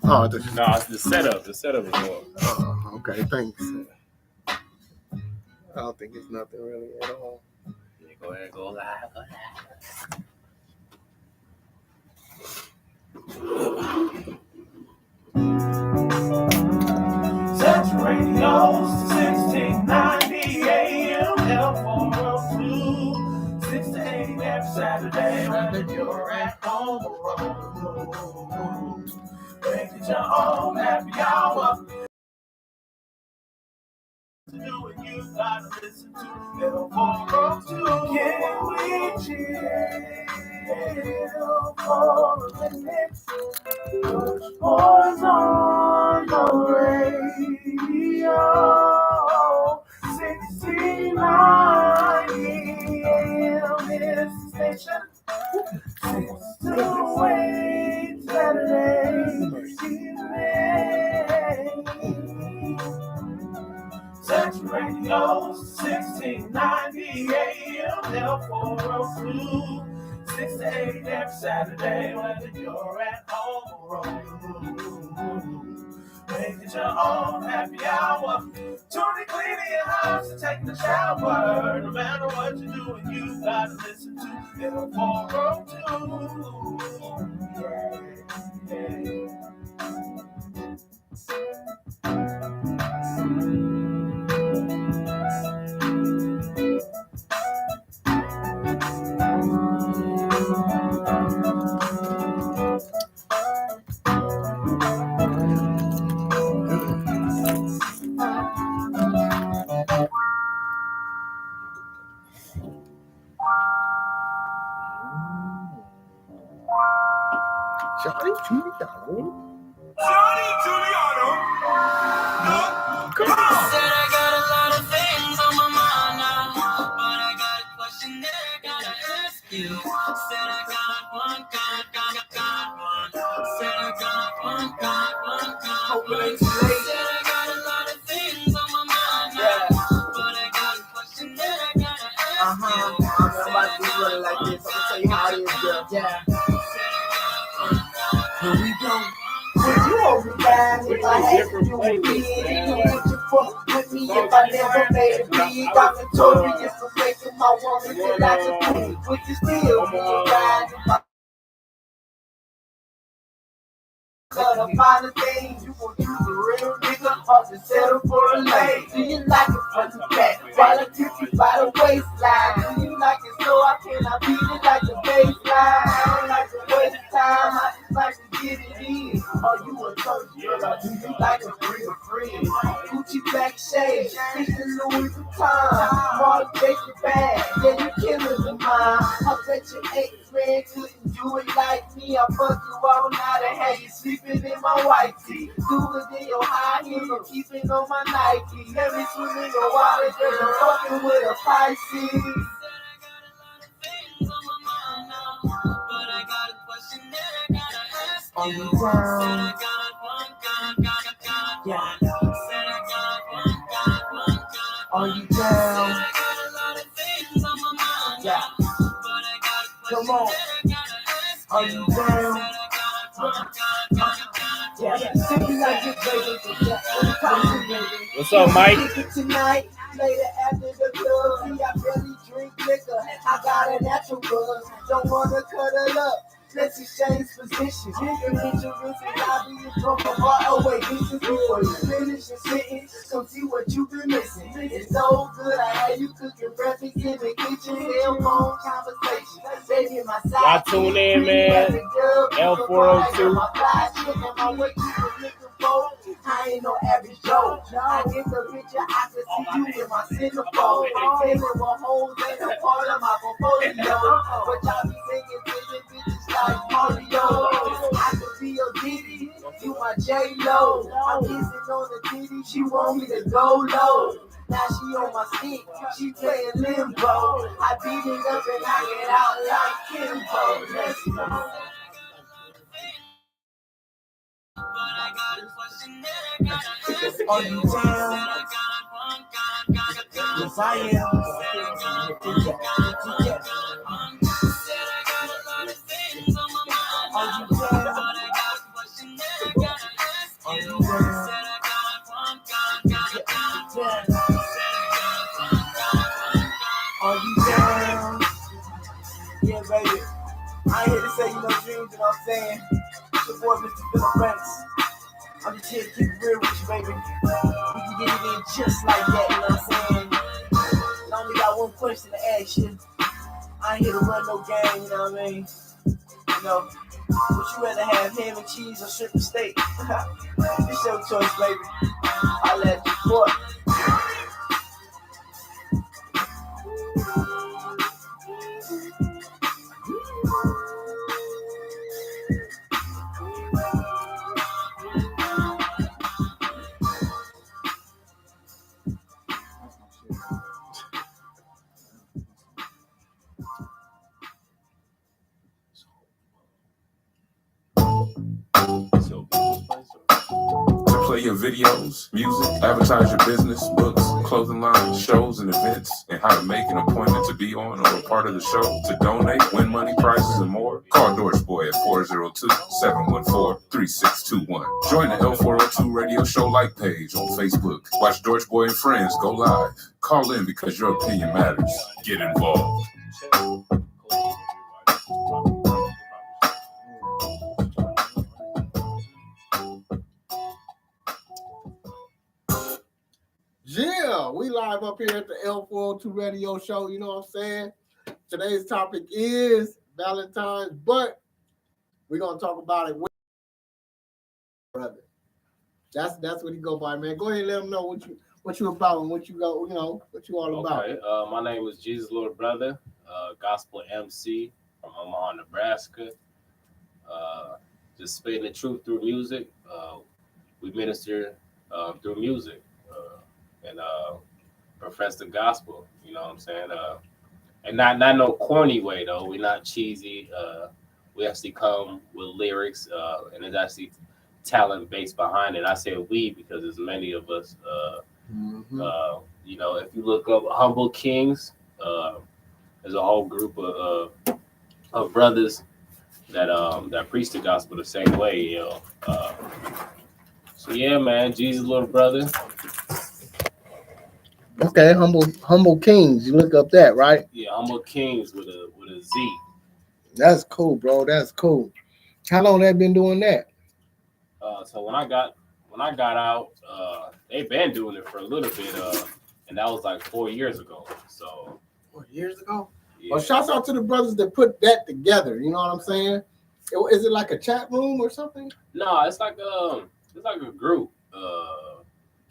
No, it's the setup. The setup is more. Oh, okay, thanks. I don't think it's nothing really at all. Yeah, go ahead, go live. Central Radio, 1690 AM, L402, 6 to 8 every Saturday, whether you're at home or road. Make it your own happy hour. To do it, you gotta listen to L402. Can we chill for a minute? Boys on the radio, 1690 AM is the station. 6 to 8 Saturday evening. Central Radio, 1690 AM, L402, 6 to 8 every Saturday, whether you're at home or road. Make it your own happy hour. Tuning, cleaning your house and taking a shower. No matter what you're doing, you gotta listen to L402. Johnny Giuliano. Johnny Giuliano. No, come on. Said I got a lot of things on my mind now, but I got a question that I gotta ask you. Said I got one. Said I got one. Said I got a lot of things on my mind now, but I got a question that I gotta ask you. I'm about to do it like this. I'm gonna tell you how it is, girl. Yeah. Here we go. Would you hold me down if I had to do it big? Would you fuck with me if I never made it big? I'm notorious for making my woman feel like a pig. Would you still be around if I cut up all the things? You gon' choose a real nigga or to settle for a lane? Do you like it front to back? While I kiss you by the waistline. Do you like it so I cannot beat it like the baseline? I don't like to waste time. I just like to get it in. Are you a church girl or do you like to bring a friend? Gucci black shade, Christian Louis Vuitton, Mark Jacob bag, yeah you killers of mine. I bet your ex-man couldn't do it like me. I fuck you all night and have you sleeping in my white tee. Do it in your high heels, I'm keeping on my Nike. Let me swim in the water, girl, I'm fucking with a Pisces. Are you down? Yeah. Are you down? Yeah. Come on. Are you down? Yeah. What's up, Mike? Tonight, later after the club, I barely drink liquor. I got a natural buzz. Don't wanna cuddle up. Let's exchange positions. You can hit your wrist and I'll be from a bar away. This is before you finish your sentence. Come see what you've been missing. It's so good. I had you cooking breakfast in the kitchen. Cell phone conversation. Baby, my side. Y'all tune in, man. L402. I ain't no average Joe. I get the picture, I can see you in my centerfold. Feeling with holes ain't a part of my portfolio. But y'all be singing to the bitches like Mario. I could be your Diddy, you my J-Lo. I'm kissing on the Diddy, she want me to go low. Now she on my stick, she playing limbo. I beat it up and knock it out like Kimbo. Let's go. Are you down? Yes, I am. Are you down? saying? It's your boy, Mr. Philip Ranks. I'm just here to keep it real with you, baby. We can get it in just like that, you know what I'm saying? And I only got one question to ask you. I ain't here to run no game, you know what I mean? You know, would you rather have ham and cheese or shrimp and steak? It's your choice, baby. I'll let you for it. To play your videos, music, advertise your business, books, clothing lines, shows, and events, and how to make an appointment to be on or a part of the show, to donate, win money, prizes, and more, call Dorch Boy at 402-714-3621. Join the L402 radio show like page on Facebook. Watch Dorch Boy and Friends go live. Call in because your opinion matters. Get involved. Yeah, we live up here at the L402 radio show. You know what I'm saying? Today's topic is Valentines, but we're gonna talk about it with brother. That's what he go by, man. Go ahead and let him know what you about and what you go, you know, what you all about. Okay, my name is Jesus' little brother, gospel MC from Omaha, Nebraska. Just spitting the truth through music. We minister through music and profess the gospel. You know what I'm saying? And not no corny way though. We're not cheesy. We actually come with lyrics, and it's actually talent based behind it. I say we because there's many of us. You know, if you look up Humble Kings, there's a whole group of brothers that preach the gospel the same way. You know, so yeah, man, Jesus' little brother. Okay, humble kings. You look up that, right? Yeah, Humble Kings with a Z. That's cool, bro. That's cool. How long they been doing that? So when I got out, they've been doing it for a little bit, and that was like 4 years ago. So 4 years ago. yeah. Well, shouts out to the brothers that put that together. You know what I'm saying? Is it like a chat room or something? No, it's like a group.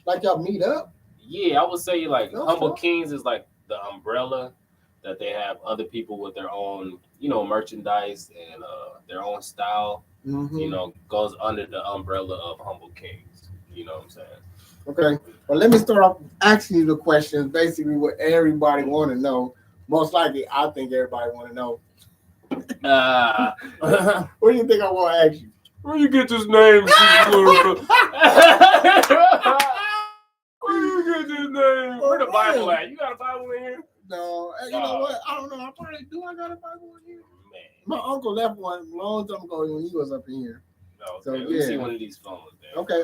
Like y'all meet up? Yeah, I would say like No, Humble sure. Kings is like the umbrella that they have other people with their own, you know, merchandise and their own style. Mm-hmm. You know, goes under the umbrella of Humble Kings. You know what I'm saying? Okay. Well, let me start off asking you the questions. Basically, what everybody want to know. Most likely, I think everybody want to know. What do you think I want to ask you? Where you get this name, Jesus' little brother? Where you get this name? Where the Bible at? You got a Bible in here? No, you know what? I don't know. I probably do. I got a Bible in here. Man. My uncle left one a long time ago when he was up in here. Okay, So, let me yeah. see one of these phones there. Okay,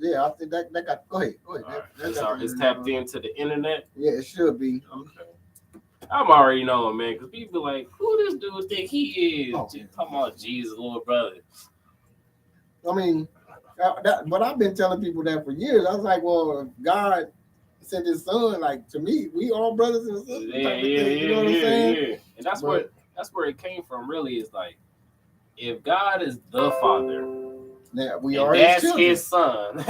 yeah, I think that got. Go ahead. All right. It's tapped into the internet. Yeah, it should be. Okay. I'm already knowing, man, because people like, who this dude think he is? Oh. Just talking about Jesus' little brother. I mean, but I've been telling people that for years. I was like, well, if God sent His Son, like to me, we all brothers and sisters. Yeah. You know what I'm saying? Yeah. And that's where it came from. Really, is like, if God is the Father, Yeah, we and are that's His children. His Son.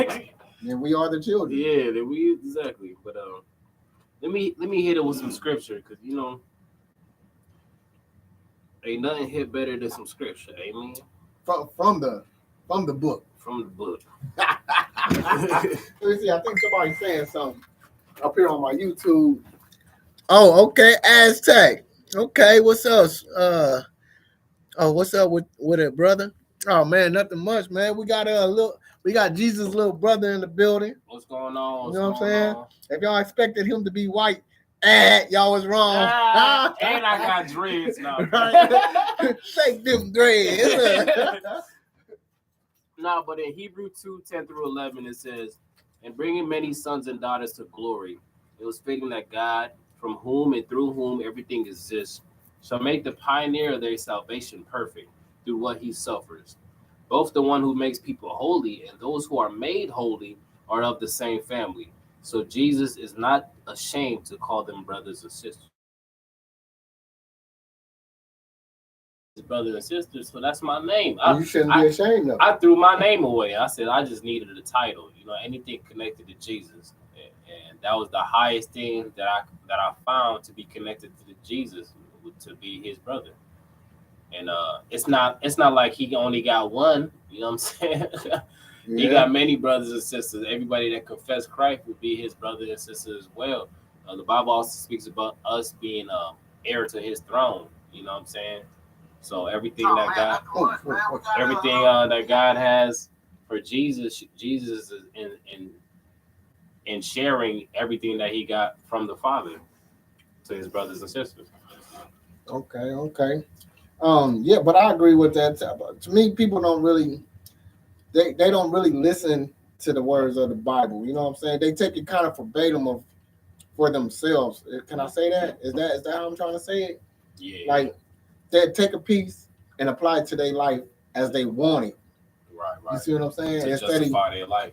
And we are the children. Yeah, that we exactly. But let me hit it with some scripture, because you know, ain't nothing hit better than some scripture. Amen. From the book. From the book. Let me see. I think somebody's saying something up here on my YouTube. Oh, okay. Aztec. Okay, what's up? What's up with it, brother? Oh man, nothing much, man. We got Jesus' little brother in the building. What's going on? You know what I'm saying? If y'all expected him to be white, y'all was wrong. And I got dreads now. Right? Shake them dreads. No, but in Hebrew 2:10-11, it says, "And bringing many sons and daughters to glory, it was fitting that God, from whom and through whom everything exists, shall make the pioneer of their salvation perfect, through what he suffers. Both the one who makes people holy and those who are made holy are of the same family. So Jesus is not ashamed to call them brothers and sisters. His brothers and sisters, so that's my name. You shouldn't be ashamed of it. I threw my name away. I said I just needed a title, anything connected to Jesus, and that was the highest thing that I found to be connected to Jesus, to be his brother. And it's not like he only got one. You know what I'm saying? Yeah. He got many brothers and sisters. Everybody that confess Christ will be his brother and sister as well. The Bible also speaks about us being heir to his throne. You know what I'm saying? So everything that God has for Jesus is in sharing everything that he got from the Father to his brothers and sisters. Okay. Yeah, but I agree with that. To me, people don't really they don't really listen to the words of the Bible. You know what I'm saying? They take it kind of verbatim for themselves. Can I say that? Is that how I'm trying to say it? Yeah. Like they take a piece and apply it to their life as they want it. Right. You see what I'm saying? To justify their life.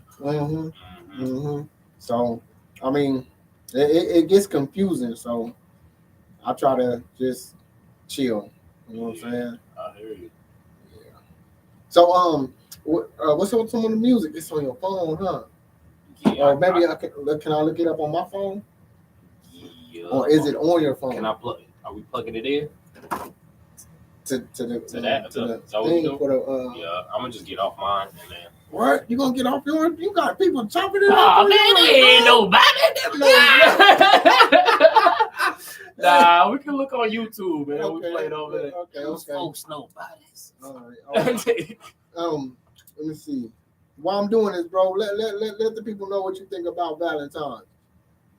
So, I mean, it gets confusing. So, I try to just chill. You know what I'm saying? I hear you. Yeah. So, what's up with some of the music? It's on your phone, huh? Yeah. Or maybe can I look it up on my phone? Yeah. Or is it on your phone? Can I plug? Are we plugging it in? To the thing thing for the yeah, I'm gonna just get off mine and then. What? You gonna get off yours? You got people chopping it up. Oh man, there ain't nobody. Nah, we can look on YouTube, man. Okay, we play it over there. Okay. Folks, nobodies. All right. Let me see. While I'm doing this, bro, let the people know what you think about Valentines.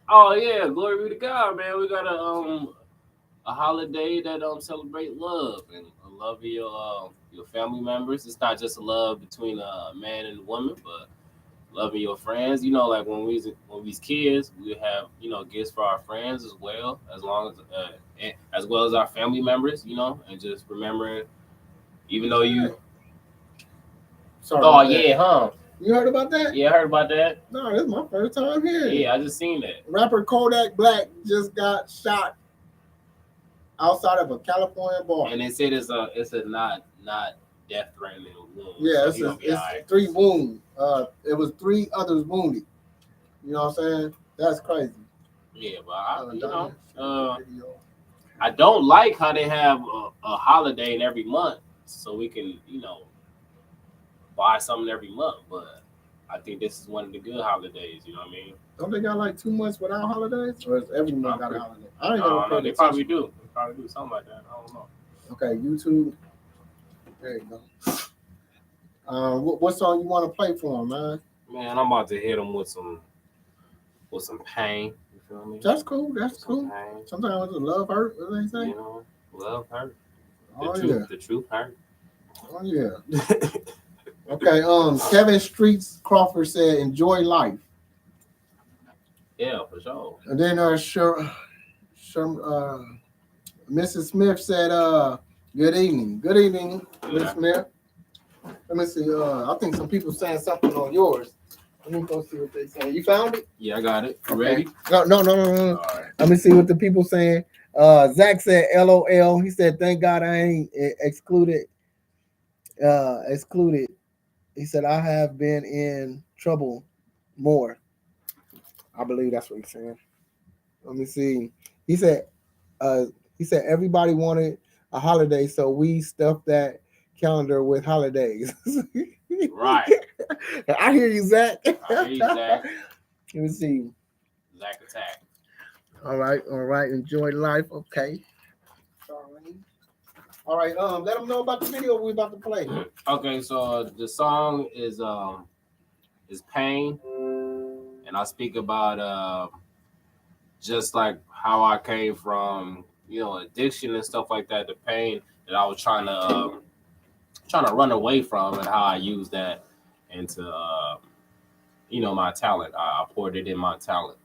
Oh yeah, glory be to God, man. We got a holiday that celebrate love and love of your family members. It's not just a love between a man and a woman, but loving your friends. Like when we was kids, we would have gifts for our friends as well as well as our family members. And just remembering, even though you. Sorry. Oh yeah, huh? You heard about that? Yeah, I heard about that. No, this is my first time here. Yeah, I just seen that. Rapper Kodak Black just got shot outside of a California bar. And they said it's a not death-threatening wound. Yeah, so it's right. 3 wounds. It was 3 others wounded. You know what I'm saying? That's crazy. Yeah, but I don't like how they have a holiday in every month, so we can buy something every month. But I think this is one of the good holidays. You know what I mean? Don't they got like 2 months without holidays, or is every month got a holiday? I don't know. They probably do. They probably do something like that. I don't know. Okay, YouTube. There you go. What song you want to play for him, man? Man, I'm about to hit him with some pain. You feel me? That's cool. That's cool. Pain. Sometimes it's love hurt. What they say? Love hurt. The truth hurt. Oh yeah. Okay. Kevin Streets Crawford said, "Enjoy life." Yeah, for sure. And then Mrs. Smith said, "Good evening." Good evening, Miss Smith. Let me see. I think some people saying something on yours. Let me go see what they say. You found it? Yeah, I got it. You okay. Ready? No. All right. Let me see what the people saying. Zach said, "LOL." He said, "Thank God I ain't excluded." He said, "I have been in trouble more." I believe that's what he's saying. Let me see. He said, everybody wanted a holiday, so we stuffed that calendar with holidays. Right. I hear you, Zach. I hear you, Zach. Let me see. Zach attack. All right. Enjoy life. Okay. All right. Let them know about the video we're about to play. Okay, so the song is Pain, and I speak about just like how I came from addiction and stuff like that, the pain that I was trying to run away from, and how I used that into my talent. I poured it in my talent.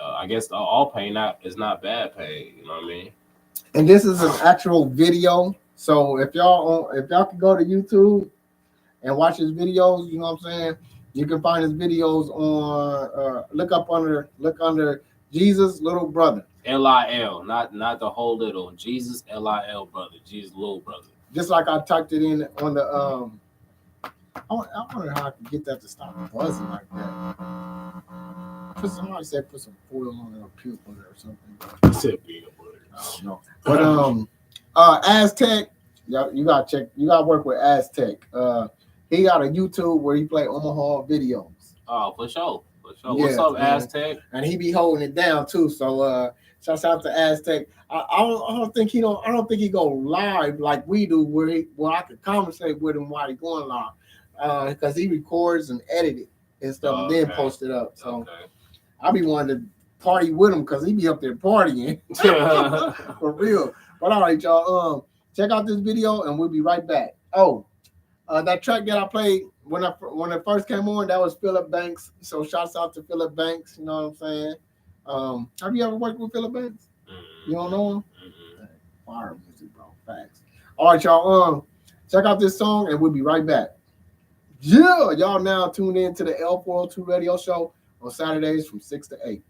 I guess all pain is not bad pain. You know what I mean? And this is an actual video, So if y'all can go to YouTube and watch his videos, you know what I'm saying? You can find his videos on look under Jesus Little Brother. LIL, not the whole little. Jesus LIL brother. Jesus little brother. Just like I typed it in on the I wonder how I can get that to stop buzzing like that. Somebody said put some foil on it or puke on it or something. I said peanut butter. I don't know. But Aztec, you gotta work with Aztec. He got a YouTube where he play Omaha videos. Oh, for sure. Yeah, What's up, man. Aztec? And he be holding it down too. So shouts out to Aztec. I don't think he go live like we do where I could conversate with him while he going live. Because he records and edit it and stuff and then post it up. So I be wanting to party with him because he be up there partying. For real. But all right, y'all. Check out this video and we'll be right back. Oh, that track that I played when it first came on, that was Philip Banks. So shouts out to Philip Banks. You know what I'm saying? Have you ever worked with Philip Banks? You don't know him? Fire music, bro. Facts. All right, y'all. Check out this song and we'll be right back. Yeah, y'all now tuned in to the L402 radio show on Saturdays from 6 to 8.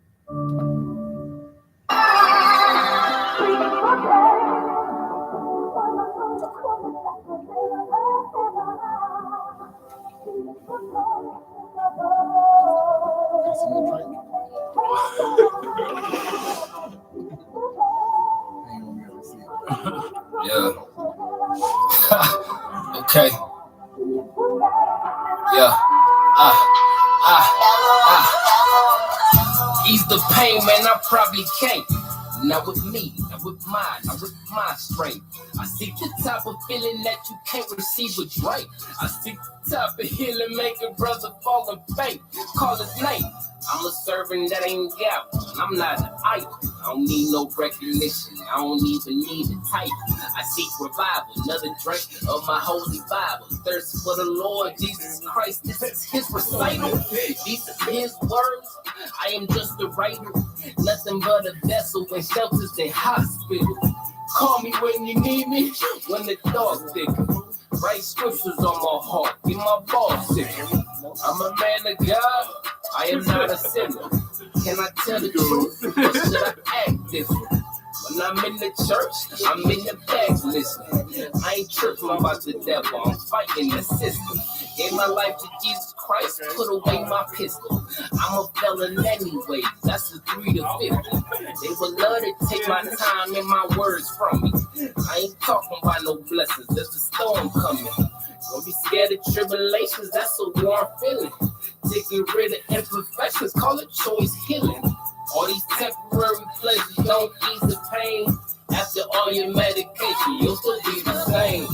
Yeah. Okay. Yeah. Ease the pain, man, I probably can't. Not with me, not with mine, not with my strength. I seek the type of feeling that you can't receive with drink. I seek the type of healing, make a brother fall and faint. Call his name. I'm a servant that ain't got one. I'm not an idol. I don't need no recognition. I don't even need a title. I seek revival. Another drink of my holy Bible. Thirst for the Lord Jesus Christ. This is his recital. These are his words. I am just a writer. Nothing but a vessel in shelters and hospitals. Call me when you need me. When the dark thickens. Write scriptures on my heart. Get my balls sick. I'm a man of God. I am not a sinner. Can I tell the truth? Or should I act different? When I'm in the church, I'm in the back listening. I ain't tripping about the devil. I'm fighting the system. Gave my life to Jesus Christ, put away my pistol. I'm a felon anyway, that's a 3 to 50. They would love to take my time and my words from me. I ain't talking about no blessings, there's a storm coming. Don't be scared of tribulations, that's a warm feeling. Taking rid of imperfections, call it choice healing. All these temporary pleasures don't ease the pain. After all your medication, you'll still be the same.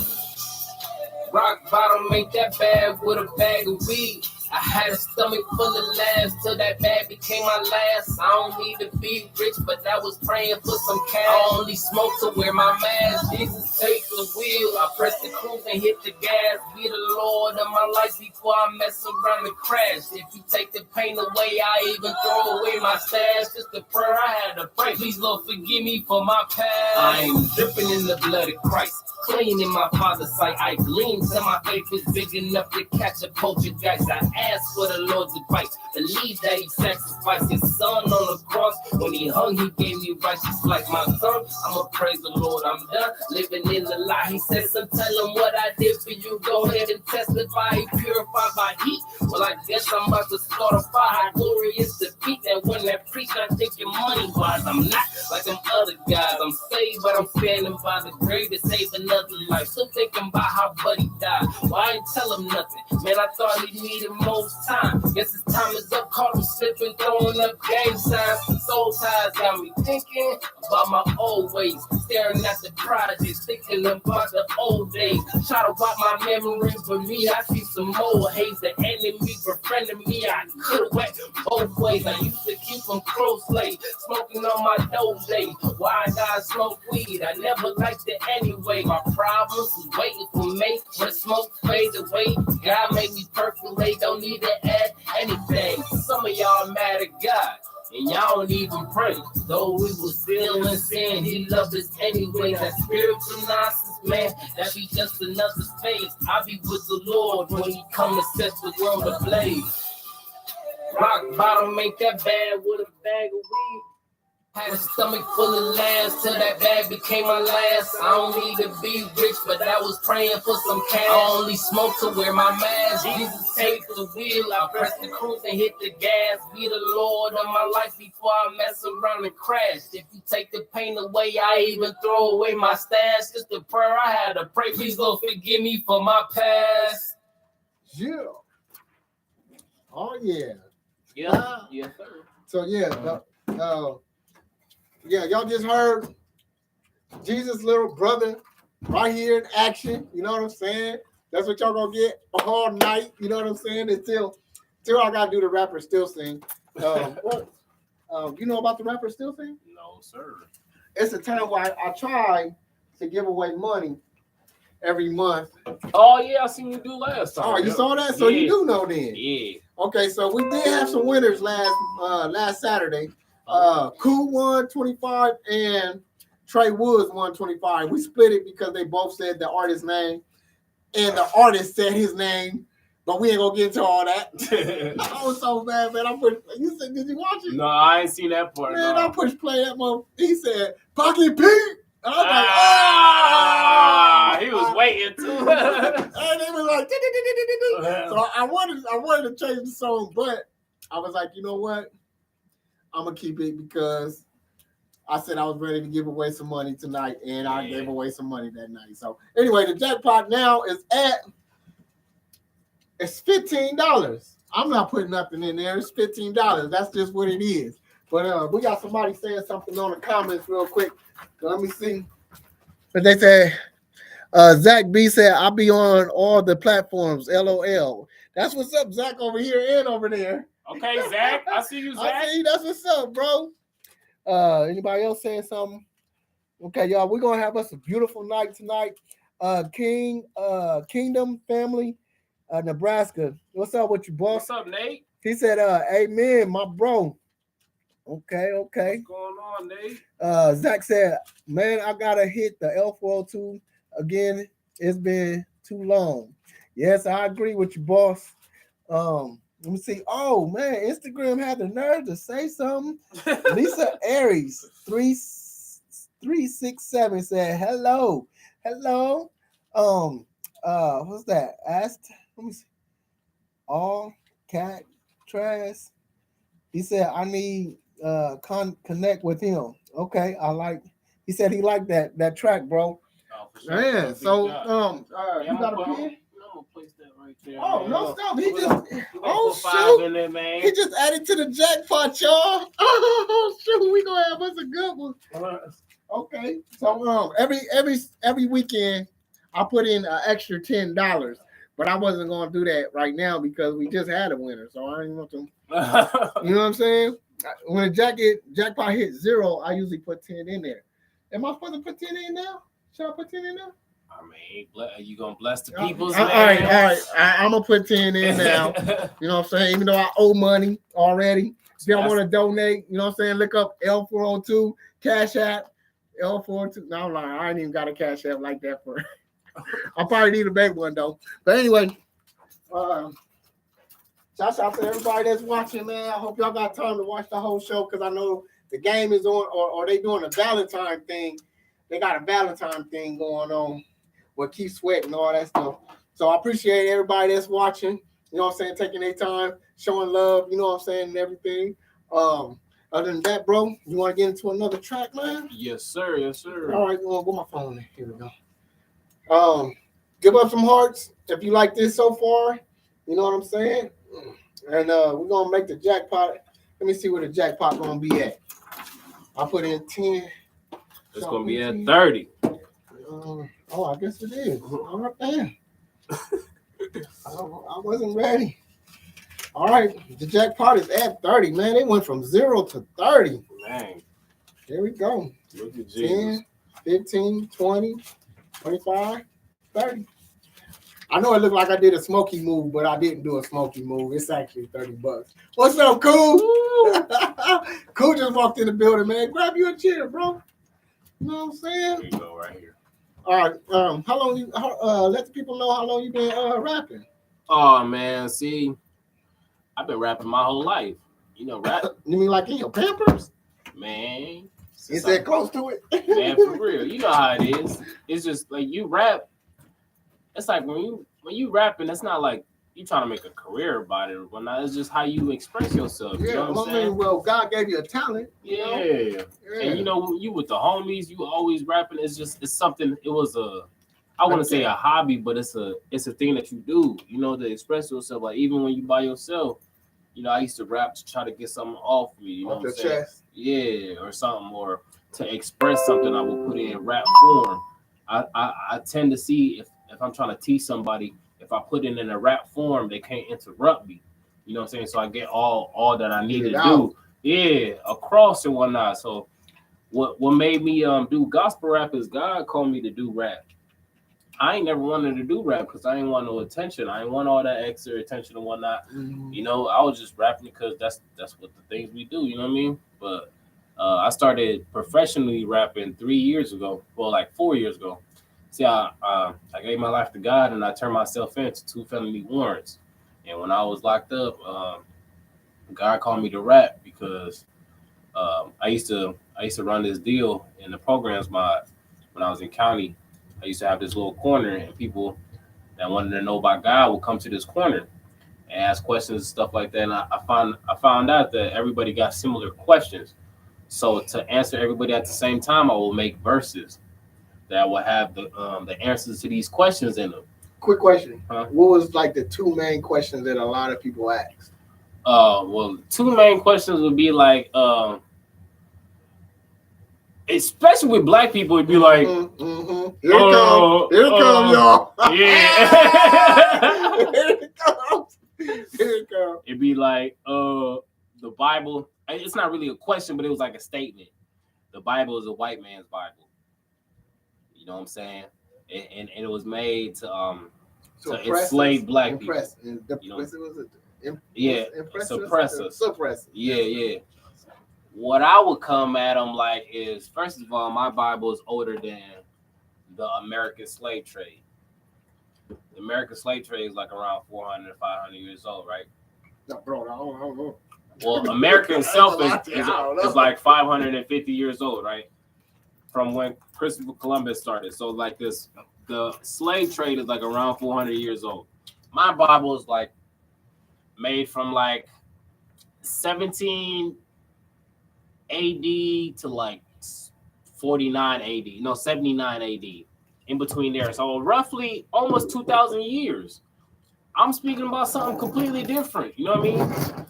Rock bottom ain't that bad with a bag of weed. I had a stomach full of laughs till that bag became my last. I don't need to be rich, but I was praying for some cash. I only smoke to wear my mask. Jesus, take the wheel. I press the cruise and hit the gas. Be the Lord of my life before I mess around and crash. If you take the pain away, I even throw away my stash. Just a prayer I had to pray. Please, Lord, forgive me for my past. I am dripping in the blood of Christ. Clean in my Father's sight. I gleam till my faith is big enough to catch a poltergeist. I ask for the Lord's advice. Believe that he sacrificed his son on the cross. When he hung, he gave me righteous like my son. I'ma praise the Lord. I'm done living in the lie. He said, son, tell him what I did for you. Go ahead and testify. He purified by heat. Well, I guess I'm about to start a fire. How glorious defeat. And when that preach, I think your money wise. I'm not like them other guys. I'm saved, but I'm standing by the grave to save another life. Still thinking about how buddy died. Well, I ain't tell him nothing. Man, I thought he needed most time. Guess his time is up. Caught him slipping, throwing up game signs. Soul ties got me thinking about my old ways. Staring at the projects, thinking about the old days. Try to wipe my memories, but me, I see some old haze. The enemy befriending me, I could've went both ways. I used to keep them close late, smoking on my dope days. Why I gotta smoke weed? I never liked it anyway. My problems was waiting for me. When smoke fades away, God made me percolate. Don't need to add anything. Some of y'all mad at God. and y'all don't even pray. Though we was still in sin, he loved us anyway. That spiritual nonsense, man, that be just another phase. I be with the Lord when he come to set the world ablaze. Rock bottom ain't that bad with a bag of weed. Had a stomach full of laughs till that bag became my last. I don't need to be rich, but I was praying for some cash. I only smoke to wear my mask. Jesus take the wheel, I press the cruise and hit the gas. Be the Lord of my life before I mess around and crash. If you take the pain away, I even throw away my stash. Just the prayer I had to pray, please Lord forgive me for my past. Yeah. Oh yeah. Yeah, yes sir. So yeah, y'all just heard Jesus' little brother right here in action. You know what I'm saying? That's what y'all gonna get all night. You know what I'm saying? Until I gotta do the rapper still sing. You know about the rapper still sing? No, sir. It's a time where I try to give away money every month. Oh yeah, I seen you do last time. Oh, you saw that? So you do know then. Yeah. Okay, so we did have some winners last Saturday. Cool won 25 and Trey Woods won 25. We split it because they both said the artist's name and the artist said his name, but we ain't gonna get into all that. I was so mad, man. You said, did you watch it? No, I ain't seen that part. Man, no. I pushed play that motherfucker. He said, Pocket Pete. And I was like, he was waiting too. And they was like, so I wanted to change the song, but I was like, you know what? I'm gonna keep it because I said I was ready to give away some money tonight, and I gave away some money that night. So anyway, the jackpot now is it's $15. I'm not putting nothing in there. It's $15. That's just what it is. But we got somebody saying something on the comments real quick. So let me see. But they said, Zach B said, I'll be on all the platforms. LOL. That's what's up, Zach, over here and over there. Okay, Zach. I see you, Zach. I see you. That's what's up, bro. Anybody else saying something? Okay, y'all, we're gonna have us a beautiful night tonight. Kingdom family, Nebraska. What's up with you, boss? What's up, Nate? He said, amen, my bro. Okay. What's going on, Nate? Zach said, man, I gotta hit the L402 again. It's been too long. Yes, I agree with you, boss. Let me see. Oh man, Instagram had the nerve to say something. Lisa Aries 367 said hello. What's that? Asked. Let me see. All cat trash. He said I need connect with him. Okay, he said he liked that track, bro. Oh, for sure. Yeah. So you got a pen? I'm gonna place that right there. Oh, man. no stuff. He just $5 in there, man. He just added to the jackpot, y'all. Oh shoot, we gonna have us a good one. Okay. So every weekend I put in an extra $10, but I wasn't gonna do that right now because we just had a winner. So I didn't want to. You know what I'm saying? When the jackpot hits 0, I usually put 10 in there. Am I supposed to put 10 in now? Should I put 10 in now? I mean, you gonna bless the people's all right. I'm gonna put 10 in now. You know what I'm saying? Even though I owe money already. If y'all want to donate, you know what I'm saying? Look up L402 Cash App. L402. No, I'm lying. I ain't even got a Cash App like that for. I'll probably need a bank one though. But anyway, shout out to everybody that's watching, man. I hope y'all got time to watch the whole show because I know the game is on, or they doing a Valentine thing. They got a Valentine thing going on. Well, keep sweating all that stuff. So I appreciate everybody that's watching, you know what I'm saying, taking their time, showing love, you know what I'm saying, and everything. Other than that, bro, you want to get into another track, man? Yes, sir. All right, well, my phone. Here we go. Give up some hearts if you like this so far. You know what I'm saying? And we're going to make the jackpot. Let me see where the jackpot going to be at. I put in 10. It's going to be at 30. I guess it is. All right, damn. I wasn't ready. All right, the jackpot is at 30, man. It went from 0 to 30. Man. Here we go. Look at Jesus. 10, 15, 20, 25, 30. I know it looked like I did a smoky move, but I didn't do a smoky move. It's actually $30. What's up, Cool? Cool just walked in the building, man. Grab you a chair, bro. You know what I'm saying? Here you go, right here. All right. How long you? Let the people know how long you been rapping. Oh man, see, I've been rapping my whole life. You know, rap. You mean like in your Pampers? Man, Is that close to it? man, for real. You know how it is. It's just like you rap. It's like when you rapping, it's not like you trying to make a career about it or whatnot. It's just how you express yourself. You know what I'm saying? Well, God gave you a talent. Yeah. Yeah. And you know, you with the homies, you always rapping. It's something. It was I want to say a hobby, but it's a thing that you do. You know, to express yourself. Like even when you by yourself, you know, I used to rap to try to get something off me. You know Off what I'm the saying? chest. Yeah, or something, or to express something, I will put it in rap form. I tend to see if I'm trying to teach somebody, if I put it in a rap form, they can't interrupt me. You know what I'm saying? So I get all that I need to do. Yeah, across and whatnot. So what made me do gospel rap is God called me to do rap. I ain't never wanted to do rap because I ain't want no attention. I ain't want all that extra attention and whatnot. Mm-hmm. You know, I was just rapping because that's what the things we do. You know what I mean? But I started professionally rapping 3 years ago. Well, like 4 years ago. See, I gave my life to God and I turned myself in to 2 felony warrants. And when I was locked up, God called me to rap because I used to run this deal in the programs mod when I was in county. I used to have this little corner, and people that wanted to know about God would come to this corner and ask questions and stuff like that. And I found out that everybody got similar questions. So to answer everybody at the same time, I will make verses that will have the answers to these questions in them. Quick question. Huh? What was like the 2 main questions that a lot of people asked? Well, 2 main questions would be like, especially with black people, it'd be like, Here it comes, y'all. Yeah. Here it comes. It'd be like, the Bible. It's not really a question, but it was like a statement. The Bible is a white man's Bible. You know what I'm saying? And it was made to enslave black people. You know? Suppress us. Yeah. What I would come at them like is, first of all, my Bible is older than the American slave trade. The American slave trade is like around 400 to 500 years old, right? No, bro, I don't know. Well, America itself is like 550 years old, right? From when Christopher Columbus started. So like the slave trade is like around 400 years old. My Bible is like made from like 17 AD to like 49 AD, 79 AD, in between there. So roughly almost 2,000 years. I'm speaking about something completely different. You know what I mean?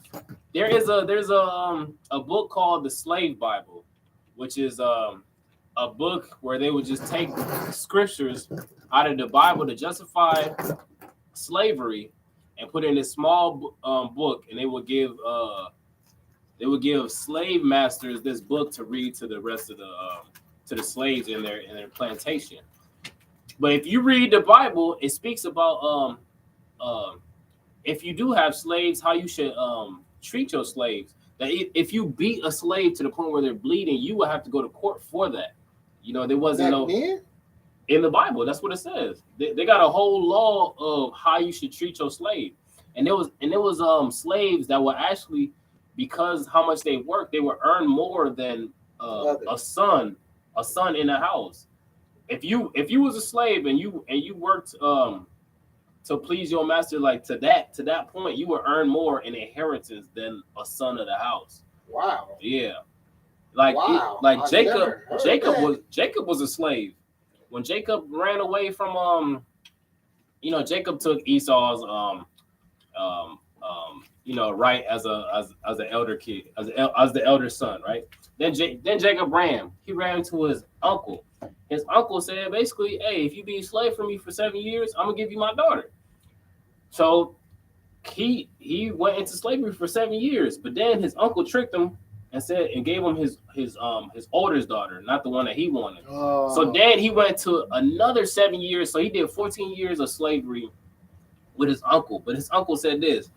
There's a book called the Slave Bible, which is a book where they would just take scriptures out of the Bible to justify slavery and put it in this small book, and they would give slave masters this book to read to the rest of the slaves in their plantation. But if you read the Bible, it speaks about if you do have slaves, how you should treat your slaves. That if you beat a slave to the point where they're bleeding, you will have to go to court for that. You know, there wasn't in the Bible. That's what it says. They got a whole law of how you should treat your slave. And there was slaves that were actually, because how much they worked, they would earn more than a son in the house. If you was a slave and you worked to please your master, like to that point, you would earn more in inheritance than a son of the house. Wow. Yeah. Like Jacob was a slave. When Jacob ran away from Jacob took Esau's right as an elder kid, as the elder son, right? Then Jacob ran. He ran to his uncle. His uncle said basically, "Hey, if you be a slave for me for 7 years, I'm gonna give you my daughter." So he went into slavery for 7 years, but then his uncle tricked him and gave him his oldest daughter, not the one that he wanted. So then he went to another 7 years. So he did 14 years of slavery with his uncle. But his uncle said this: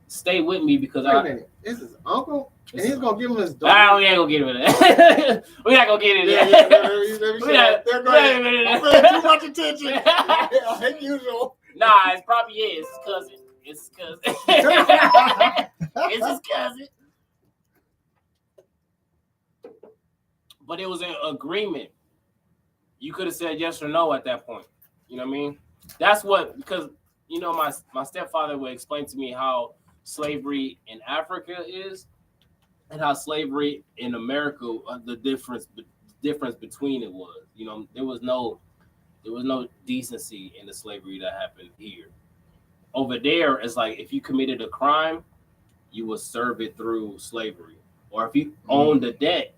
"Stay with me because Wait a minute. This is uncle, and he's gonna give him his daughter. we ain't gonna get into that. We're not gonna get into that. They're going too much attention. Like usual. Nah, it's probably his cousin. It's his cousin. It's his cousin. But it was an agreement. You could have said yes or no at that point. You know what I mean? That's what, because, you know, my stepfather would explain to me how slavery in Africa is and how slavery in America, the difference between it was. You know, there was no decency in the slavery that happened here. Over there, it's like if you committed a crime, you would serve it through slavery. Or if you owned a debt,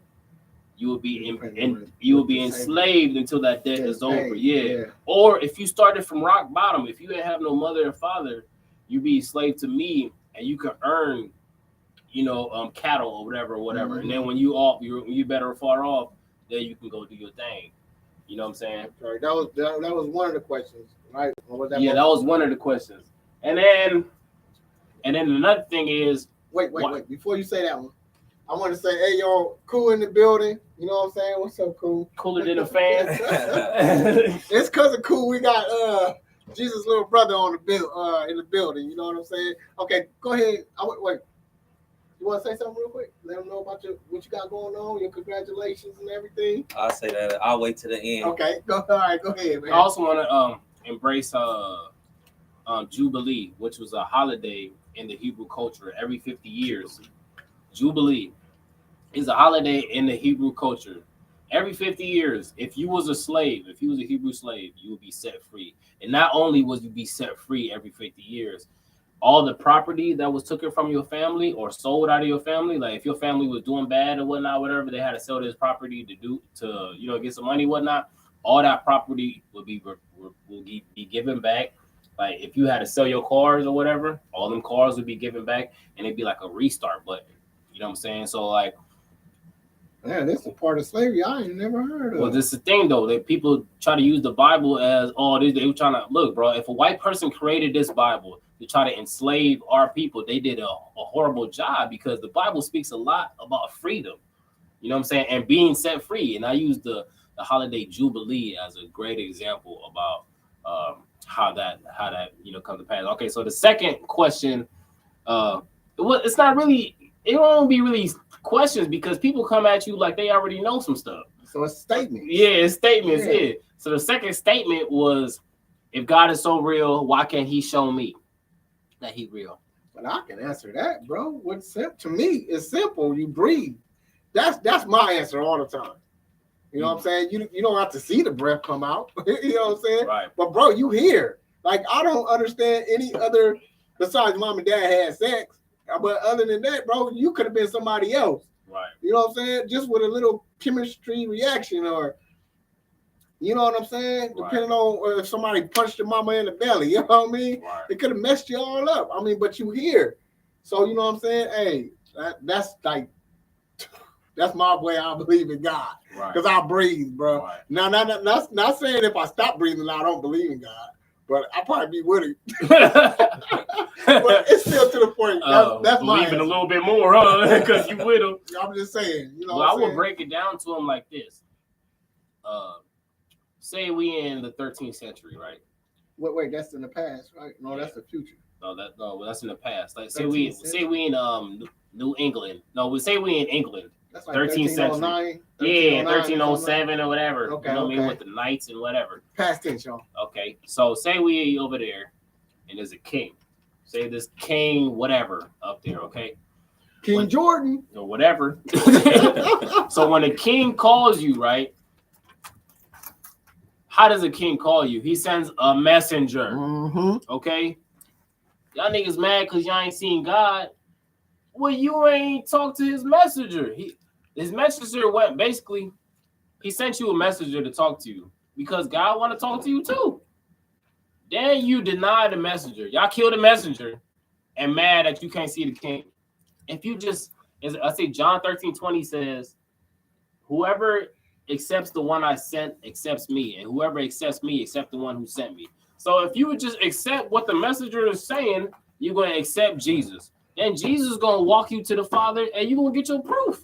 you will be enslaved until that debt is over. Yeah. Or if you started from rock bottom, if you didn't have no mother or father, you'd be slave to me, and you could earn, you know, cattle or whatever. Mm-hmm. And then when you better far off, then you can go do your thing. You know what I'm saying? Right. That was one of the questions, right? Or was that that was one of the questions. And then another thing is, wait. Before you say that one, I want to say, hey, y'all, Cool in the building. You know what I'm saying? What's up, Cool? Cooler than a fan. It's because of Cool. We got Jesus' little brother on the in the building. You know what I'm saying? Okay, go ahead. Wait. You want to say something real quick? Let them know about what you got going on, your congratulations and everything. I'll say that. I'll wait to the end. Okay, all right, go ahead, man. I also want to embrace Jubilee, which was a holiday in the Hebrew culture every 50 years. Jubilee is a holiday in the Hebrew culture. Every 50 years, if you was a slave, if you was a Hebrew slave, you would be set free. And not only was you be set free every 50 years, all the property that was taken from your family or sold out of your family, like if your family was doing bad or whatnot, whatever, they had to sell this property to you know, get some money, whatnot. All that property will be given back. Like if you had to sell your cars or whatever, all them cars would be given back, and it'd be like a restart button. You know what I'm saying? So like, man, this is a part of slavery I ain't never heard of. Well, this is the thing though, that people try to use the Bible as, they were trying to look, bro. If a white person created this Bible to try to enslave our people, they did a horrible job, because the Bible speaks a lot about freedom. You know what I'm saying? And being set free. And I use the holiday Jubilee as a great example about how that you know comes to pass. Okay, so the second question, it's not really, it won't be really questions, because people come at you like they already know some stuff. So it's statements. Yeah, it's statements. Yeah. So the second statement was, if God is so real, why can't he show me that he real? But I can answer that, bro. To me, it's simple. You breathe. That's my answer all the time. You know what I'm saying? You don't have to see the breath come out. You know what I'm saying? Right. But bro, you here. Like, I don't understand any other, besides mom and dad had sex. But other than that, bro, you could have been somebody else. Right. You know what I'm saying? Just with a little chemistry reaction, or, you know what I'm saying? Right. Depending on if somebody punched your mama in the belly, you know what I mean? Right. It could have messed you all up. I mean, but you here. So, you know what I'm saying? Hey, that's my way I believe in God. Right. Because I breathe, bro. Right. Now, not saying if I stop breathing, I don't believe in God. But I'll probably be with it. But it's still to the point. That's my believing a little bit more, huh? Because you with him. I'm just saying. You know, well, I would break it down to him like this. Say we in the 13th century, right? Wait, that's in the past, right? No, that's the future. No, that's in the past. Like say we in New England. No, we say we in England. That's like 13th century. Yeah, 1307 or whatever. Okay, you know what I mean? With the knights and whatever. Past tense, y'all. Okay, so say we over there, and there's a king. Say this king, whatever, up there. Okay. King Jordan or whatever. So when a king calls you, right? How does a king call you? He sends a messenger. Mm-hmm. Okay. Y'all niggas mad because y'all ain't seen God. Well, you ain't talked to his messenger. His messenger went basically, he sent you a messenger to talk to you because God want to talk to you too. Then you deny the messenger. Y'all kill the messenger and mad that you can't see the king. If you just, as I say, John 13:20 says, whoever accepts the one I sent accepts me, and whoever accepts me accepts the one who sent me. So if you would just accept what the messenger is saying, you're going to accept Jesus. Then Jesus is going to walk you to the Father, and you're going to get your proof.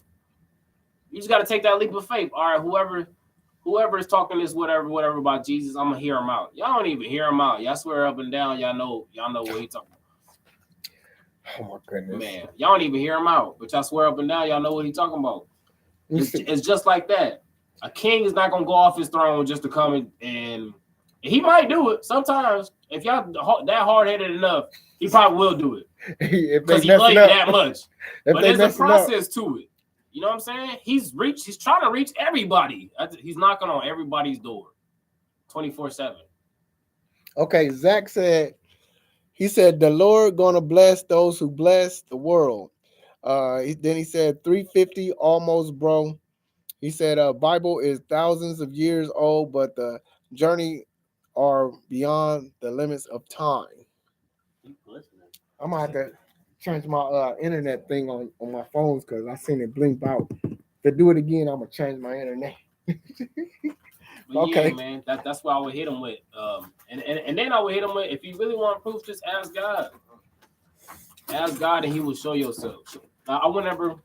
You just got to take that leap of faith. All right, whoever is talking this whatever about Jesus, I'm gonna hear him out. Y'all don't even hear him out. Y'all swear up and down. Y'all know what he talking about. Oh my goodness, man! Y'all don't even hear him out, but y'all swear up and down. Y'all know what he talking about. It's just like that. A king is not gonna go off his throne just to come and he might do it sometimes. If y'all that hard headed enough, he probably will do it because he loves you that much. But there's a process to it. You know what I'm saying? He's trying to reach everybody. He's knocking on everybody's door 24/7. Okay, Zach said, he said, the Lord gonna bless those who bless the world. Then he said 350 almost, bro. He said Bible is thousands of years old, but the journey are beyond the limits of time. I'm gonna have to change my internet thing on my phones because I seen it blink out. To do it again, I'm gonna change my internet. Okay, yeah, man. That's why I would hit him with. And then I would hit him with, if you really want proof, just ask God. Ask God, and He will show yourself. I remember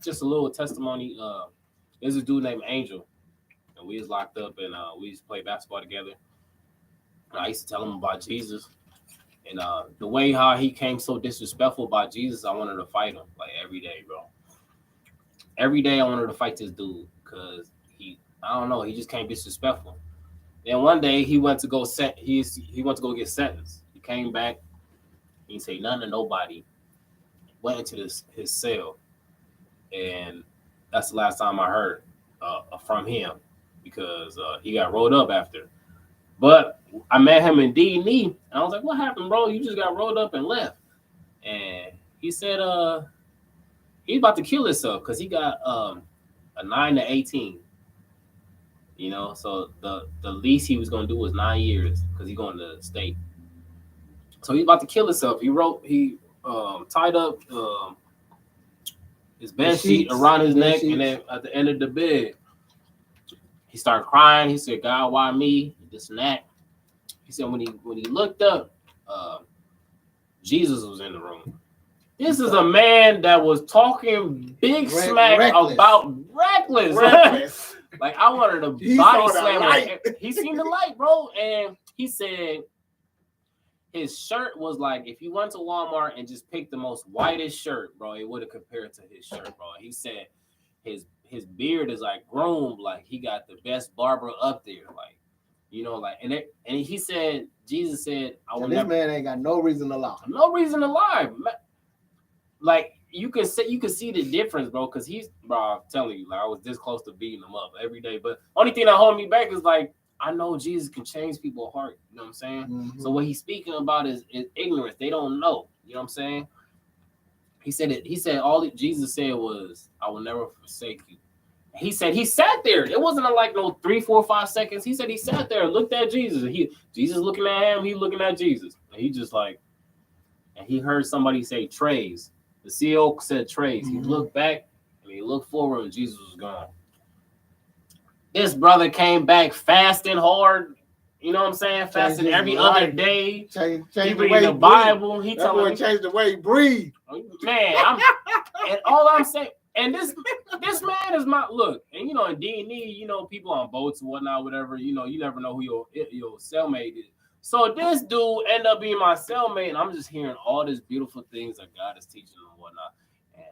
just a little testimony. There's a dude named Angel, and we was locked up, and we used to play basketball together. And I used to tell him about Jesus, and the way how he came so disrespectful about Jesus, I wanted to fight him like every day, bro. Every day I wanted to fight this dude because I don't know, he just came disrespectful. Then one day he went to go he went to go get sentenced. He came back, he didn't say nothing to nobody. Went into his cell, and that's the last time I heard from him because he got rolled up after. But I met him in D&E, and I was like, "What happened, bro? You just got rolled up and left." And he said, he's about to kill himself because he got a 9 to 18. You know, so the least he was gonna do was 9 years because he's going to state. So he's about to kill himself. He tied up his bed sheet around his neck, and then at the end of the bed, he started crying. He said, "God, why me?" This and that. He said when he looked up, Jesus was in the room. This is a man that was talking big smack about reckless. Like I wanted to body slam him. He seen the light, bro, and he said his shirt was like, if you went to Walmart and just picked the most whitest shirt, bro, it would have compared to his shirt, bro. He said his beard is like groomed, like he got the best barber up there, like, you know, like, and he said, Jesus said, this man ain't got no reason to lie. No reason to lie. Like you can see the difference, bro, because bro, I'm telling you, like I was this close to beating him up every day. But only thing that hold me back is like I know Jesus can change people's heart. You know what I'm saying? Mm-hmm. So what he's speaking about is ignorance. They don't know. You know what I'm saying? He said all that Jesus said was, "I will never forsake you." He said he sat there. It wasn't like no 3, 4, 5 seconds. He said he sat there and looked at Jesus. And Jesus looking at him. He looking at Jesus. And he just like, and he heard somebody say trays. The CEO said trays. Mm-hmm. He looked back and he looked forward, and Jesus was gone. This brother came back fasting hard. You know what I'm saying? Fasting every other day. Change he reading the Bible. He telling me change the way he breathe. Man, and all I'm saying, and this man is my look. And you know, in D&E, you know, people on boats and whatnot, whatever. You know, you never know who your cellmate is. So this dude ended up being my cellmate, and I'm just hearing all these beautiful things that God is teaching and whatnot. And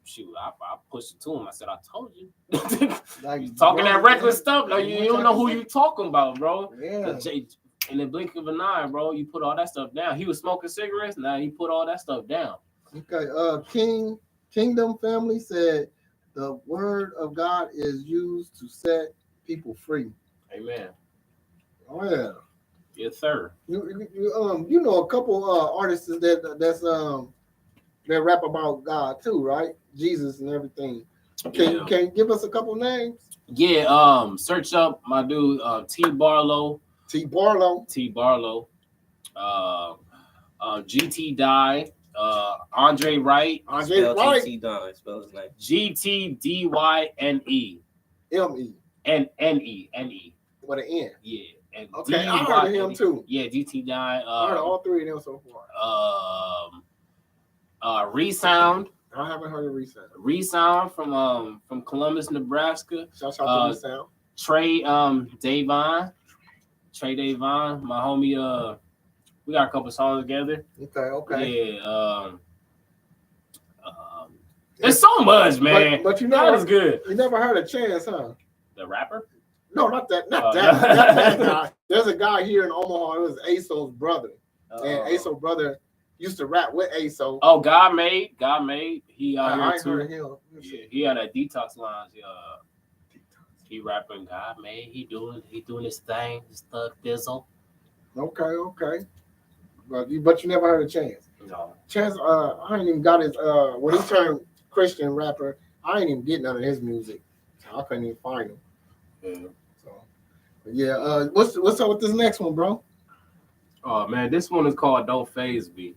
shoot, I pushed it to him. I said, "I told you." Like, talking that reckless stuff. Like, you don't know who you talking about, bro. Yeah. In the blink of an eye, bro, you put all that stuff down. He was smoking cigarettes. Now he put all that stuff down. Okay. Kingdom Family said the word of God is used to set people free. Amen. Oh yeah. Yes, sir. You know a couple artists that rap about God too, right? Jesus and everything. Can you give us a couple names? Yeah. Search up my dude T Barlow. GT Die. Andre Wright. GT Dye. Spell his name. GTDYNE. ME. N-E. With an N. Yeah. And Okay, I heard of him too. Yeah, DT9. I heard all three of them so far. Resound. I haven't heard of Resound. Resound from Columbus, Nebraska. Shout out to Resound. Trey Davon. My homie. We got a couple songs together. Okay. Yeah. There's so much, man. But you that know, was good. You never heard of Chance, huh? The rapper? No, not that that guy. There's a guy here in Omaha. It was ASO's brother, and ASO's brother used to rap with ASO. Oh, God made. He out I here too. heard of him. Yeah, he had a Detox Lounge. He rapping God made. He doing his thing. His thug dizzle. Okay. But you never heard of Chance. No. Chance, I ain't even got his. When he turned Christian rapper, I ain't even get none of his music. So I couldn't even find him. Yeah. So, yeah. What's up with this next one, bro? Oh man, this one is called "Don't Faze Me."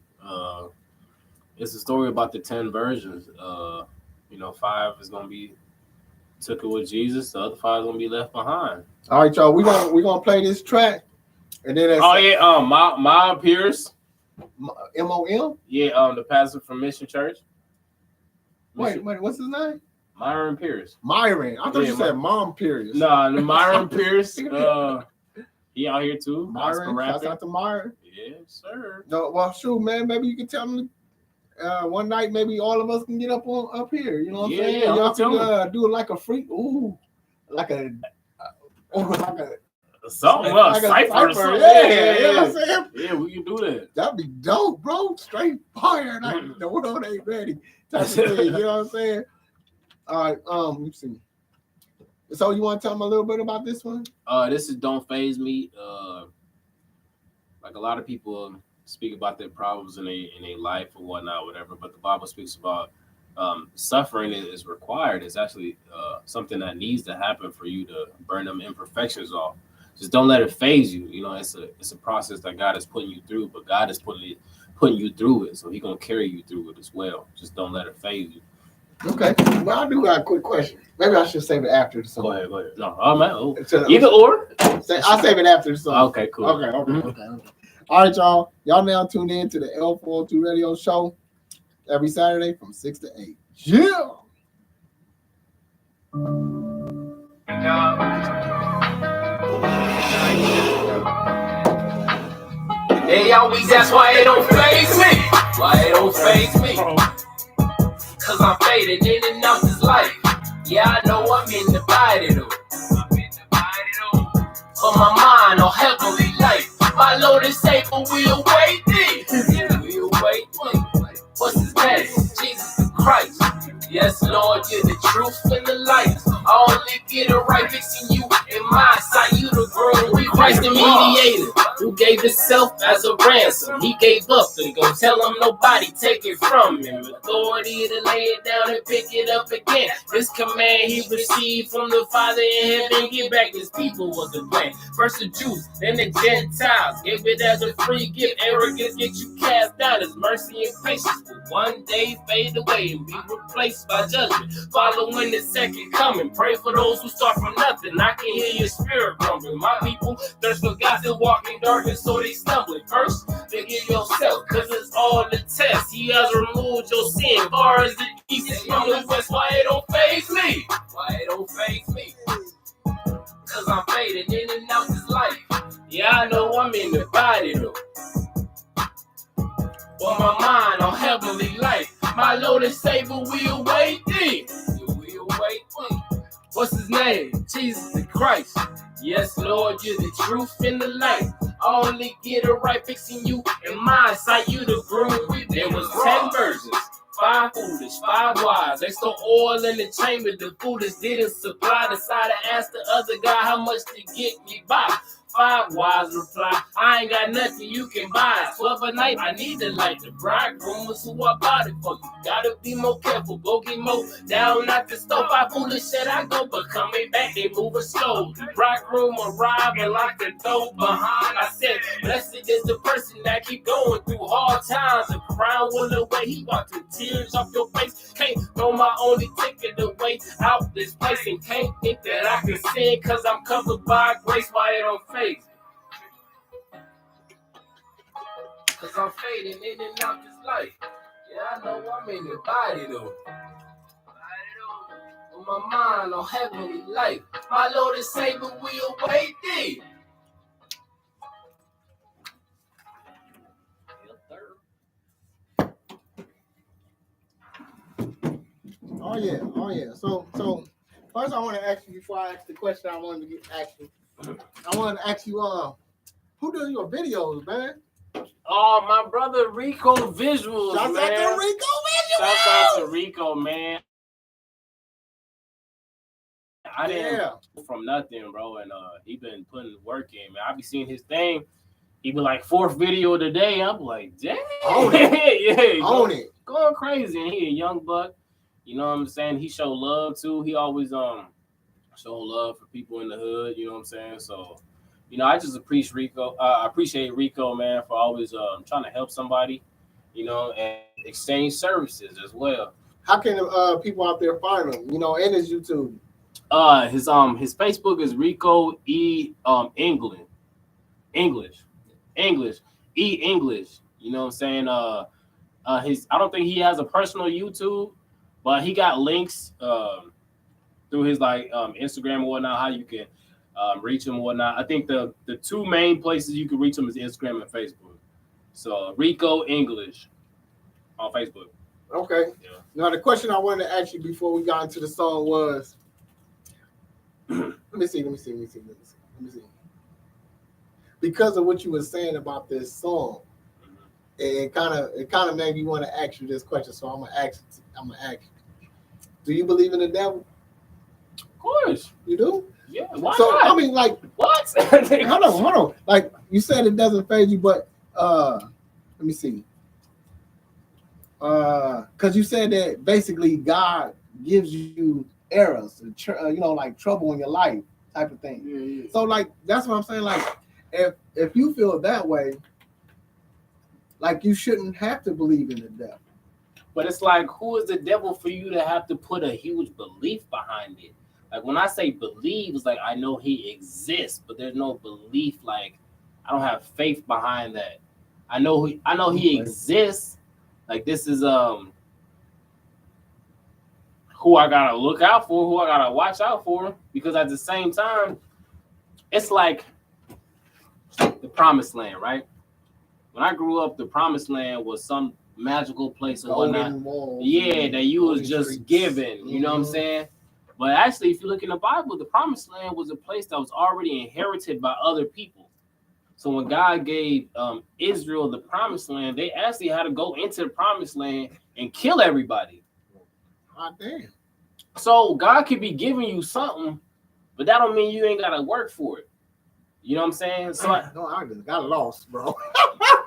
It's a story about the 10 virgins. 5 is gonna be took it with Jesus. The other 5 is gonna be left behind. All right, y'all. We gonna play this track, and then Miles Pierce. MOM. Yeah, the pastor from Mission Church. Wait, what's his name? Myron Pierce. Myron. I thought you said Mom Pierce. No, the Myron Pierce. He out here too. Myron. Shout out to Myron. Yes, sir. No, well, shoot, man. Maybe you can tell me one night. Maybe all of us can get up here. You know what I'm saying? Yeah, y'all can do it like a freak. Ooh, like a something like cipher. Yeah, you know what I'm saying? Yeah, we can do that. That'd be dope, bro. Straight fire. Like the world ain't ready. Type of thing, you know what I'm saying? All right. Let me see. So you want to tell them a little bit about this one? This is "Don't Faze Me." Like a lot of people speak about their problems in a life or whatnot, whatever. But the Bible speaks about suffering is required. It's actually something that needs to happen for you to burn them imperfections off. Just don't let it phase you. You know, it's a process that God is putting you through, but God is putting you through it, so He's gonna carry you through it as well. Just don't let it phase you. Okay. Well, I do got a quick question. Maybe I should save it after the song. Go ahead. No, man. Either or. I'll save it after the song. Okay, cool. Okay. All right, y'all. Y'all now tune in to the L402 radio show every Saturday from 6 to 8. Yeah. They always ask why it don't faze me. Why it don't faze me? Cause I'm faded in and out this life. Yeah, I know I'm in the body though. But my mind on heavenly life. My Lord and Savior will wait thee. We'll wait thee. What's his name? Jesus Christ. Yes, Lord, you're the truth and the light. I only get it right fixing you in my sight. You the groom, we Christ the mediator, who gave himself as a ransom. He gave up and go tell him nobody take it from him. Authority to lay it down and pick it up again. This command he received from the Father in heaven. Get back his people was the plan. First the Jews, then the Gentiles. Gave it as a free gift. Arrogance get you cast down. His mercy and patience will one day fade away and be replaced by judgment. Following the second coming. Pray for those who start from nothing. I can hear your spirit rumbling. My people thirst for God to walk in darkness, so they stumbling. First, forgive yourself, cause it's all the test. He has removed your sin, far as the east is from the west. Why it don't faze me? Why it don't faze me? Cause I'm faded in and out this life. Yeah, I know I'm in the body though. But my mind on heavenly life. My Lord and Savior will wait thee. Will wait thee. What's his name? Jesus the Christ. Yes, Lord, you're the truth and the light. I only get it right fixing you in my sight. You the groom. There was 10 virgins. 5 foolish, 5 wise. They stole oil in the chamber. The foolish didn't supply. Decided to ask the other guy how much to get me by. 5 wise reply, I ain't got nothing you can buy. 12 a night, I need the light. The bridegroom is who I bought it for. You gotta be more careful, go get more down at the stove. 5 foolish said I go, but coming back, they moving slow. The bridegroom arrived and locked the door behind. I said, blessed is the person that keep going through hard times. The crown will away, he wiped the tears off your face. Can't throw my only ticket away out this place. And can't think that I can sin, cause I'm covered by grace. Why it don't faze? cause I'm fading in and out this life. Yeah, I know I'm in your body though. On my mind, on heavenly life. My Lord and Savior, we await thee. Oh yeah, oh yeah. So first I want to ask you before I ask the question I wanted to ask you. I wanted to ask you, who does your videos, man? Oh, my brother Rico Visuals, Shouts man. out to Rico Visuals. Shouts out to Rico, man. I didn't from nothing, bro, and he been putting work in, man. I be seeing his thing. He be like 4th video of the day. I'm like, damn, own it. Yeah, own it, going crazy. And he a young buck. You know what I'm saying? He show love too. He always show love for people in the hood. You know what I'm saying? So, you know, I just appreciate Rico. I appreciate Rico, man, for always trying to help somebody. You know, and exchange services as well. How can people out there find him? You know, and his YouTube. His Facebook is Rico E English. E English. You know what I'm saying? I don't think he has a personal YouTube, but he got links through his like Instagram and whatnot, how you can reach him and whatnot. I think the 2 main places you can reach him is Instagram and Facebook. So Rico English on Facebook. Okay. Yeah. Now the question I wanted to ask you before we got into the song was, let me see. Because of what you were saying about this song, it kind of made me want to ask you this question. So I'm gonna ask you. Do you believe in the devil? Of course. You do? Yeah. Why so not? I mean, like, what? hold on. Like you said, it doesn't faze you, but let me see. Because you said that basically God gives you errors, you know, like trouble in your life, type of thing. Yeah. So, like, that's what I'm saying. Like, if you feel that way, like, you shouldn't have to believe in the devil. But it's like, who is the devil for you to have to put a huge belief behind it? Like, when I say believe, it's like I know he exists, but there's no belief. Like, I don't have faith behind that. I know he exists. Like, this is who I gotta look out for, who I gotta watch out for, because at the same time, it's like the promised land, right? When I grew up, the promised land was some magical place or whatnot. Yeah, that you was just given, you know what I'm saying? But actually, if you look in the Bible, the promised land was a place that was already inherited by other people. So when God gave Israel the promised land, they actually had to go into the promised land and kill everybody. Oh, damn. So God could be giving you something, but that don't mean you ain't got to work for it. You know what I'm saying? So I just got lost, bro.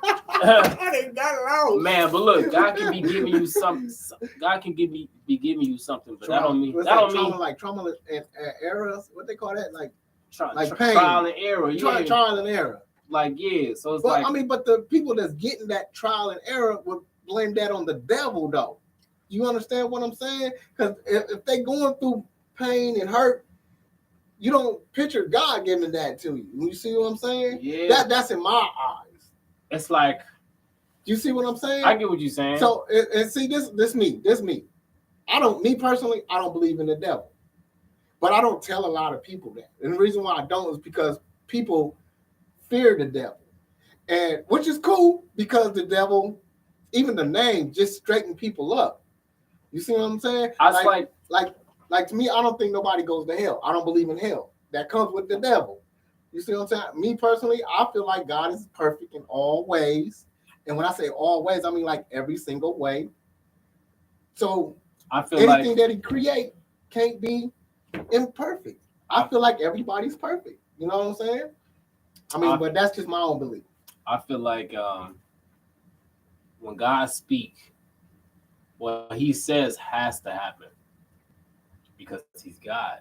I didn't got lost. Man, but look, God can be giving you something. God can be giving you something, but that don't mean like trauma and errors. What they call that? Like pain. Trial and error. Yeah. Trial and error. Like, yeah. So it's but the people that's getting that trial and error would blame that on the devil, though. You understand what I'm saying? Because if they going through pain and hurt, you don't picture God giving that to you. You see what I'm saying? Yeah. That's in my eyes. It's like, you see what I'm saying? I get what you're saying. So and see this me. Me personally, I don't believe in the devil. But I don't tell a lot of people that. And the reason why I don't is because people fear the devil. And which is cool, because the devil, even the name, just straighten people up. You see what I'm saying? Like to me, I don't think nobody goes to hell. I don't believe in hell. That comes with the devil. You see what I'm saying? Me personally, I feel like God is perfect in all ways. And when I say all ways, I mean like every single way. So I feel anything that he create can't be imperfect. I feel like everybody's perfect. You know what I'm saying? I mean, but that's just my own belief. I feel like when God speaks, what he says has to happen because he's God.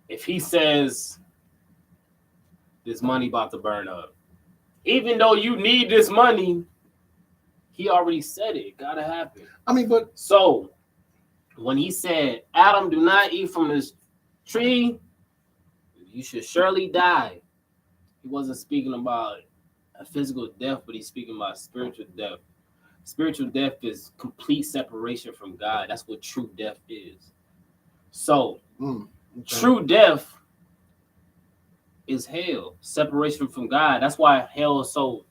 If he says this money about to burn up, even though you need this money, he already said it. It gotta happen. I mean, but so when he said, Adam, do not eat from this tree, you should surely die. He wasn't speaking about a physical death, but he's speaking about spiritual death. Spiritual death is complete separation from God. That's what true death is. So, true death is hell, separation from God. That's why hell is such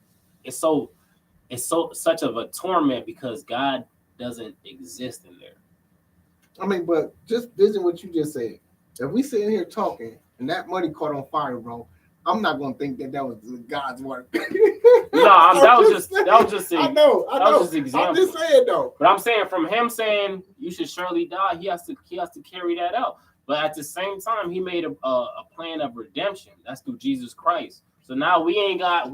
of a torment, because God doesn't exist in there. I mean, but just visit what you just said. If we sitting here talking and that money caught on fire, bro, I'm not gonna think that was God's work. That was just I know. was just example. I'm just saying though. But I'm saying, from him saying you should surely die, he has to carry that out. But at the same time, he made a plan of redemption. That's through Jesus Christ. So now we ain't got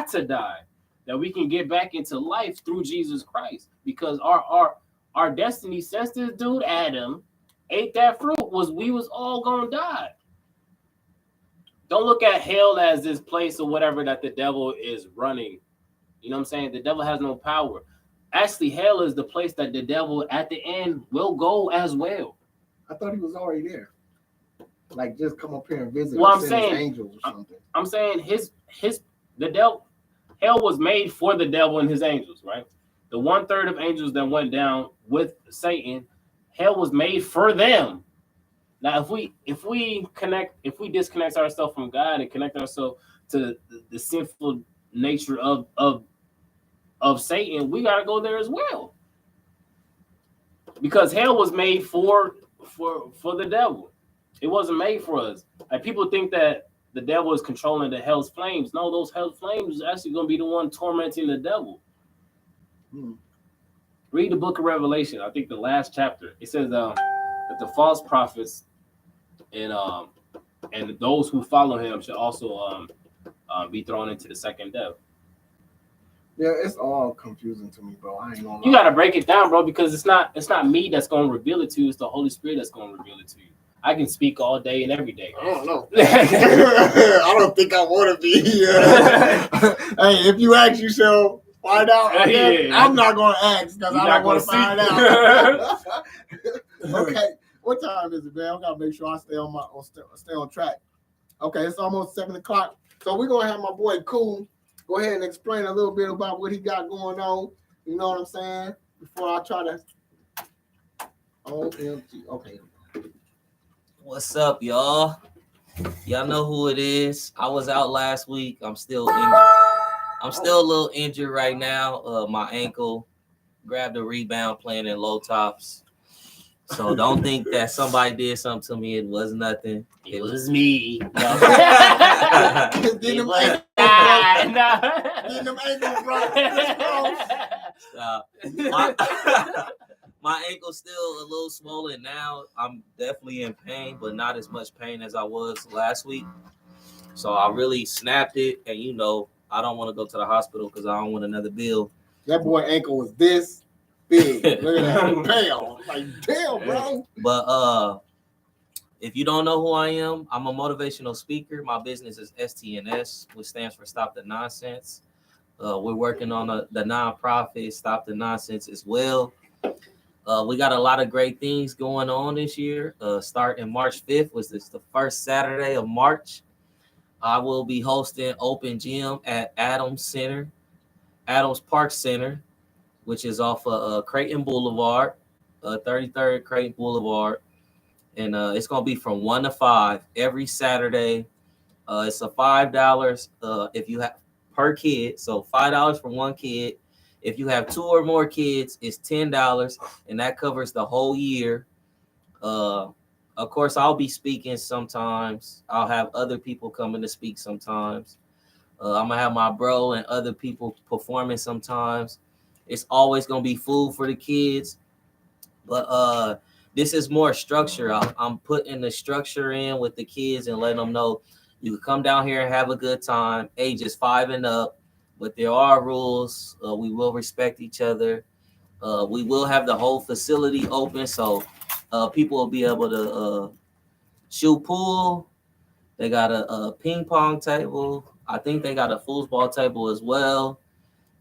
to die. That we can get back into life through Jesus Christ, because our destiny, since this dude Adam ate that fruit, we was all gonna die. Don't look at hell as this place or whatever that the devil is running. You know what I'm saying? The devil has no power. Actually, hell is the place that the devil at the end will go as well. I thought he was already there. Like, just come up here and visit. Well, I'm saying, angels or something. I'm saying the devil, hell was made for the devil and his angels, right? The 1/3 of angels that went down with Satan, hell was made for them. Now, if we disconnect ourselves from God and connect ourselves to the sinful nature of Satan, we gotta go there as well. Because hell was made for the devil. It wasn't made for us. Like, people think that the devil is controlling the hell's flames. No, those hell flames is actually gonna be the one tormenting the devil. Read the book of Revelation. I think the last chapter. It says that the false prophets and those who follow him should also be thrown into the second death. Yeah, it's all confusing to me, bro. I ain't gonna lie. You gotta break it down, bro, because it's not me that's gonna reveal it to you. It's the Holy Spirit that's gonna reveal it to you. I can speak all day and every day. I don't know. I don't think I want to be here. Hey, if you ask yourself, find out. Again, I'm not gonna ask because I don't want to find out. Okay, what time is it, man? I gotta make sure I stay on track. Okay, it's almost 7:00, so we're gonna have my boy Cool go ahead and explain a little bit about what he got going on. You know what I'm saying? Before I try to. OMG. Okay. What's up, y'all? Y'all know who it is. I was out last week. I'm still injured. I'm still a little injured right now. My ankle grabbed a rebound playing in low tops. So don't think that somebody did something to me. It was nothing. It was me. No. Getting them ankles, bro. My ankle's still a little swollen now. I'm definitely in pain, but not as much pain as I was last week. So I really snapped it, and I don't want to go to the hospital because I don't want another bill. That boy ankle was this big. Look at that pale. Like, damn, bro. But if you don't know who I am, I'm a motivational speaker. My business is STNS, which stands for Stop the Nonsense. We're working on the nonprofit Stop the Nonsense as well. We got a lot of great things going on this year. Starting March 5th, was this the first Saturday of March. I will be hosting open gym at Adams Park Center, which is off of Creighton Boulevard, 33rd Creighton Boulevard. And it's going to be from 1 to 5 every Saturday. It's a $5 if you have per kid. So $5 for one kid. If you have 2 or more kids, it's $10, and that covers the whole year. Of course, I'll be speaking sometimes. I'll have other people coming to speak sometimes. I'm going to have my bro and other people performing sometimes. It's always going to be food for the kids. But this is more structure. I'm putting the structure in with the kids and letting them know you can come down here and have a good time, ages 5 and up. But there are rules. We will respect each other. We will have the whole facility open, so people will be able to shoot pool. They got a ping pong table. I think they got a foosball table as well.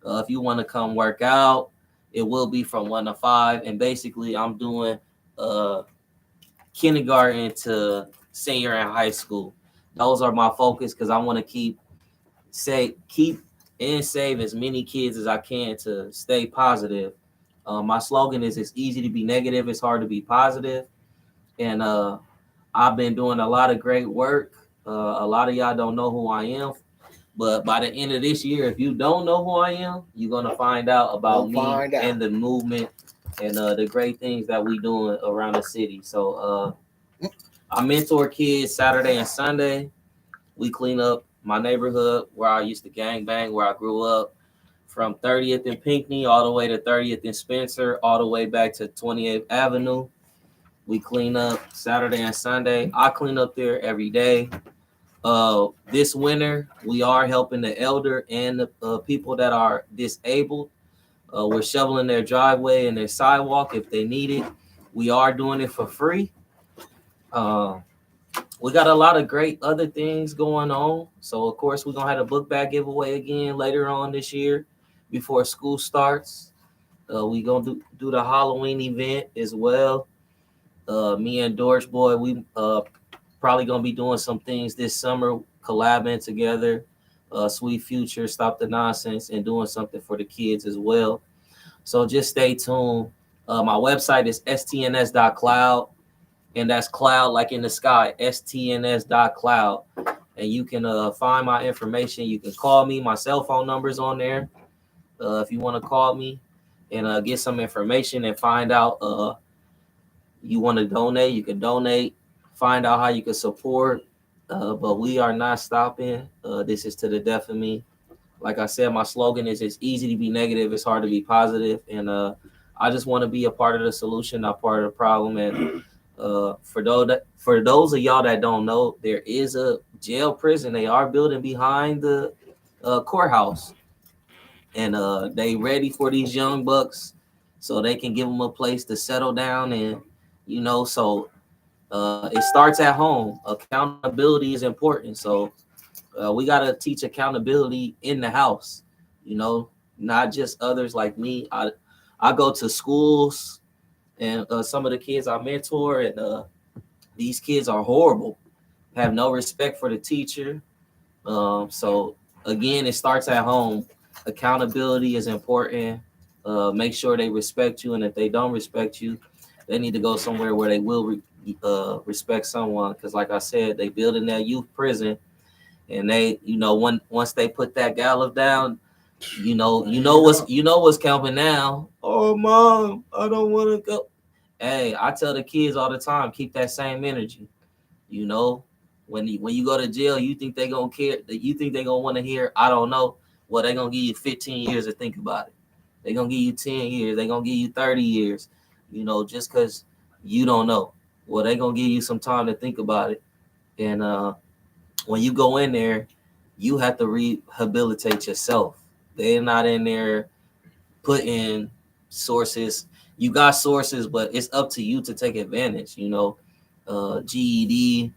If you want to come work out, it will be from 1 to 5. And basically, I'm doing kindergarten to senior in high school. Those are my focus because I want to keep and save as many kids as I can to stay positive. My slogan is it's easy to be negative, it's hard to be positive. And I've been doing a lot of great work. A lot of y'all don't know who I am, but by the end of this year, if you don't know who I am, you're gonna find out about me and the movement and the great things that we doing around the city. So I mentor kids Saturday and Sunday. We clean up my neighborhood where I used to gang bang, where I grew up, from 30th and Pinckney all the way to 30th and Spencer, all the way back to 28th Avenue. We clean up Saturday and Sunday. I clean up there every day. This winter, we are helping the elder and the people that are disabled. We're shoveling their driveway and their sidewalk if they need it. We are doing it for free. We got a lot of great other things going on. So, of course, we're going to have a book bag giveaway again later on this year before school starts. We're going to do the Halloween event as well. Me and Dorch Boy, we probably going to be doing some things this summer, collabing together. Sweet Future, Stop the Nonsense, and doing something for the kids as well. So just stay tuned. My website is stns.cloud. And that's cloud like in the sky, stns.cloud. And you can find my information. You can call me. My cell phone number is on there. If you want to call me and get some information and find out you want to donate, you can donate. Find out how you can support. But we are not stopping. This is to the death of me. Like I said, my slogan is it's easy to be negative. It's hard to be positive. And I just want to be a part of the solution, not part of the problem. And for those of y'all that don't know, there is a jail prison they are building behind the courthouse, and they ready for these young bucks so they can give them a place to settle down. And so it starts at home. Accountability is important, so we got to teach accountability in the house, not just others like me. I go to schools and some of the kids I mentor, and these kids are horrible, have no respect for the teacher. So again, it starts at home. Accountability is important. Make sure they respect you, and if they don't respect you, they need to go somewhere where they will respect someone. Because like I said, they build in that youth prison, and they, once they put that gallows down, what's coming now. Oh, mom, I don't want to go. Hey, I tell the kids all the time, keep that same energy. When you go to jail, you think they gonna care? You think they gonna want to hear? I don't know. Well, they gonna give you 15 years to think about it. They gonna give you 10 years. They gonna give you 30 years. Just because you don't know. Well, they gonna give you some time to think about it. And when you go in there, you have to rehabilitate yourself. They're not in there putting sources. You got sources, but it's up to you to take advantage. GED,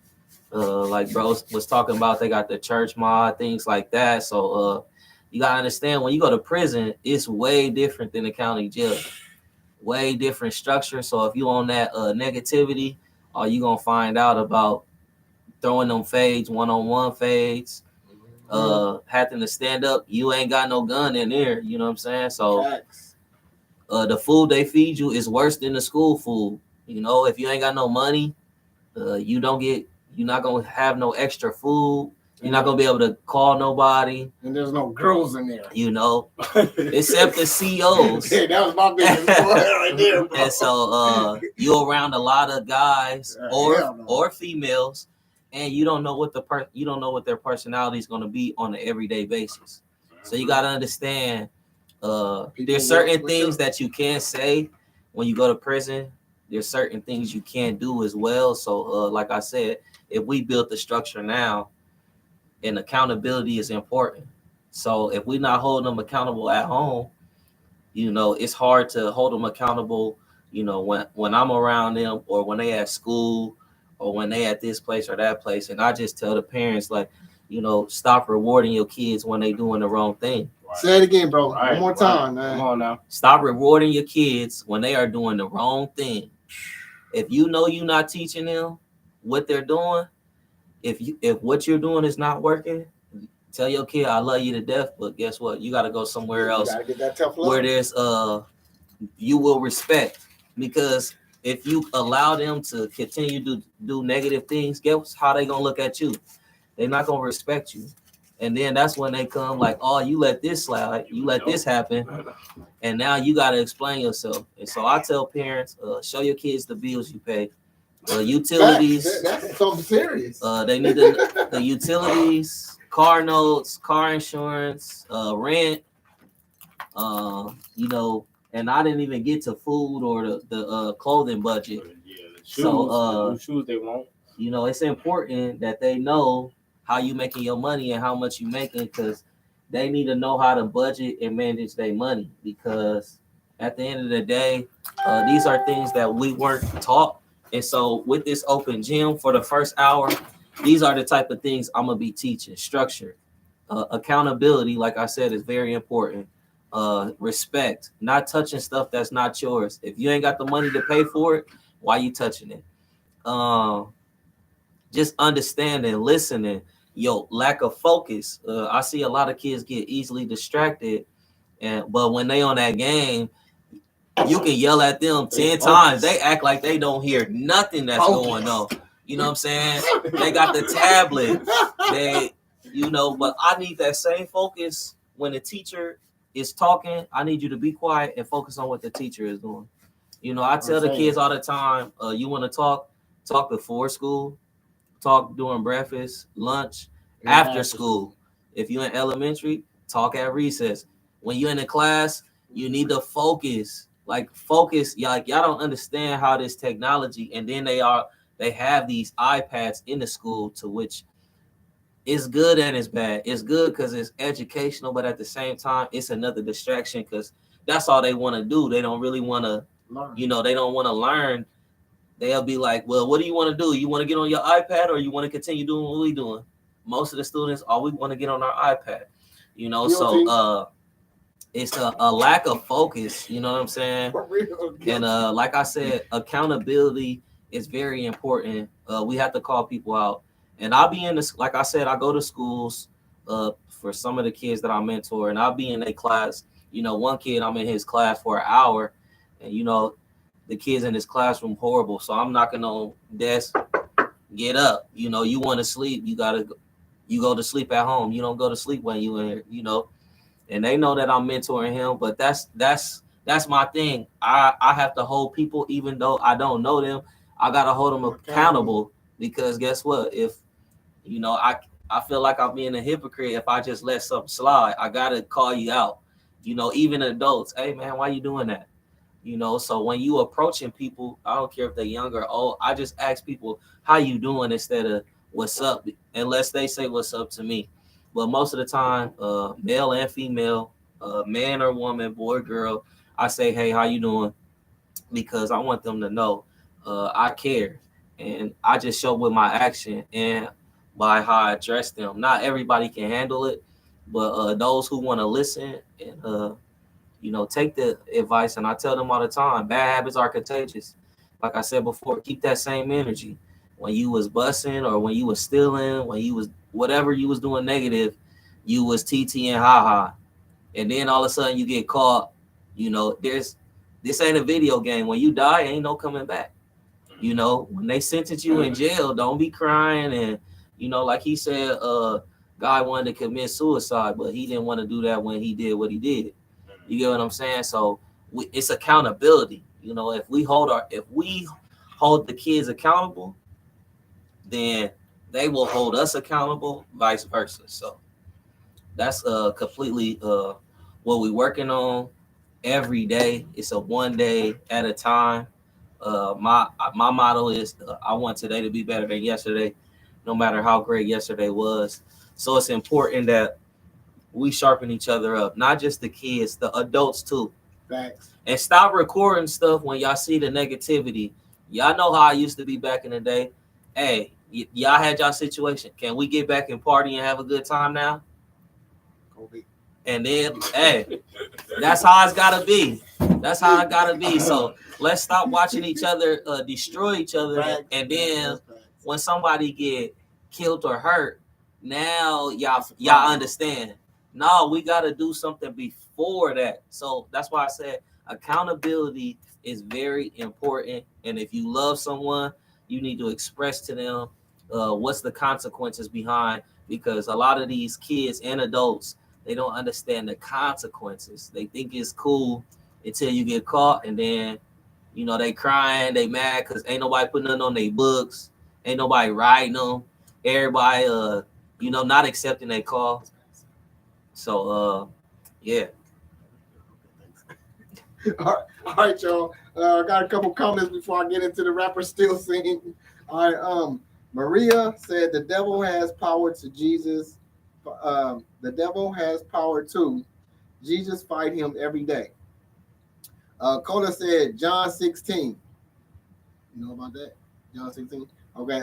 like bro was talking about, they got the church mod, things like that. So you gotta understand, when you go to prison, it's way different than the county jail. Way different structure. So if you on that negativity, are you gonna find out about throwing them fades, one-on-one fades, having to stand up? You ain't got no gun in there. You know what I'm saying? So the food they feed you is worse than the school food. If you ain't got no money, you're not gonna have no extra food. You're not gonna be able to call nobody. And there's no girls in there. Except the COs. Yeah, that was my biggest point right there, bro. And so you're around a lot of guys or females, and you don't know what their personality is gonna be on an everyday basis. So you gotta understand. There's certain things that you can't say when you go to prison. There's certain things you can't do as well. So like I said, if we build the structure now, and accountability is important. So if we're not holding them accountable at home, it's hard to hold them accountable, when I'm around them, or when they at school, or when they at this place or that place. And I just tell the parents, like, stop rewarding your kids when they doing the wrong thing. Right. Say it again, bro. One more time, man. Come on now. Stop rewarding your kids when they are doing the wrong thing. If you know you're not teaching them what they're doing, if what you're doing is not working, Tell your kid I love you to death, but guess what? You got to go somewhere else You gotta get that tough love. where there's you will respect, because if you allow them to continue to do negative things, guess how they gonna look at you? They're not gonna respect you. And then that's when they come like, oh, you let this slide, you let this happen, and now you got to explain yourself. And so I tell parents, show your kids the bills you pay, utilities. That's something serious. They need the utilities, car notes, car insurance, rent. You know, and I didn't even get to food or the clothing budget. Yeah, the shoes, So, the shoes they want. You know, it's important that they know how you making your money and how much you making, because they need to know how to budget and manage their money, because at the end of the day, these are things that we weren't taught. And so with this open gym for the first hour, these are the type of things I'm gonna be teaching. Structure, accountability, like I said, is very important. Respect, not touching stuff that's not yours. If you ain't got the money to pay for it, why you touching it? Just understanding, listening. Lack of focus. I see a lot of kids get easily distracted, but when they on that game, you can yell at them 10 times. They act like they don't hear nothing that's going on. You know what I'm saying? They got the tablet. But I need that same focus when the teacher is talking. I need you to be quiet and focus on what the teacher is doing. You know, I tell the kids all the time, you want to talk before school, talk during breakfast, lunch, after school. If you're in elementary, talk at recess. When you're in the class, you need to focus. Y'all don't understand how this technology, and then they have these iPads in the school, to which it's good and it's bad. It's good because it's educational, but at the same time, it's another distraction, because that's all they want to do. They don't really want to, they don't want to learn. They'll be like, well, what do you want to do? You want to get on your iPad, or you want to continue doing what we're doing? Most of the students, we want to get on our iPad, so it's a lack of focus, you know what I'm saying? And like I said, accountability is very important. We have to call people out. And I'll be in this, like I said, I go to schools for some of the kids that I mentor, and I'll be in a class. One kid, I'm in his class for an hour, and the kids in this classroom horrible. So I'm knocking on desk, get up. You want to sleep, you go to sleep at home. You don't go to sleep when you in here, and they know that I'm mentoring him. But that's my thing. I have to hold people, even though I don't know them. I gotta hold them accountable, because guess what? If I feel like I'm being a hypocrite if I just let something slide. I gotta call you out. Even adults. Hey man, why you doing that? So when you approaching people, I don't care if they're young or old, I just ask people, how you doing, instead of what's up, unless they say what's up to me. But most of the time, male and female, man or woman, boy, girl, I say, hey, how you doing? Because I want them to know I care. And I just show with my action and by how I address them. Not everybody can handle it, but those who want to listen and take the advice. And I tell them all the time, bad habits are contagious. Like I said before, keep that same energy. When you was busing, or when you was stealing, when you was whatever you was doing negative, you was TT and haha. And then all of a sudden you get caught. This ain't a video game. When you die, ain't no coming back. When they sentence you in jail, don't be crying. And like he said, guy wanted to commit suicide, but he didn't want to do that when he did what he did. You get what I'm saying? So it's accountability. If we hold the kids accountable, then they will hold us accountable, vice versa. So that's completely what we're working on every day. It's a one day at a time. My motto is I want today to be better than yesterday, no matter how great yesterday was. So it's important that we sharpen each other up, not just the kids, the adults too. Thanks. And stop recording stuff when y'all see the negativity. Y'all know how I used to be back in the day. Hey, y'all had y'all situation. Can we get back and party and have a good time now? And then, hey, that's how it's gotta be. That's how it gotta be. So let's stop watching each other destroy each other. And then when somebody get killed or hurt, now y'all understand. No, we got to do something before that. So that's why I said accountability is very important. And if you love someone, you need to express to them what's the consequences behind, because a lot of these kids and adults, they don't understand the consequences. They think it's cool until you get caught, and then they crying, they mad because ain't nobody putting nothing on their books, ain't nobody writing them, everybody not accepting their call. So yeah. All right, y'all. I got a couple comments before I get into the rapper still singing. All right, Maria said the devil has power to Jesus. The devil has power too. Jesus fight him every day. Cola said John 16. You know about that? John 16. Okay.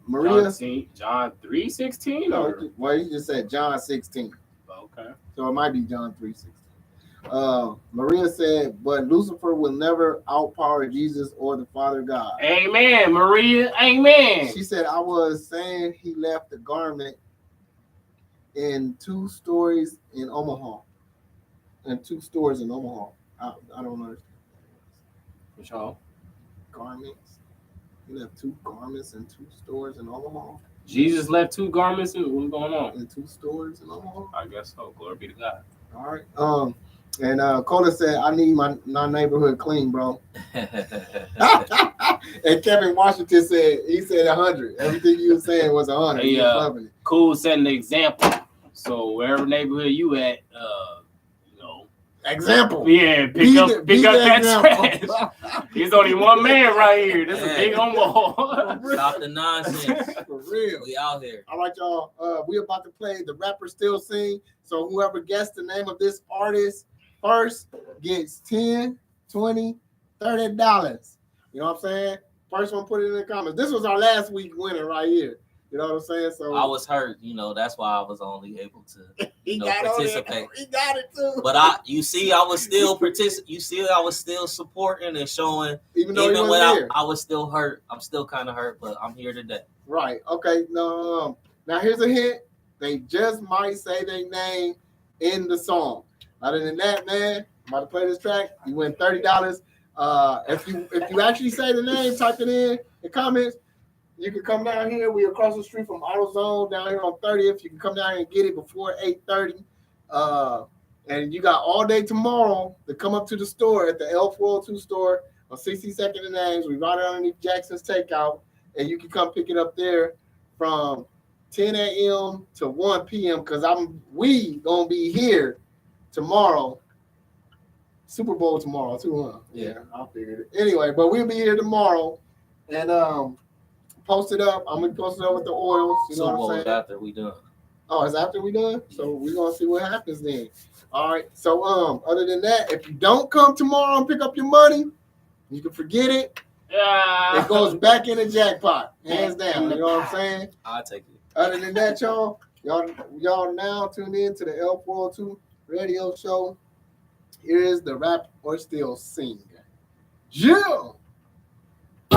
Maria. John 3:16. No, well, you just said John 16. Okay. So it might be John 3:16. Maria said, but Lucifer will never outpower Jesus or the Father God. Amen, Maria. Amen. She said, I was saying he left the garment in 2 stores in Omaha. I don't understand. Which all? Garments. He left 2 garments in 2 stores in Omaha. Jesus left 2 garments. What's going on? In 2 stores in Omaha. I guess so. Glory be to God. All right. And Cola said, I need my neighborhood clean, bro. And Kevin Washington said, he said 100. Everything you were saying was 100. Hey, loving it. Cool setting the example. So wherever neighborhood you at, example. Yeah, pick up that trash. There's only one man right here. This is a big homo. Stop the nonsense. For real. We out here. All right, y'all. We about to play the rapper still sing. So whoever guessed the name of this artist first gets $10, $20, $30. You know what I'm saying? First one, put it in the comments. This was our last week winner right here. You know what I'm saying? So I was hurt, that's why I was only able to participate. He got it too. But I was still I was still supporting and showing, even when I was still hurt. I'm still kind of hurt, but I'm here today. Right. Okay. No. Now here's a hint. They just might say their name in the song. Other than that, man, I'm about to play this track. You win $30. If you actually say the name, type it in the comments. You can come down here. We're across the street from AutoZone down here on 30th. You can come down here and get it before 8:30. And you got all day tomorrow to come up to the store at the L402 store on 62nd and Ames. We right underneath Jackson's Takeout. And you can come pick it up there from 10 a.m. to 1 p.m. because we going to be here tomorrow. Super Bowl tomorrow too, huh? Yeah, I figured it. Anyway, but we'll be here tomorrow. And post it up. I'm gonna post it up with the oils. You know what I'm saying? After we done. Oh, it's after we done? So we're gonna see what happens then. All right. So other than that, if you don't come tomorrow and pick up your money, you can forget it. Yeah. It goes back in the jackpot, hands down. You know what I'm saying? I'll take it. Other than that, y'all now tuned in to the L402 radio show. Here is the rap or still sing. Yeah. I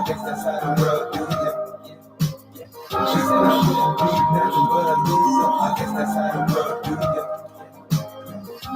guess that's how the world do ya. She said I wouldn't be nothing but a loser. I guess that's how the world do ya.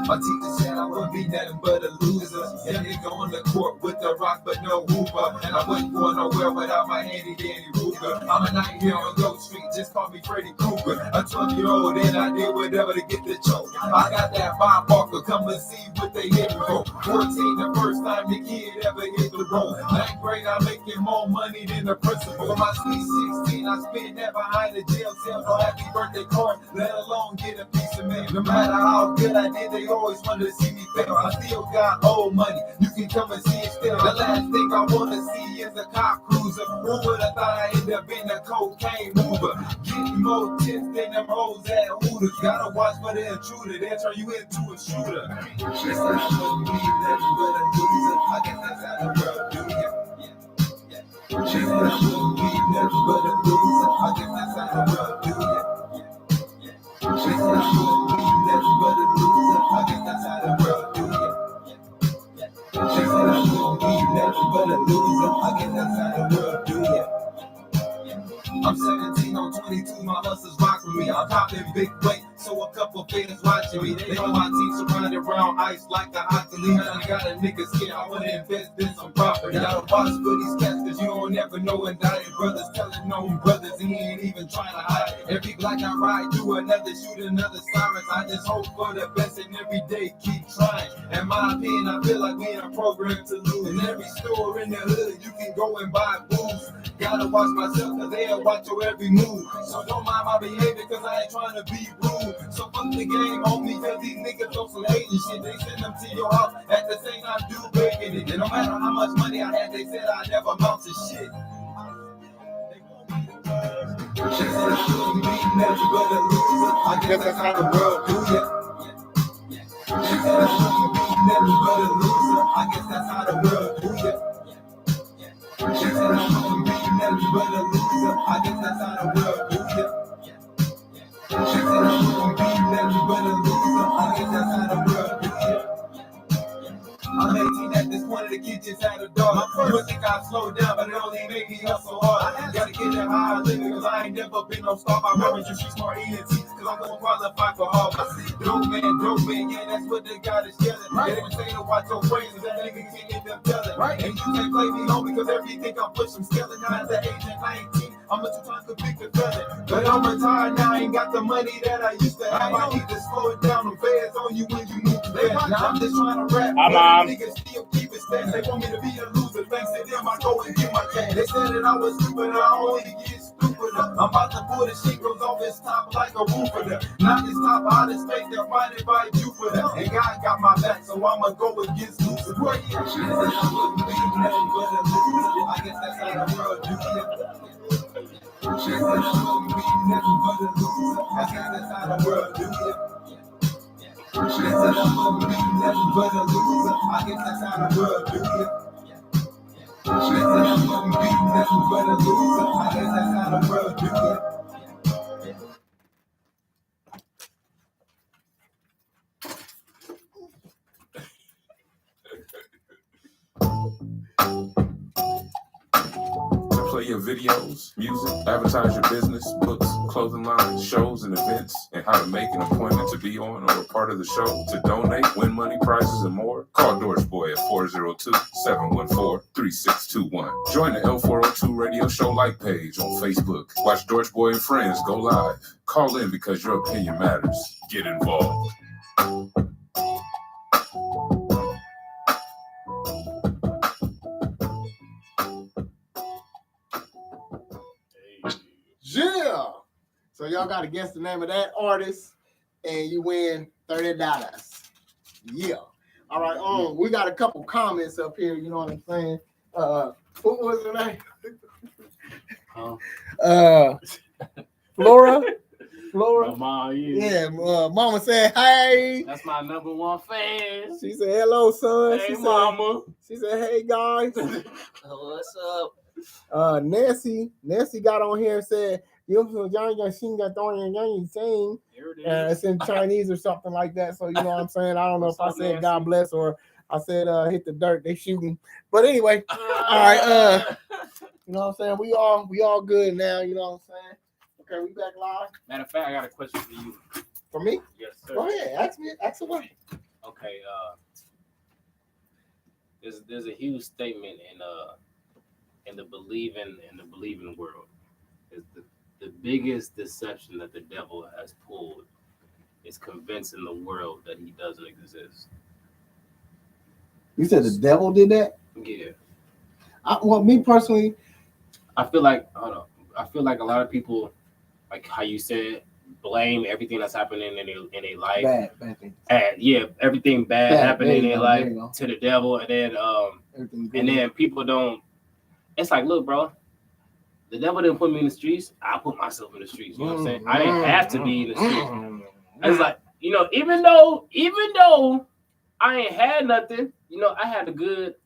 My teacher said I wouldn't be nothing but a loser. Yeah, they go on the court with the rock but no hooper. And I wasn't going nowhere without my handy dandy Ruger. I'm a night here on Goat Street, just call me Freddy Krueger. A 12-year-old and I did whatever to get the choke. I got that Bob Barker, come and see what they hit me for. 14, the first time the kid ever hit the road. 9th grade, I'm making more money than the principal. For my sweet 16, I spent that behind the jail cell. No happy birthday card, let alone get a piece of mail. No matter how good I did, they always wanted to see me fail. I still got old money, you can come and see it still. The last thing I want to see is a cop cruiser. Who would have thought I end up in a cocaine mover? Getting more tips than them hoes at Hooters. Gotta watch for the intruder, they'll turn you into a shooter. She said I wouldn't be nothing but a loser. I guess that's how the world do ya. She said I wouldn't be nothing but a loser. I guess that's how the world do ya. She said nothing but a loser. I guess that's how the world do it. I'm 17 on 22, my hustlers rock with me. I'm popping big weight, so a couple fans watching me. They know my team surrounded around ice like the Octoly. I got a nigga scared, I wanna invest in some property. I don't watch for these cats, cause you don't ever know and dying brothers telling known brothers, and he ain't even trying to hide. Every block I ride through another, shoot another sirens. I just hope for the best and every day keep trying. In my opinion, I feel like we in a program to lose. In every store in the hood, you can go and buy booze. Gotta watch myself, cause they'll watch your every move. So don't mind my behavior, cause I ain't trying to be rude. So fuck the game on me, cause these niggas throw some hate and shit. They send them to your house at the same time do begging it. And no matter how much money I had, they said I never amount to shit. She said I shouldn't be nothing but a loser. I guess that's how the world do ya. She said I shouldn't be nothing but a loser. I guess that's how the world do ya. She said I shouldn't be nothing but a loser. I guess that's how the world do ya. She said I shouldn't be nothing but a loser. I guess that's how the world do ya. I'm 18 at this point of the kid just had a dog. You would think I'd slow down, but it only made me hustle hard. Gotta get that high living, cause I ain't never been no star. My reverend, you smart ENT, cause I'm gonna qualify for all. Dope man, yeah, that's what they got is yelling. They didn't say to watch your brains, cause that nigga can't get them telling. And you can't play me homie, cause everything I'm pushing scaling. Now at the age of 19, I'm a two-time convicted felon. But I'm retired now, I ain't got the money that I used to have. I need to slow it down, the feds on you when you move fast. Now I'm just trying to rap. Niggas still keep it steady. They want me to be a loser. Thanks to them, I go and get my cash. They said that I was stupid, I only get stupider. I'm about to pull the shingles off his top like a roofer. Knock his top out of space, they're fighting by Jupiter. And God got my back, so I'ma go against Lucifer. She said I wouldn't be nothing but a loser. I guess that's how the world do it. She said I wouldn't be nothing but a loser. I guess that's how the world do it. She said I wouldn't be nothing but a loser. I guess that's how the world do it. She said I wouldn't be nothing but a loser. I guess that's how the world do it. To play your videos, music, advertise your business, books, clothing lines, shows, and events, and how to make an appointment to be on or a part of the show, to donate, win money, prizes, and more, call Dorch Boy at 402-714-3621. Join the L402 radio show like page on Facebook. Watch Dorch Boy and Friends go live. Call in because your opinion matters. Get involved. Yeah. So y'all got to guess the name of that artist, and you win $30. Yeah. All right. We got a couple comments up here. You know what I'm saying? What was her name? Flora. Mama, Yeah. Mama said, "Hey." That's my number one fan. She said, "Hello, son." Hey, She said, mama. She said, "Hey, guys." What's up? Nancy got on here and said, "You sing." Here it is. It's in Chinese or something like that. So you know what I'm saying. I don't know if I said God bless or I said hit the dirt. They shooting. But anyway, all right. You know what I'm saying. We all good now. You know what I'm saying. Okay, we back live. Matter of fact, I got a question for you. For me? Yes, sir. Go ahead. Ask away. Okay. There's a huge statement in the believing world. Is the biggest deception that the devil has pulled is convincing the world that he doesn't exist. You said the devil did that? Yeah. Well, me personally, I feel like a lot of people, like how you said, blame everything that's happening in their life. bad thing. And everything bad happening in their life to the devil, and then people don't. It's like, look, bro, the devil didn't put me in the streets. I put myself in the streets. You know what I'm saying? I didn't have to be in the streets. It's like, even though I ain't had nothing, I had a good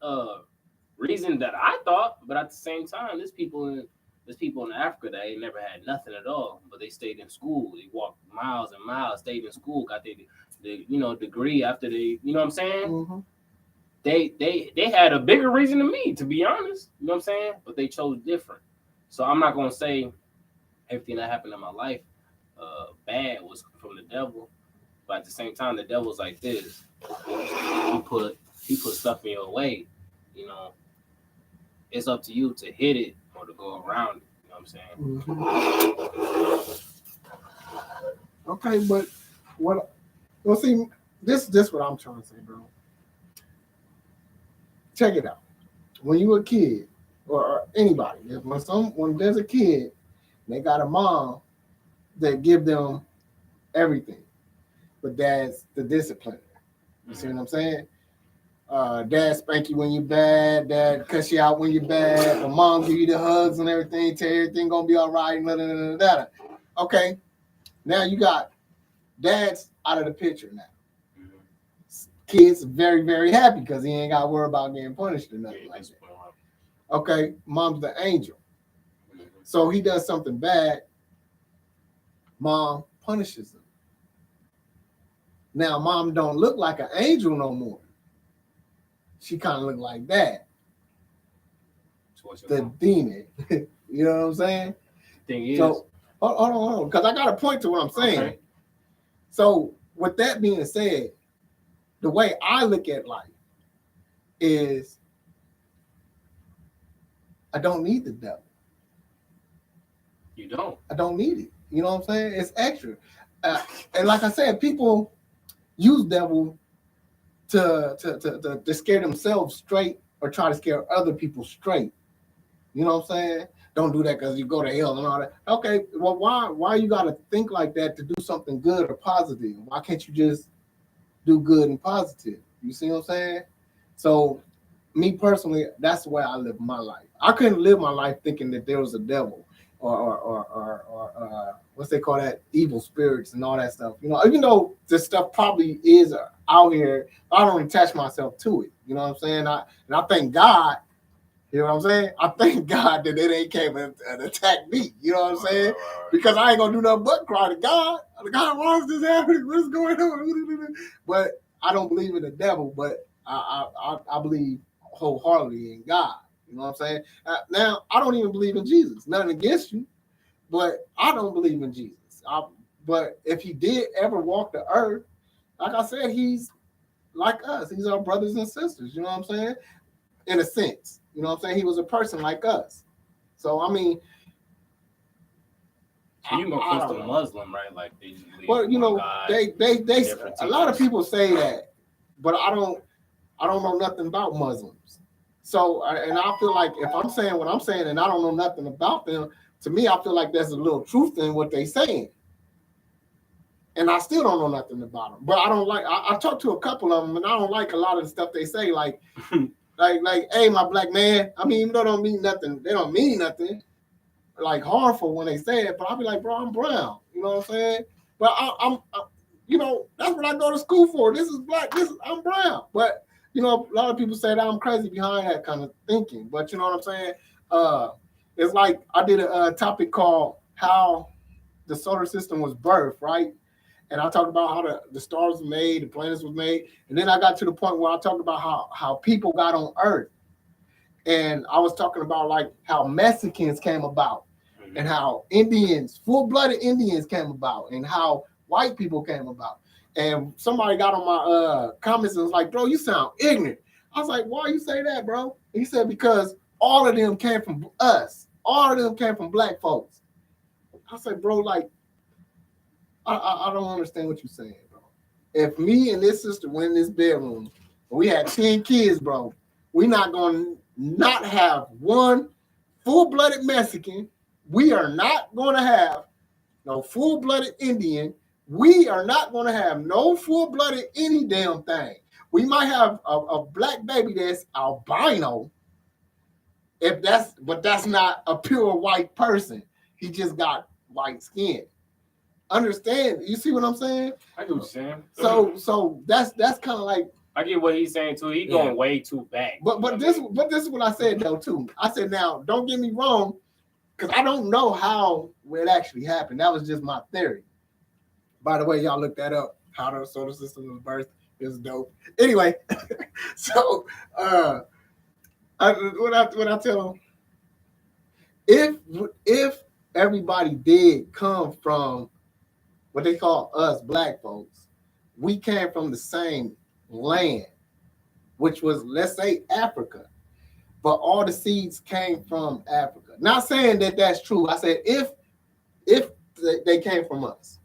reason that I thought, but at the same time, there's people in Africa that ain't never had nothing at all, but they stayed in school. They walked miles and miles, stayed in school, got their degree after they, you know what I'm saying? Mm-hmm. they had a bigger reason than me, to be honest. You know what I'm saying? But they chose different. So I'm not gonna say everything that happened in my life bad was from the devil. But at the same time, the devil's like this. He put stuff in your way. You know, it's up to you to hit it or to go around it. You know what I'm saying? Okay, but what? Well, see, this what I'm trying to say, bro. Check it out. When you a kid, or anybody, when there's a kid, they got a mom that give them everything, but dad's the discipliner. You see what I'm saying? Dad spank you when you're bad. Dad cuss you out when you're bad. The mom give you the hugs and everything. Tell you everything gonna be all right. Okay, now you got dad's out of the picture now. Kids very, very happy because he ain't got to worry about getting punished or nothing like that. Okay, mom's the angel. So he does something bad, mom punishes him. Now mom don't look like an angel no more. She kind of look like that. The demon. You know what I'm saying? Thing is, so hold on, because I got a point to what I'm saying. Okay. So with that being said, the way I look at life is I don't need the devil. You don't. I don't need it. You know what I'm saying? It's extra. And like I said, people use devil to scare themselves straight or try to scare other people straight. You know what I'm saying? Don't do that because you go to hell and all that. Okay, well, why you got to think like that to do something good or positive? Why can't you just do good and positive? You see what I'm saying? So, me personally, that's the way I live my life. I couldn't live my life thinking that there was a devil or what's they call that, evil spirits and all that stuff. You know, even though this stuff probably is out here, I don't attach myself to it. You know what I'm saying? I thank God. You know what I'm saying? I thank God that it ain't came and attacked me. You know what I'm saying? Because I ain't gonna do nothing but cry to God. God, why is this happening? What's going on? But I don't believe in the devil, but I believe wholeheartedly in God. You know what I'm saying? Now, I don't even believe in Jesus. Nothing against you, but I don't believe in Jesus. But if he did ever walk the earth, like I said, he's like us. He's our brothers and sisters. You know what I'm saying? In a sense. You know what I'm saying? He was a person like us. So, I mean... So you go close to Muslim, right? Like they just believe, well, you know, God, they a lot of people say that, but I don't know nothing about Muslims. So, and I feel like if I'm saying what I'm saying and I don't know nothing about them, to me, I feel like there's a little truth in what they're saying. And I still don't know nothing about them. But I don't like, I talked to a couple of them and I don't like a lot of the stuff they say, like, like, hey, my black man. I mean, even though they don't mean nothing, they don't mean nothing like harmful when they say it, but I'll be like, bro, I'm brown. You know what I'm saying? But I'm you know, that's what I go to school for. This is black. I'm brown. But you know, a lot of people say that I'm crazy behind that kind of thinking. But you know what I'm saying? It's like I did a topic called how the solar system was birthed, right? And I talked about how the stars were made, the planets was made, and then I got to the point where I talked about how people got on Earth. And I was talking about like how Mexicans came about and how Indians, full-blooded Indians came about and how white people came about. And somebody got on my comments and was like, bro, you sound ignorant. I was like, why you say that, bro? He said, because all of them came from us. All of them came from black folks. I said, bro, like, I don't understand what you're saying, bro. If me and this sister went in this bedroom and we had 10 kids, bro, we're not going to not have one full-blooded Mexican. We are not going to have no full-blooded Indian. We are not going to have no full-blooded any damn thing. We might have a black baby that's albino, but that's not a pure white person. He just got white skin. Understand? You see what I'm saying? I get what you're saying. So that's kind of like. I get what he's saying too. He's going way too back. But this is what I said though too. I said, now don't get me wrong, because I don't know how it actually happened. That was just my theory. By the way, y'all look that up. How the solar system was birthed. It's dope. Anyway, so what I tell them, if everybody did come from what they call us black folks, we came from the same land, which was, let's say, Africa, but all the seeds came from Africa. Not saying that that's true. I said if they came from us,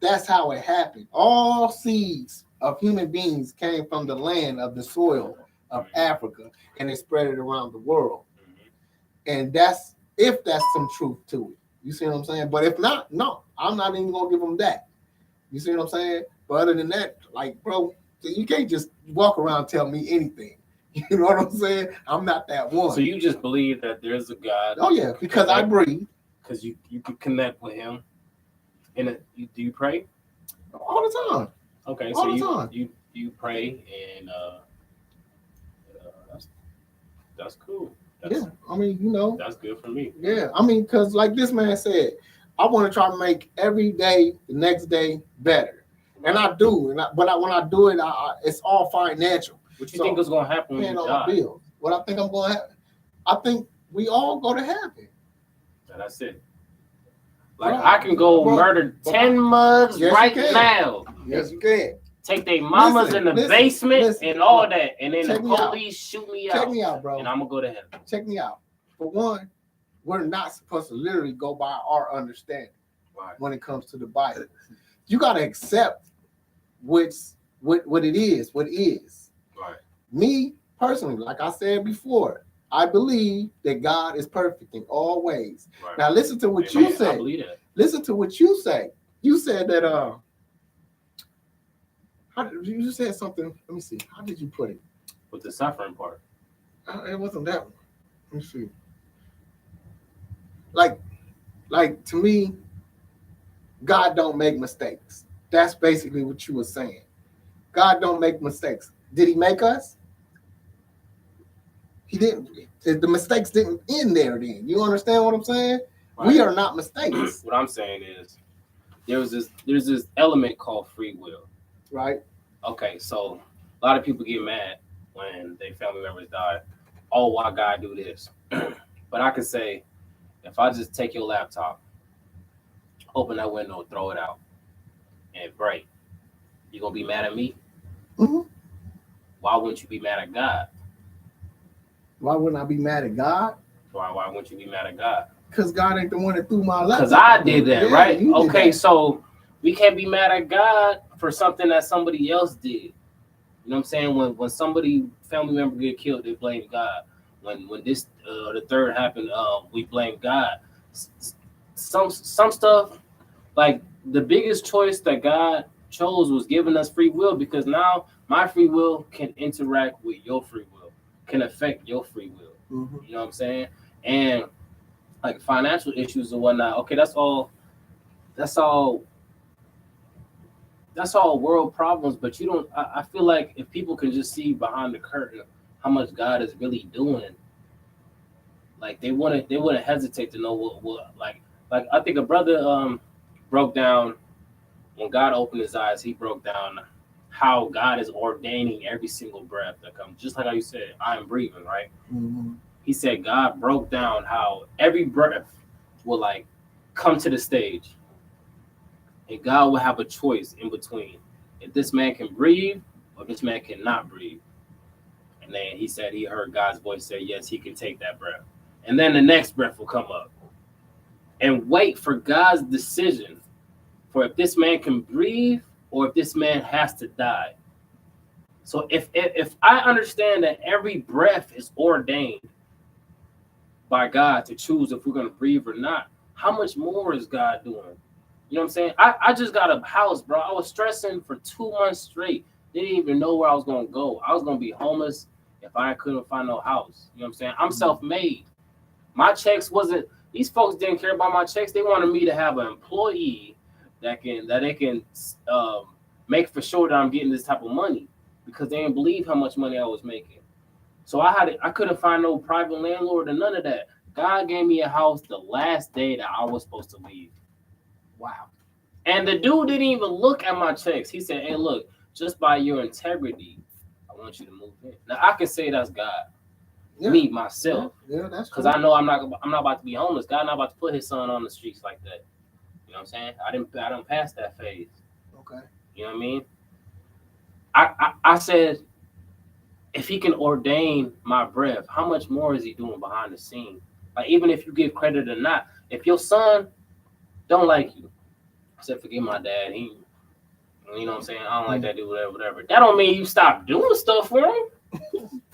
that's how it happened. All seeds of human beings came from the land of the soil of Africa, and they spread it around the world. And that's if that's some truth to it. You see what I'm saying? But if not, no, I'm not even gonna give them that. You see what I'm saying? But other than that, like, bro, you can't just walk around and tell me anything. You know what I'm saying? I'm not that one. So you just believe that there's a God? Oh yeah, because I breathe. Because you can connect with Him. And do you pray? All the time. Okay, all so the time. you pray, and that's cool. Yeah, I mean, you know, that's good for me. Yeah, I mean, because like this man said, I want to try to make every day, the next day, better, and I do. But when I do it, it's all financial. What you think is going to happen when you die? Bills. What I think I'm going to happen? I think we all go to heaven. And that's it. Like, I can go murder 10 mugs right now. Yes, you can. Take their mamas in the basement and all that. And then the police shoot me out. Check me out, bro. And I'm going to go to heaven. Check me out. For one, we're not supposed to literally go by our understanding when it comes to the Bible. You got to accept what it is. Right. Me, personally, like I said before, I believe that God is perfect in all ways. Right. Now listen to what you say. I believe that. Listen to what you say. You said that you said something. Let me see. How did you put it? With the suffering part. It wasn't that one. Let me see. Like to me, God don't make mistakes. That's basically what you were saying. God don't make mistakes. Did He make us? He didn't. The mistakes didn't end there then. You understand what I'm saying? Right. We are not mistakes. What I'm saying is there's this element called free will. Right. Okay, so a lot of people get mad when their family members die. Oh, why God do this? But I can say, if I just take your laptop, open that window, throw it out, and it break, you gonna be mad at me? Mm-hmm. Why wouldn't you be mad at God? Why wouldn't I be mad at God? Why wouldn't you be mad at God? Because God ain't the one that threw my laptop. Because I did that, right? Okay, that. So we can't be mad at God for something that somebody else did. You know what I'm saying? When somebody family member get killed, they blame God. When this the third happened, we blame God. Some stuff, like the biggest choice that God chose was giving us free will, because now my free will can interact with your free will, can affect your free will. Mm-hmm. You know what I'm saying? And like financial issues and whatnot. Okay, that's all world problems. But you don't. I feel like if people can just see behind the curtain how much God is really doing, like they wouldn't hesitate to know what like I think a brother broke down when God opened his eyes. He broke down how God is ordaining every single breath that comes. Just like how you said, I am breathing, right? Mm-hmm. He said God broke down how every breath will like come to the stage, and God will have a choice in between if this man can breathe or this man cannot breathe. And then he said he heard God's voice say, yes, he can take that breath. And then the next breath will come up, and wait for God's decision for if this man can breathe or if this man has to die. So if I understand that every breath is ordained by God to choose if we're going to breathe or not, how much more is God doing? You know what I'm saying? I just got a house, bro. I was stressing for 2 months straight. Didn't even know where I was going to go. I was going to be homeless if I couldn't find no house. You know what I'm saying? I'm self-made. My checks wasn't, these folks didn't care about my checks. They wanted me to have an employee that they can make for sure that I'm getting this type of money, because they didn't believe how much money I was making. So I couldn't find no private landlord or none of that. God gave me a house the last day that I was supposed to leave. Wow. And the dude didn't even look at my checks. He said, hey, look, just by your integrity, I want you to move in. Now I can say that's God, Yeah. me myself, Yeah, that's because true. I know I'm not about to be homeless. God not about to put His son on the streets like that. You know what I'm saying? I didn't pass that phase. Okay. You know what I mean? I said, if He can ordain my breath, how much more is He doing behind the scene? Like, even if you give credit or not, if your son don't like you, I said, forgive my dad. He, you know what I'm saying? I don't like that dude, whatever. That don't mean you stop doing stuff for him.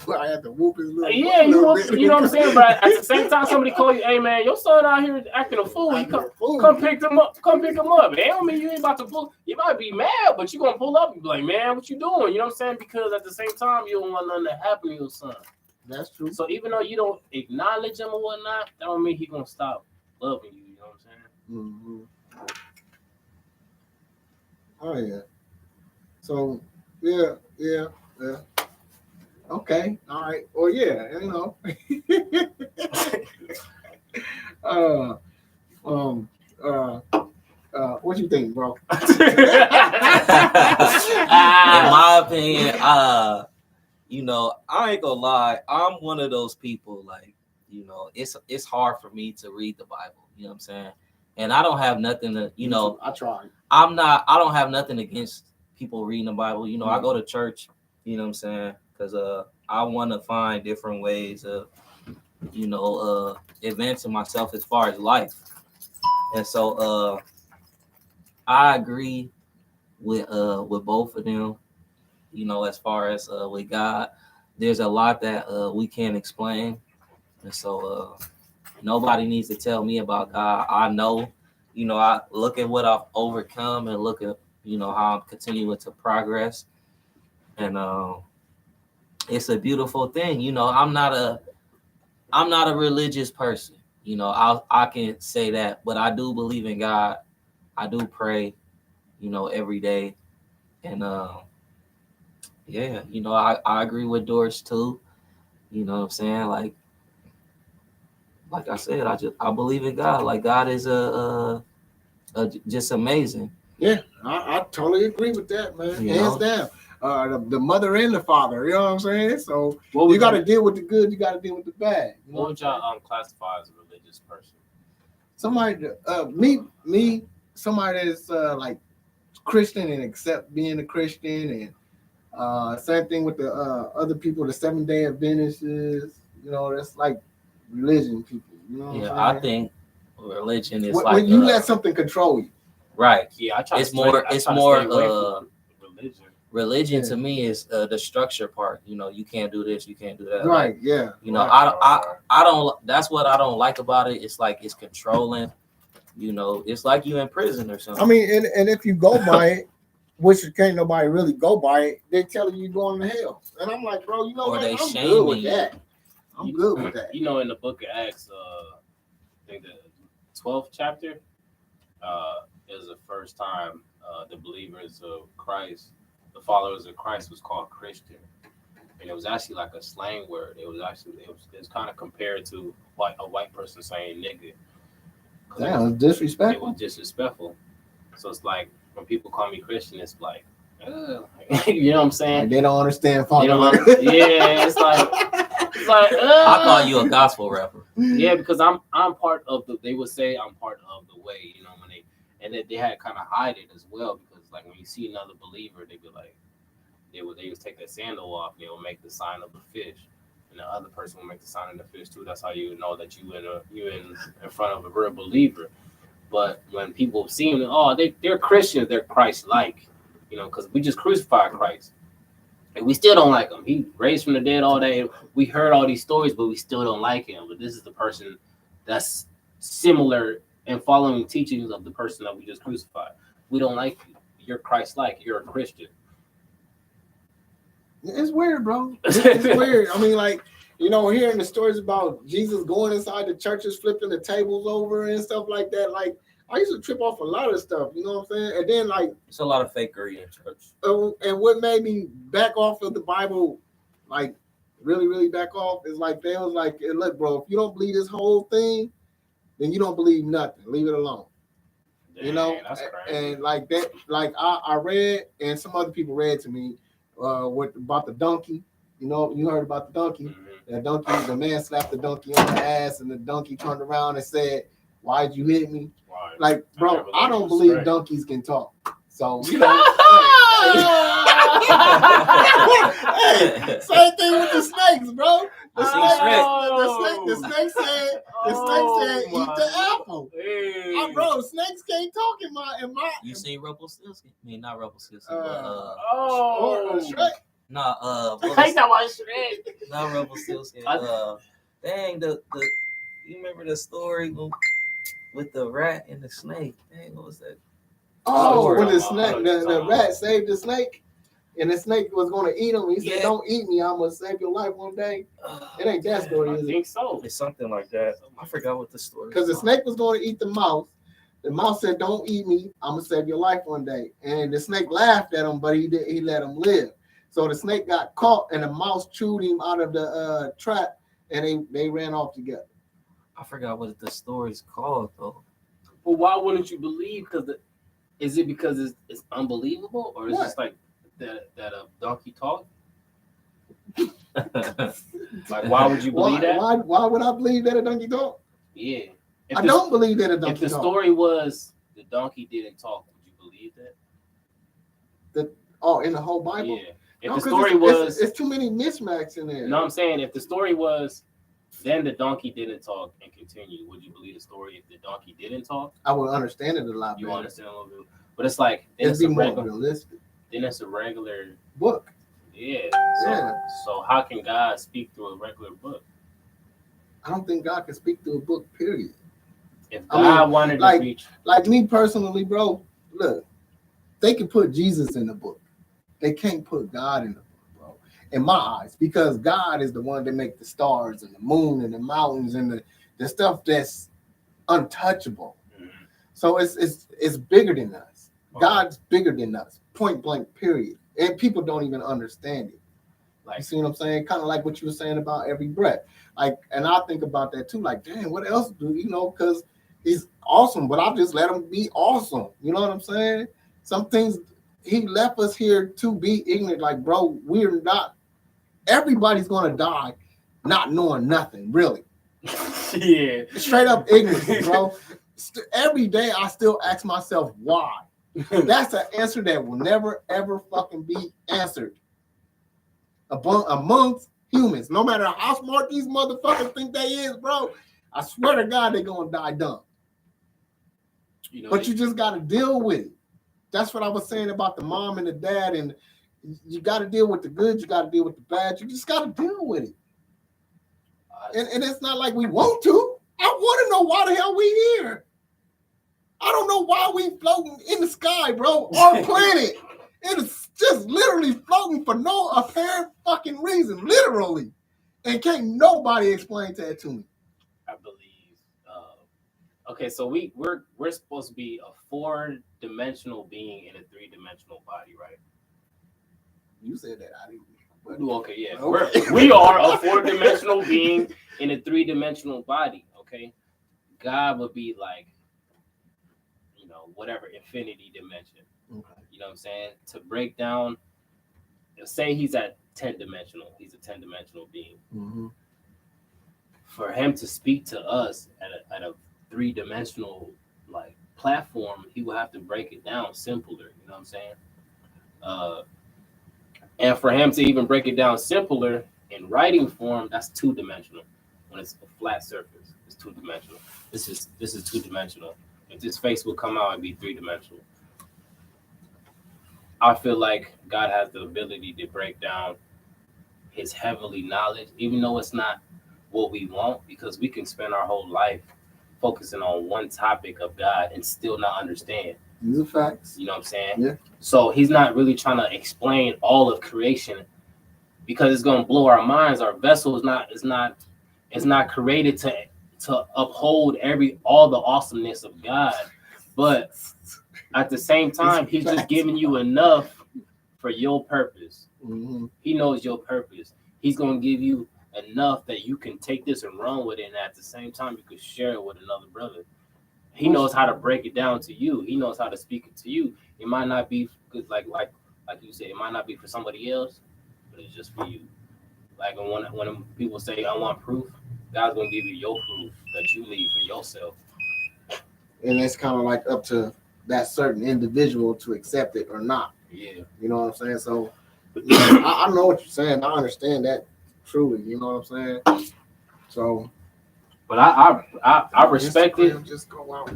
I had to whoop his little. Yeah, little you bit. know what I'm saying? But at the same time, somebody call you, hey man, your son out here acting a fool. You come pick him up. Come pick him up. It don't mean you ain't about to pull. You might be mad, but you gonna pull up and be like, man, what you doing? You know what I'm saying? Because at the same time, you don't want nothing to happen to your son. That's true. So even though you don't acknowledge him or whatnot, that don't mean he gonna stop loving you. You know what I'm saying? Mm-hmm. Oh yeah. So yeah. Okay. All right. Well, yeah. You know. What you think, bro? In my opinion, you know, I ain't gonna lie, I'm one of those people, like, you know, it's hard for me to read the Bible, you know what I'm saying? And I don't have nothing to, you know, I tried. I don't have nothing against people reading the Bible. You know, I go to church, you know what I'm saying? Because I want to find different ways of, you know, advancing myself as far as life. And so I agree with both of them. You know, as far as with God, there's a lot that we can't explain, and so nobody needs to tell me about God. I know, you know, I look at what I've overcome and look at, you know, how I'm continuing to progress, and it's a beautiful thing. You know, I'm not a religious person. You know, I can say that, but I do believe in God. I do pray, you know, every day, and yeah, you know, I agree with Doris too. You know what I'm saying? Like I said, I believe in God. Like God is just amazing. Yeah, I totally agree with that, man. You Hands know? down. The mother and the father, you know what I'm saying? So What you got to deal with the good, you got to deal with the bad. You know What would y'all classify as a religious person? Somebody, me, somebody that's like Christian and accept being a Christian, and same thing with the other people, the 7-day Adventists. You know, that's like religion people. You know what Yeah, I'm saying? I think religion is when you let something control you. Right. Yeah, I try It's to more. stay, It's I try more. to stay away from religion. Religion to me is the structure part. You know, you can't do this, you can't do that. Right. Like, Yeah. you know, right. I don't. That's what I don't like about it. It's like it's controlling. You know, it's like you in prison or something. I mean, and if you go by it, which can't nobody really go by it, they telling you you're going to hell. And I'm like, bro, you know Or what? they I'm good shaming with you. that. I'm good with that. You know, in the book of Acts, I think the 12th chapter, is the first time the believers of Christ, the followers of Christ, was called Christian, and it was actually like a slang word. It was kind of compared to a white person saying nigga. That was It disrespectful. was disrespectful. So it's like when people call me Christian, it's like, you know what I'm saying? Like they don't understand. You know, yeah, it's like I call you a gospel rapper. Yeah, because I'm part of the. They would say I'm part of the way, you know, when they had kind of hide it as well, because like when you see another believer, they'd be like, they would take their sandal off, they will make the sign of the fish, and the other person will make the sign of the fish too. That's how you would know that you in front of a real believer. But when people see them, oh, they're Christians, they're Christ-like, you know, because we just crucified Christ. And we still don't like him. He raised from the dead all day. We heard all these stories, but we still don't like him. But this is the person that's similar in following teachings of the person that we just crucified. We don't like you. You're Christ-like. You're a Christian. It's weird, bro. It's weird. I mean, like, you know, hearing the stories about Jesus going inside the churches, flipping the tables over and stuff like that. Like, I used to trip off a lot of stuff, you know what I'm saying? And then, like, it's a lot of fakery in church. And what made me back off of the Bible, like, really, really back off, is like, they was like, hey, look, bro, if you don't believe this whole thing, then you don't believe nothing. Leave it alone. You know, Dang, that's crazy. and like that, like I read, and some other people read to me, what about the donkey. You know, you heard about the donkey. Mhm. The donkey, the man slapped the donkey on the ass, and the donkey turned around and said, "Why'd you hit me?" Right. Like, bro, never I learned don't to believe straight. donkeys can talk. So you know, hey, same thing with the snakes, bro. The I seen snake, Shrek. the snake said, eat the apple. Hey. Bro, snakes can't talk in my. You seen Rumpelstiltskin? I mean, not Rumpelstiltskin, Oh. Shrek. nah, what I was, know my Shrek. not Rumpelstiltskin. Dang, the you remember the story with the rat and the snake? Dang, what was that? Oh, when the Talking snake, about- the rat saved the snake, and the snake was going to eat him. He said, Yeah. "Don't eat me. I'm gonna save your life one day." It ain't that story, I is it? think so. It's something like that. I forgot what the story. Because the snake was going to eat the mouse. The mouse said, "Don't eat me. I'm gonna save your life one day." And the snake laughed at him, but he did. He let him live. So the snake got caught, and the mouse chewed him out of the trap, and they ran off together. I forgot what the story's called though. But why wouldn't you believe? Is it because it's unbelievable, or is What? it just like that a donkey talk? Like, why would you believe that? Why would I believe that a donkey talk? Yeah. I don't believe that a If donkey the talk. story was the donkey didn't talk, would you believe that? Oh, in the whole Bible? Yeah. If No, the 'cause story it's was, too many mismatches in there. no, I'm saying if the story was, then the donkey didn't talk and continue, would you believe the story if the donkey didn't talk? I would understand it a lot You better. understand a little bit, but it's like then It'd be more regular. realistic. Then it's a regular. Book. Yeah. Yeah. So how can God speak through a regular book? I don't think God can speak through a book, period. If I God mean, wanted like- to reach, Like me personally, bro, look, they can put Jesus in the book. They can't put God in the book, bro. In my eyes, because God is the one that make the stars and the moon and the mountains and the stuff that's untouchable. So it's bigger than us. God's bigger than us. Point blank, period. And people don't even understand it. You like, see what I'm saying? Kind of like what you were saying about every breath. Like, and I think about that too. Like, damn, what else do you know? Because he's awesome, but I'll just let him be awesome. You know what I'm saying? Some things he left us here to be ignorant. Like, bro, we're not. Everybody's gonna die, not knowing nothing, really. yeah, Straight up ignorance, bro. Every day I still ask myself why. That's an answer that will never ever fucking be answered amongst humans. No matter how smart these motherfuckers think they is, bro. I swear to God, they're gonna die dumb. you know, But you just gotta deal with it. That's what I was saying about the mom and the dad, and you gotta deal with the good, you gotta deal with the bad. You just gotta deal with it. And it's not like we want to. I want to know why the hell we here. I don't know why we floating in the sky, bro. Our planet. It is just literally floating for no apparent fucking reason. Literally. And can't nobody explain that to me. I believe. Okay, so we're supposed to be a 4-dimensional being in a 3-dimensional body, right? You said that. I didn't. But Okay, yeah. Okay. We are a 4-dimensional being in a 3-dimensional body, okay? God would be like, you know, whatever infinity dimension. Okay. You know what I'm saying? To break down, say he's at 10-dimensional. He's a 10-dimensional being. Mm-hmm. For him to speak to us at a 3-dimensional like platform, he will have to break it down simpler. You know what I'm saying? And for him to even break it down simpler in writing form, that's 2-dimensional. When it's a flat surface, it's 2-dimensional. This is 2-dimensional. If this face will come out, it'd be 3-dimensional. I feel like God has the ability to break down his heavenly knowledge, even though it's not what we want, because we can spend our whole life focusing on one topic of God and still not understand. These are facts. You know what I'm saying? Yeah. So he's not really trying to explain all of creation because it's gonna blow our minds. Our vessel is not created to uphold all the awesomeness of God. But at the same time, he's just giving you enough for your purpose. Mm-hmm. He knows your purpose. He's gonna give you enough that you can take this and run with it, and at the same time you can share it with another brother. He knows how to break it down to you. He knows how to speak it to you. It might not be good, like you said, it might not be for somebody else, but it's just for you. Like when people say, I want proof, God's gonna give you your proof that you need for yourself. And it's kind of like up to that certain individual to accept it or not. Yeah. You know what I'm saying? So I know what you're saying. I understand that truly. You know what I'm saying? So, but I respect it. Just go out.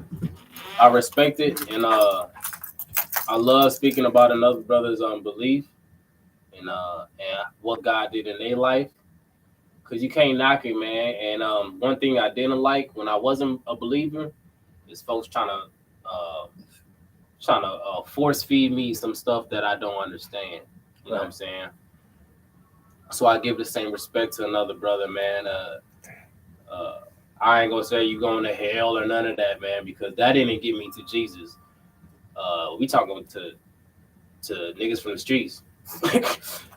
I respect it, and I love speaking about another brother's belief and what God did in their life, because you can't knock it, man. And one thing I didn't like when I wasn't a believer is folks trying to force feed me some stuff that I don't understand. You know what I'm saying? So I give the same respect to another brother, man. I ain't gonna say you going to hell or none of that, man, because that didn't get me to Jesus. We talking to niggas from the streets.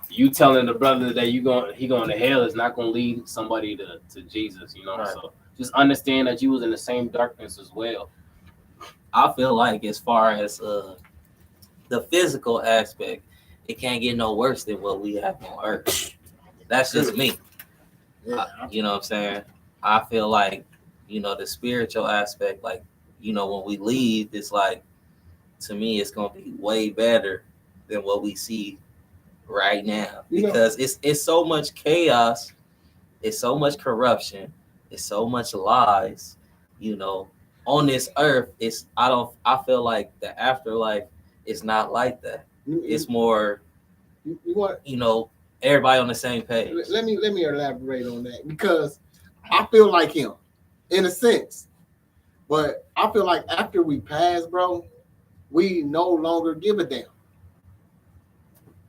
You telling the brother that he going to hell is not gonna lead somebody to Jesus, you know. Right. So just understand that you was in the same darkness as well. I feel like as far as the physical aspect, it can't get no worse than what we have on earth. That's just me. Yeah. You know what I'm saying? I feel like, you know, the spiritual aspect, like, you know, when we leave, it's like, to me, it's going to be way better than what we see right now. Because it's so much chaos. It's so much corruption. It's so much lies, you know. On this earth, I feel like the afterlife is not like that. It's more, you know, everybody on the same page. Let me elaborate on that, because I feel like him in a sense, but I feel like after we pass, bro, we no longer give a damn.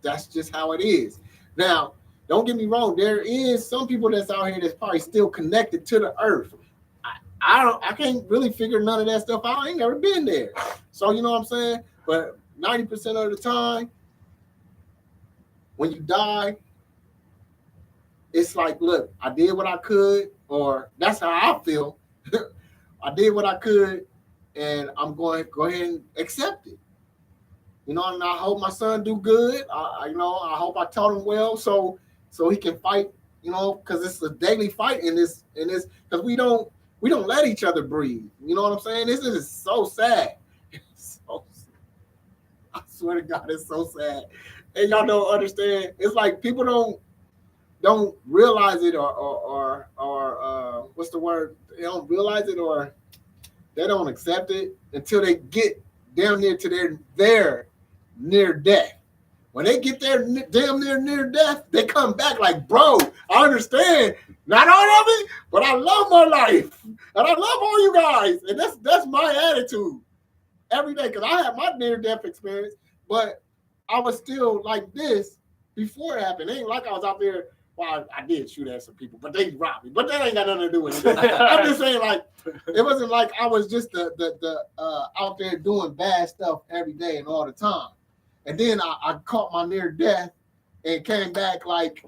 That's just how it is. Now, don't get me wrong. There is some people that's out here that's probably still connected to the earth. I can't really figure none of that stuff out. I ain't never been there. So, you know what I'm saying? But 90% of the time, when you die, it's like, look, I did what I could, or that's how I feel. I did what I could, and I'm going to go ahead and accept it. You know, and I hope my son do good. I hope I taught him well, so he can fight. You know, because it's a daily fight in this, because we don't let each other breathe. You know what I'm saying? This is so sad. I swear to God, it's so sad. And y'all don't understand. It's like people don't realize it, or what's the word? They don't realize it, or they don't accept it until they get down near to their near death. When they get there damn near death, they come back like, bro, I understand. Not all of it, but I love my life. And I love all you guys. And that's my attitude every day, because I had my near-death experience, but I was still like this before it happened. It ain't like I was out there. Well, I did shoot at some people, but they robbed me. But that ain't got nothing to do with it. I'm just saying, like, it wasn't like I was just the out there doing bad stuff every day and all the time. And then I caught my near death and came back like,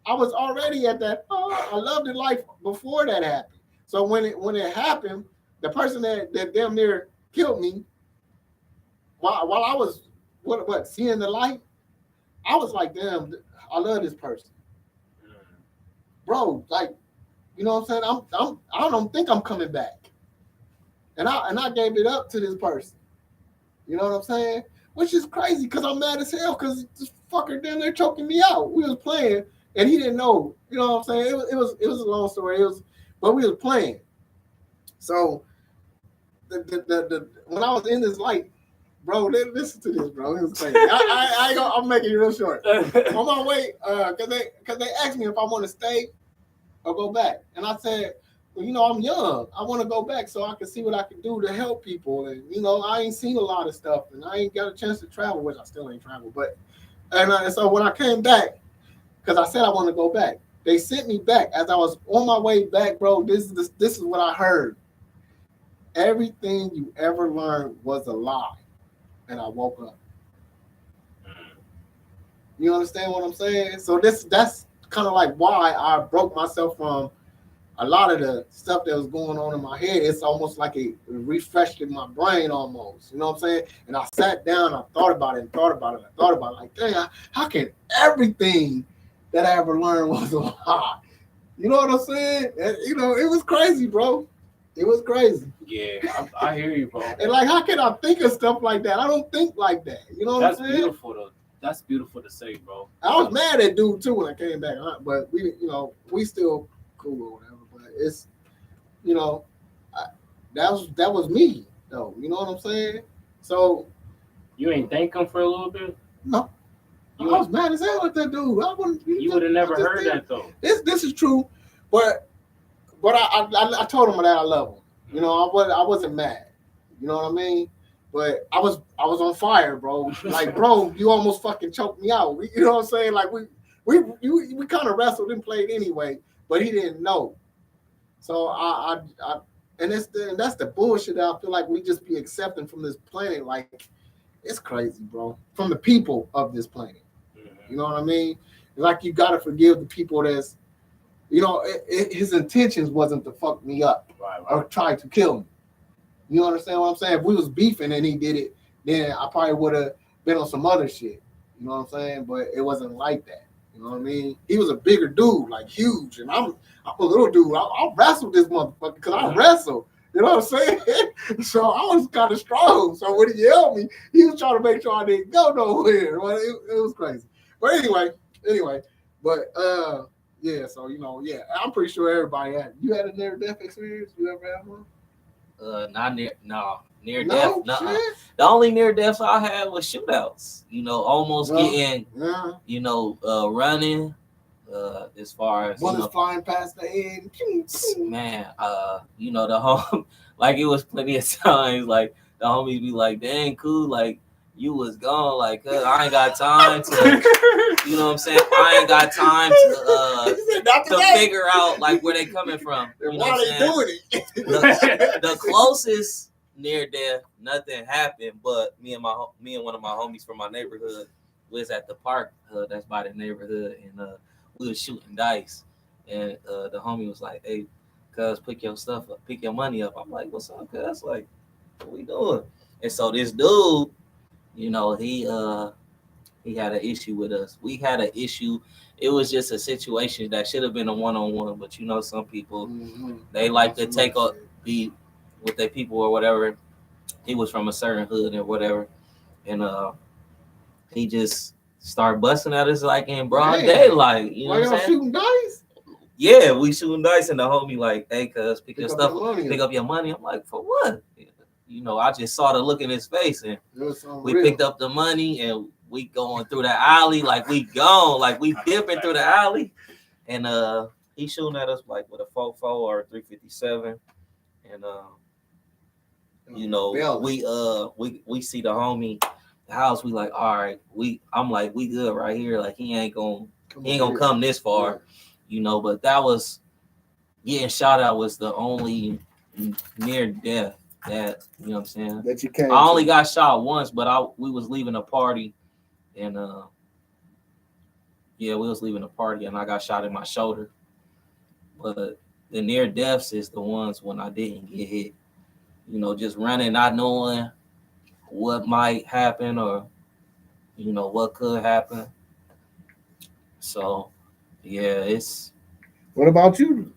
I was already at that. I loved the life before that happened. So when it happened, the person that damn near killed me, while I was seeing the light, I was like, damn, I love this person, bro. Like, you know what I'm saying? I don't think I'm coming back, and I gave it up to this person. You know what I'm saying? Which is crazy, because I'm mad as hell, because this fucker down there choking me out. We was playing, and he didn't know. You know what I'm saying? It was a long story. But we was playing. So the when I was in this light, bro, listen to this, bro. It was crazy. I'm making it real short. On my way, because they asked me if I want to stay or go back, and I said, well, you know, I'm young. I want to go back so I can see what I can do to help people. And, you know, I ain't seen a lot of stuff, and I ain't got a chance to travel, which I still ain't traveled. But, and so when I came back, because I said I want to go back, they sent me back. As I was on my way back, bro, this is what I heard. Everything you ever learned was a lie. And I woke up. You understand what I'm saying? So that's kind of like why I broke myself from a lot of the stuff that was going on in my head, it's almost like it refreshed in my brain almost. You know what I'm saying? And I sat down, I thought about it, and thought about it, and thought about it. Like, dang, how can everything that I ever learned was a lie? You know what I'm saying? And, you know, it was crazy, bro. It was crazy. Yeah, I hear you, bro. And like, how can I think of stuff like that? I don't think like that. You know what That's I'm saying? beautiful, though. That's beautiful to say, bro. I was mad at dude too when I came back, but we, you know, we still cool or whatever. But it's, you know, that was me though. You know what I'm saying? So You ain't thank him for a little bit. no, I was mad as hell at that dude. I wouldn't. You would have never heard that though. This is true, but I told him that I love him. You know, I wasn't mad. You know what I mean? But I was on fire, bro. Like, bro, you almost fucking choked me out. You know what I'm saying? Like we kind of wrestled and played anyway, but he didn't know. So and that's the bullshit that I feel like we just be accepting from this planet. Like, it's crazy, bro. From the people of this planet. You know what I mean? Like, you gotta forgive the people that's, you know, his intentions wasn't to fuck me up or try to kill me. You understand what I'm saying? If we was beefing and he did it, then I probably would have been on some other shit. You know what I'm saying? But it wasn't like that. You know what I mean? He was a bigger dude, like huge, and I'm a little dude. I'll wrestle this motherfucker because I wrestle. You know what I'm saying? So I was kind of strong. So when he yelled me, he was trying to make sure I didn't go nowhere. Well, it was crazy. But anyway. But yeah. So you know, yeah. I'm pretty sure everybody had. You had a near-death experience? You ever had one? Not near death. No, the only near deaths I had was shootouts. You know, almost getting, you know, running. As far as bullets flying past the head, man. You know, the home, like, it was plenty of times like the homies be like, "Dang, cool, like you was gone, like I ain't got time to." You know what I'm saying? I ain't got time to figure out like where they coming from. You know what I'm saying? The closest near death, nothing happened, but me and one of my homies from my neighborhood was at the park that's by the neighborhood, and we was shooting dice, and the homie was like, "Hey, cuz, pick your stuff up, pick your money up." I'm like, "What's up, cuz? Like, what we doing?" And so this dude, you know, he had an issue with us. We had an issue. It was just a situation that should have been a one-on-one, but you know, some people they like to take up be with their people or whatever. He was from a certain hood or whatever, and he just started busting at us like in broad daylight. You know what I'm saying? Shooting dice? Yeah, we shooting dice, and the homie like, "Hey, cuz, pick your stuff up, pick up your money." I'm like, "For what?" You know, I just saw the look in his face, and we picked up the money, and we going through the alley, like we gone, like we dipping through the alley, and he shooting at us like with a 4.4 or a 357, and you know, we see the homie house, we like, all right, I'm like, we good right here, like he ain't gonna come this far, you know. But that was getting shot at was the only near death that, you know what I'm saying, that you can't. I only got shot once, but we was leaving a party, and we was leaving a party, and I got shot in my shoulder. But the near deaths is the ones when I didn't get hit. You know, just running, not knowing what might happen or, you know, what could happen. So, yeah, it's. What about you?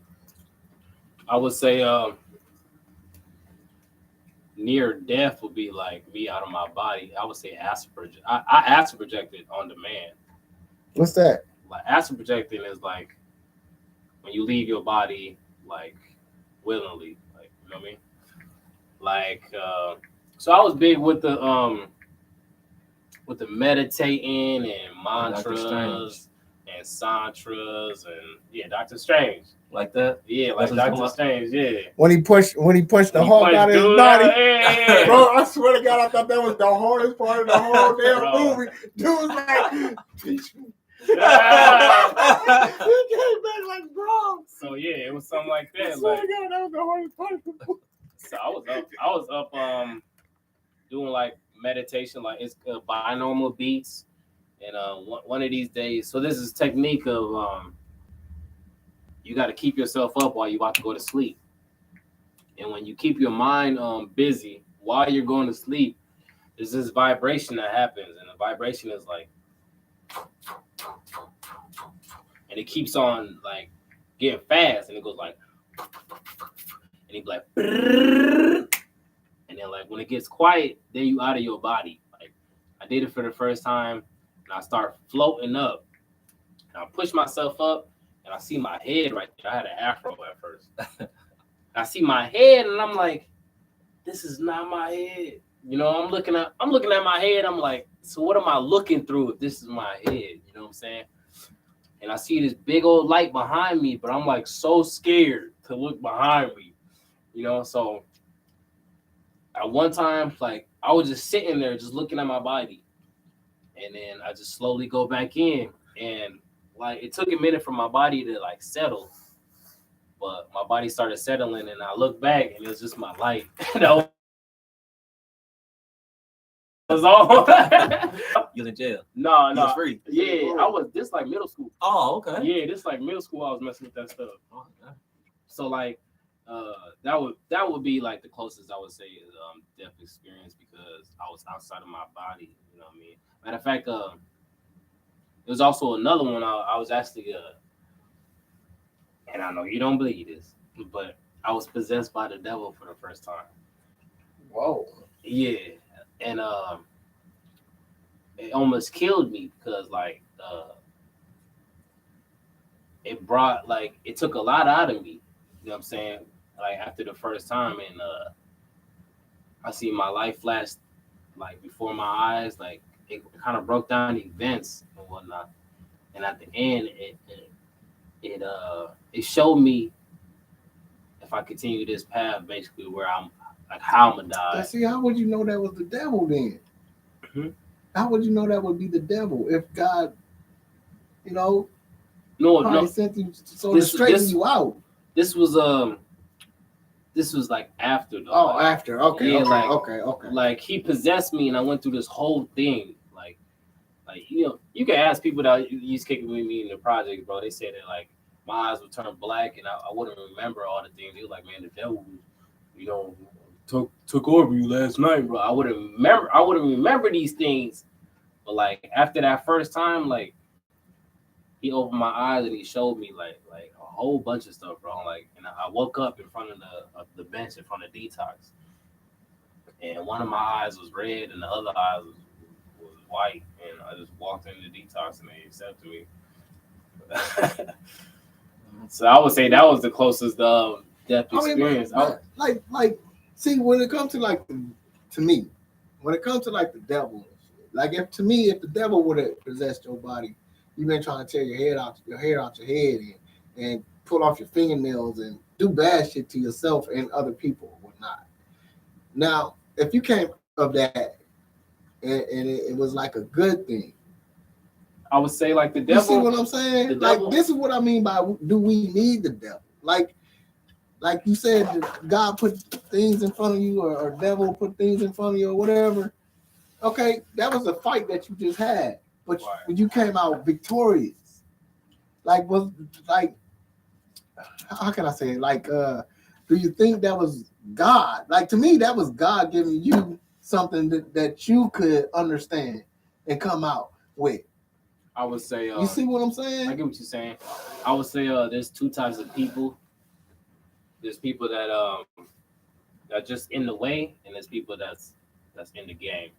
I would say near death would be like me out of my body. I would say astral project. I astral projected on demand. What's that? Like, astral projecting is like when you leave your body like willingly, like, you know what I mean? Like, so I was big with the meditating and mantras and santras and Dr. Strange. Like that? Yeah, like Dr. Strange, yeah. When he pushed the Hulk out of his body. Yeah. Bro, I swear to God, I thought that was the hardest part of the whole damn movie. Dude was like, teach me. He came back like, bro. So yeah, it was something like that. I swear to God, that was the hardest part of the movie. So I was up doing like meditation, like it's binaural beats, and one of these days. So this is technique of you got to keep yourself up while you're about to go to sleep. And when you keep your mind busy while you're going to sleep, there's this vibration that happens, and the vibration is like, and it keeps on like getting fast, and it goes like, and it be like, and then like when it gets quiet, then you out of your body. Like I did it for the first time, and I start floating up, and I push myself up, and I see my head right there. I had an afro at first. I see my head, and I'm like, this is not my head. You know, I'm looking at my head. I'm like, so what am I looking through if this is my head? You know what I'm saying? And I see this big old light behind me, but I'm like so scared to look behind me. You know, so at one time, like I was just sitting there, just looking at my body, and then I just slowly go back in, and like it took a minute for my body to like settle, but my body started settling, and I looked back, and it was just my light. That was all. You was in jail. No, You was free. Yeah, I was. This like middle school. Oh, okay. Yeah, this like middle school. I was messing with that stuff. Oh, okay. So like, that would be like the closest I would say is death experience, because I was outside of my body. You know what I mean? Matter of fact, there was also another one. I was actually and I know you don't believe this, but I was possessed by the devil for the first time. Whoa. Yeah, and it almost killed me because like it took a lot out of me. You know what I'm saying? Like after the first time, and I see my life flash like before my eyes. Like it kind of broke down events and whatnot. And at the end, it showed me if I continue this path, basically where I'm like how I'm gonna die. See, how would you know that was the devil then? Mhm. How would you know that would be the devil if God, you know, No, sent you to straighten you out? This was like after though. Oh, like, after. Okay, yeah, okay, okay. Like he possessed me, and I went through this whole thing. Like you know, you can ask people that used kicking with me in the project, bro. They said that like my eyes would turn black, and I wouldn't remember all the things. They were like, man, the devil, you know, took over you last night, bro. I wouldn't remember these things. But like after that first time, like he opened my eyes and he showed me like a whole bunch of stuff, bro. Like, and I woke up in front of the bench in front of Detox, and one of my eyes was red and the other eye was white, and I just walked into Detox and they accepted me. So I would say that was the closest death experience. See, when it comes to to me, when it comes to like the devil, like if the devil would have possessed your body, you've been trying to tear your hair out your head and pull off your fingernails and do bad shit to yourself and other people or whatnot. Now, if you came of that and it was like a good thing, I would say like the devil. You see what I'm saying? Like this is what I mean by do we need the devil? Like you said, God put things in front of you, or devil put things in front of you, or whatever. Okay, that was a fight that you just had, but you came out victorious. Like how can I say it? Like, do you think that was God? Like to me, that was God giving you something that you could understand and come out with. I would say you see what I'm saying? I get what you're saying. I would say there's two types of people. There's people that are just in the way, and there's people that's in the game.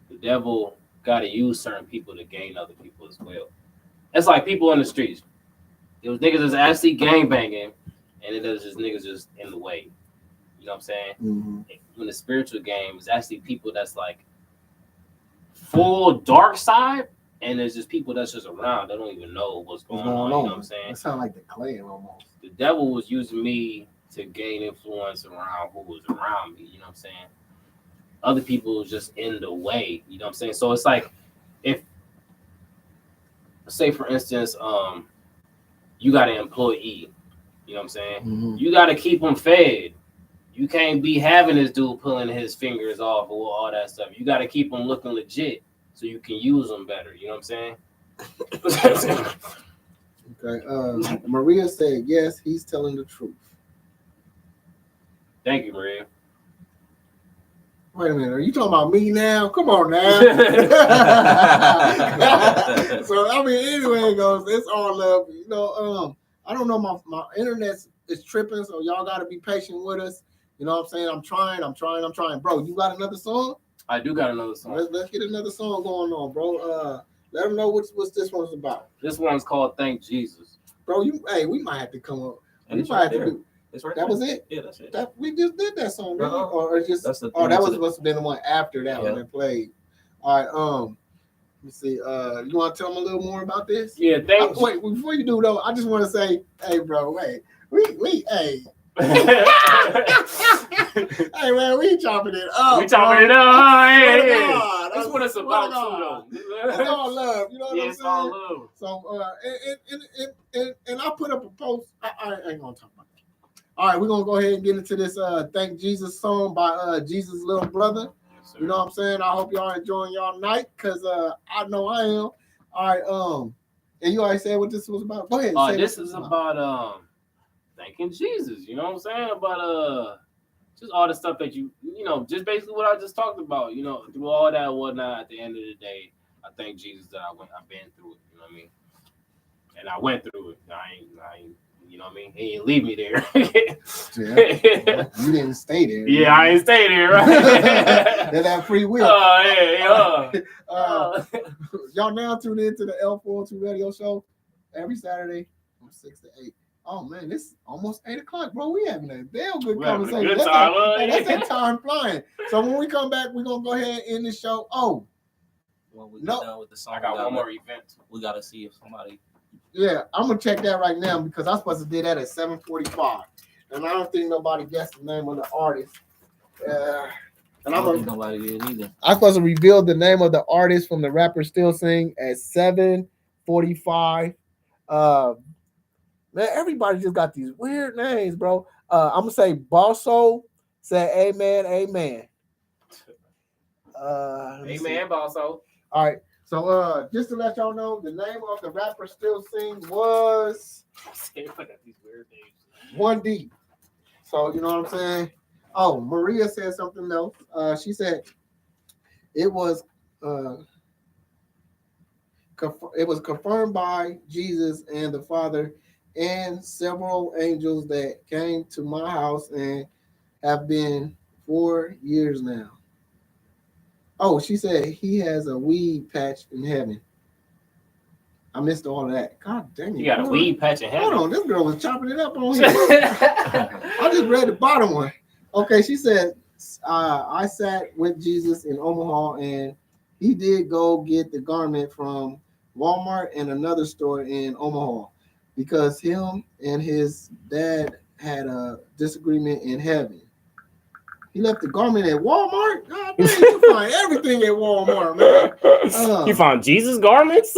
The devil got to use certain people to gain other people as well. It's like people in the streets. There was niggas that's actually gang banging, and then there's just niggas just in the way. You know what I'm saying? Mm-hmm. When the spiritual game is actually people that's like full dark side, and there's just people that's just around. They don't even know what's going on. You know what I'm saying? It sounds like the clan almost. The devil was using me to gain influence around who was around me. You know what I'm saying? Other people was just in the way. You know what I'm saying? So it's like, if, say for instance, you got an employee. You know what I'm saying? Mm-hmm. You got to keep them fed. You can't be having this dude pulling his fingers off or all that stuff. You got to keep them looking legit so you can use them better. You know what I'm saying? Okay. Maria said yes. He's telling the truth. Thank you, Maria. Wait a minute, are you talking about me now? Come on now. So I mean, anyway, it goes. It's all love. You know, I don't know, my internet is tripping, so y'all got to be patient with us. You know what I'm saying? I'm trying. Bro, you got another song? I do got another song. Let's get another song going on, bro. Let them know what's this one's about. This one's called "Thank Jesus." Bro, we might have to come up. And We it's might right have to there. do. It's right That there. was it. Yeah, that's it. That we just did that song, didn't we? Uh-huh. Or it's just That's the that was thing. supposed to be the one after that one that played. All right, let me see. You want to tell them a little more about this? Yeah, thanks. Wait, before you do though, I just want to say, hey, bro, wait, hey, hey, man, we chopping it up. We chopping it up. Hey, God, that's what it's about too, though. It's all love, you know what I'm It's saying? all love. So, and I put up a post. I ain't gonna talk about that. All right, we're gonna go ahead and get into this "Thank Jesus" song by Jesus' little brother. Yes, You know what I'm saying? I hope y'all enjoying y'all night, cause I know I am. All right, and you already said what this was about. Go ahead. Say This what is about thanking Jesus. You know what I'm saying? About just all the stuff that you know, just basically what I just talked about. You know, through all that and whatnot. At the end of the day, I thank Jesus that I've been through it. You know what I mean? And I went through it. I ain't. You know what I mean? He didn't leave me there. Yeah. You didn't stay there. Yeah, I ain't stay there, right? They're that free will. Y'all now tune into the L402 radio show every Saturday from 6 to 8. Oh man, it's almost 8 o'clock, bro. We having a damn good conversation. That's that time flying. So when we come back, we're gonna go ahead and end the show. Oh, when we get done with the song, I got one more event. We gotta see if somebody. Yeah, I'm gonna check that right now because I'm supposed to do that at 7:45, and I don't think nobody guessed the name of the artist. And I don't think nobody did either. I'm supposed to reveal the name of the artist from the rapper Still Sing at 7:45. Man, everybody just got these weird names, bro. I'm gonna say Bosso. Say amen, amen. Amen, Bosso. All right. So just to let y'all know, the name of the rapper Still Sing was One Deep. So you know what I'm saying? Oh, Maria said something else. She said it was confirmed by Jesus and the Father and several angels that came to my house and have been 4 years now. Oh, she said he has a weed patch in heaven. I missed all of that. God dang it. You got a weed patch in heaven. Hold on, this girl was chopping it up on here. I just read the bottom one. Okay, she said, I sat with Jesus in Omaha and he did go get the garment from Walmart and another store in Omaha because him and his dad had a disagreement in heaven. He left the garment at Walmart. God dang, you find everything at Walmart, man. You found Jesus garments?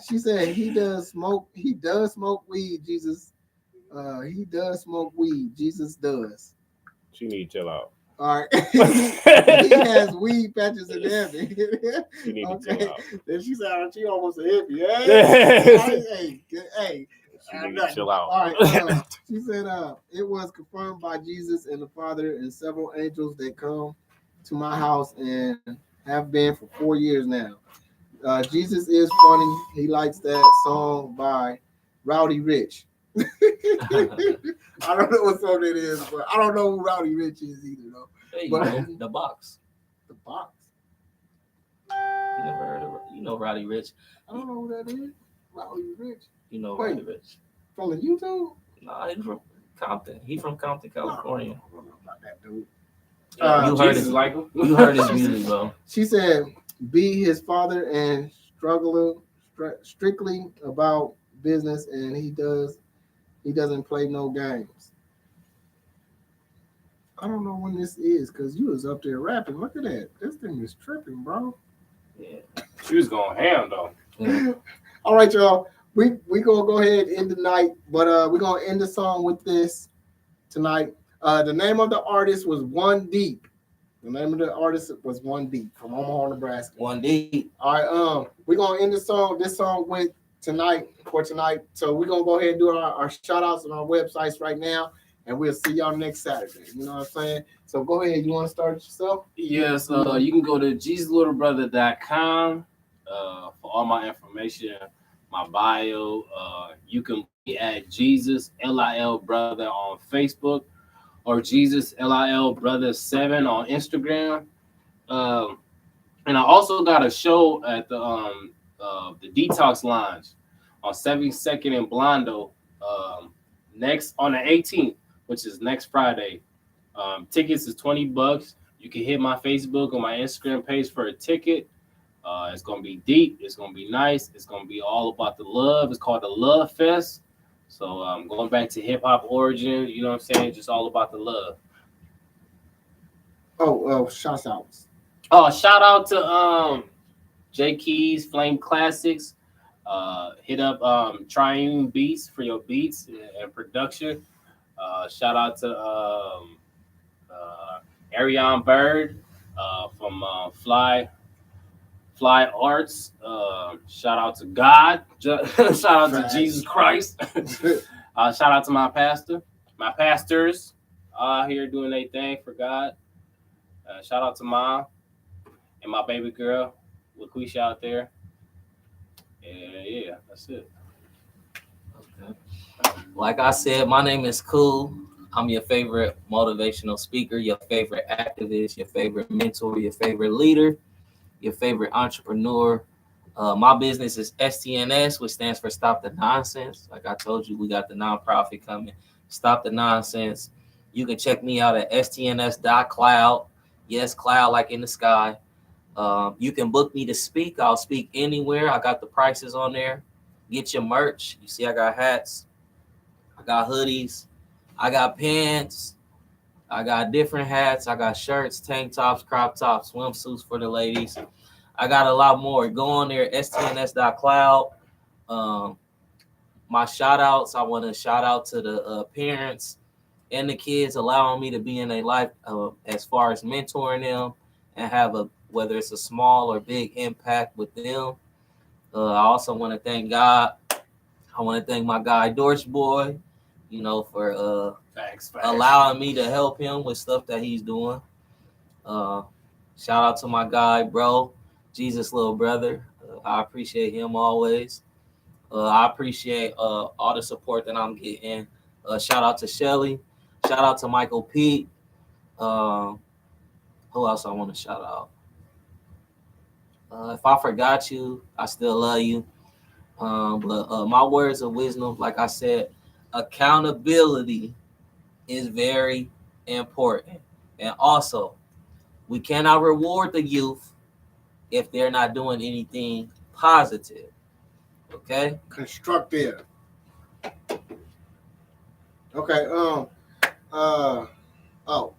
She said he does smoke. He does smoke weed. Jesus. He does smoke weed. Jesus does. She need to chill out. All right. He has weed patches in heaven. She need to chill out. Then she said she almost a hippie. Hey. She need to chill out. All right. She said it was confirmed by Jesus and the Father and several angels that come to my house and have been for 4 years now. Jesus is funny. He likes that song by Rowdy Rich. I don't know what song it is, but I don't know who Rowdy Rich is either, though. Hey, But the box. The Box. You never heard of? You know Rowdy Rich. I don't know who that is. Rowdy Rich. You know Wait. Rowdy Rich. From the YouTube? Nah, he's from Compton. He's from Compton, California. I don't know about that dude. You heard his like him? You heard his music, bro. She said, be his father and strictly about business, and he doesn't play no games. I don't know when this is because you was up there rapping. Look at that. This thing is tripping, bro. Yeah. She was going ham though. Yeah. All right, y'all. We gonna go ahead and end the night, but we're gonna end the song with this tonight. The name of the artist was One Deep. The name of the artist was One Deep from Omaha, Nebraska. One D. All right, we're gonna end this song with tonight. So we're gonna go ahead and do our shout outs on our websites right now, and we'll see y'all next Saturday. You know what I'm saying? So go ahead, you wanna start yourself? Yes, you can go to JesusLittleBrother.com for all my information, my bio. You can be at Jesus LIL Brother on Facebook or Jesus LIL Brother 7 on Instagram. And I also got a show at the Detox Lounge on 72nd and Blondo next on the 18th, which is next Friday. Tickets is $20. You can hit my Facebook or my Instagram page for a ticket. It's gonna be deep. It's gonna be nice. It's gonna be all about the love. It's called the Love Fest. So going back to hip hop origin, you know what I'm saying? Just all about the love. Shout outs. Oh, shout out to J Keys, Flame Classics. Hit up Triune Beats for your beats and production. Shout out to Ariane Bird from Fly Arts. Shout out to God. Shout out to Jesus Christ. Shout out to my pastors here doing their thing for God. Shout out to Mom and my baby girl, LaQuisha out there. Yeah, that's it. Okay. Like I said, my name is Cool. I'm your favorite motivational speaker, your favorite activist, your favorite mentor, your favorite leader, your favorite entrepreneur. My business is STNS, which stands for Stop the Nonsense. Like I told you, we got the nonprofit coming. Stop the Nonsense. You can check me out at stns.cloud. Yes, cloud like in the sky. You can book me to speak. I'll speak anywhere. I got the prices on there. Get your merch. You see, I got hats. I got hoodies. I got pants. I got different hats. I got shirts, tank tops, crop tops, swimsuits for the ladies. I got a lot more. Go on there, stns.cloud. My shout outs, I want to shout out to the parents and the kids allowing me to be in their life as far as mentoring them and have whether it's a small or big impact with them. I also want to thank God. I want to thank my guy Dorch Boy, for Thanks. allowing me to help him with stuff that he's doing. Shout out to my guy, bro, Jesus Little Brother. I appreciate him always. I appreciate all the support that I'm getting. Shout out to Shelly. Shout out to Michael Pete. Who else I want to shout out? If I forgot you, I still love you. But my words of wisdom, like I said, accountability is very important. And also, we cannot reward the youth if they're not doing anything positive. Okay? Constructive. Okay,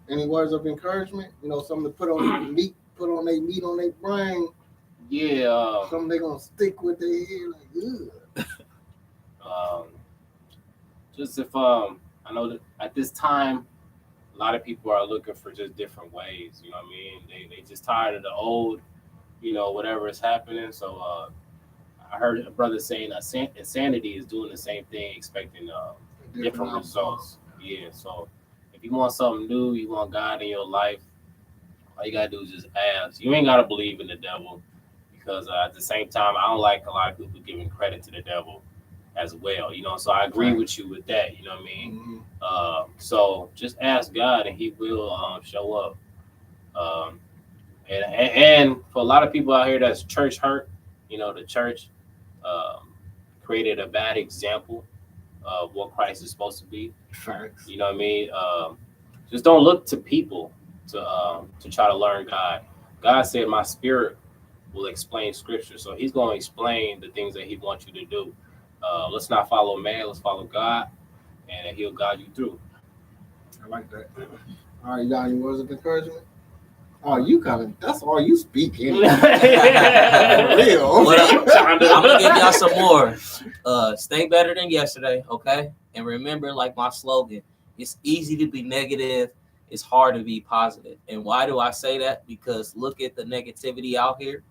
any words of encouragement? Something to put on meat on their brain. Yeah. Something they gonna stick with their head like, ugh. Just if I know that at this time, a lot of people are looking for just different ways. You know what I mean? They just tired of the old, whatever is happening. So I heard a brother saying that insanity is doing the same thing, expecting different results. Yeah. So if you want something new, you want God in your life, all you gotta do is just ask. You ain't gotta believe in the devil, because at the same time, I don't like a lot of people giving credit to the devil as well. So I agree with you with that. You know what I mean? Mm-hmm. So just ask God, and He will show up. And for a lot of people out here that's church hurt, the church created a bad example of what Christ is supposed to be. Facts. You know what I mean? Just don't look to people to try to learn God. God said, "My spirit will explain scripture." So He's going to explain the things that He wants you to do. Let's not follow man. Let's follow God, and He'll guide you through. I like that. All right, you got any words of encouragement? Oh, that's all you speak in. Real. I'm gonna give y'all some more. Stay better than yesterday, okay? And remember, like my slogan, it's easy to be negative it's hard to be positive. And why do I say that? Because look at the negativity out here.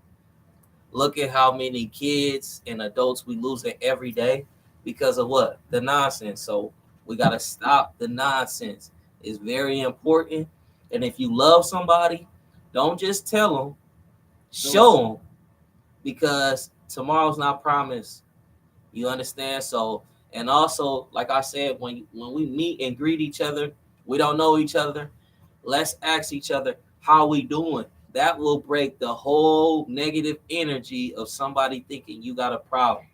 Look at how many kids and adults we losing every day because of what? The nonsense. So we got to stop the nonsense. It's very important. And if you love somebody, don't just tell them, show them, because tomorrow's not promised. You understand? So, and also, like I said, when we meet and greet each other, we don't know each other. Let's ask each other, how we doing? That will break the whole negative energy of somebody thinking you got a problem,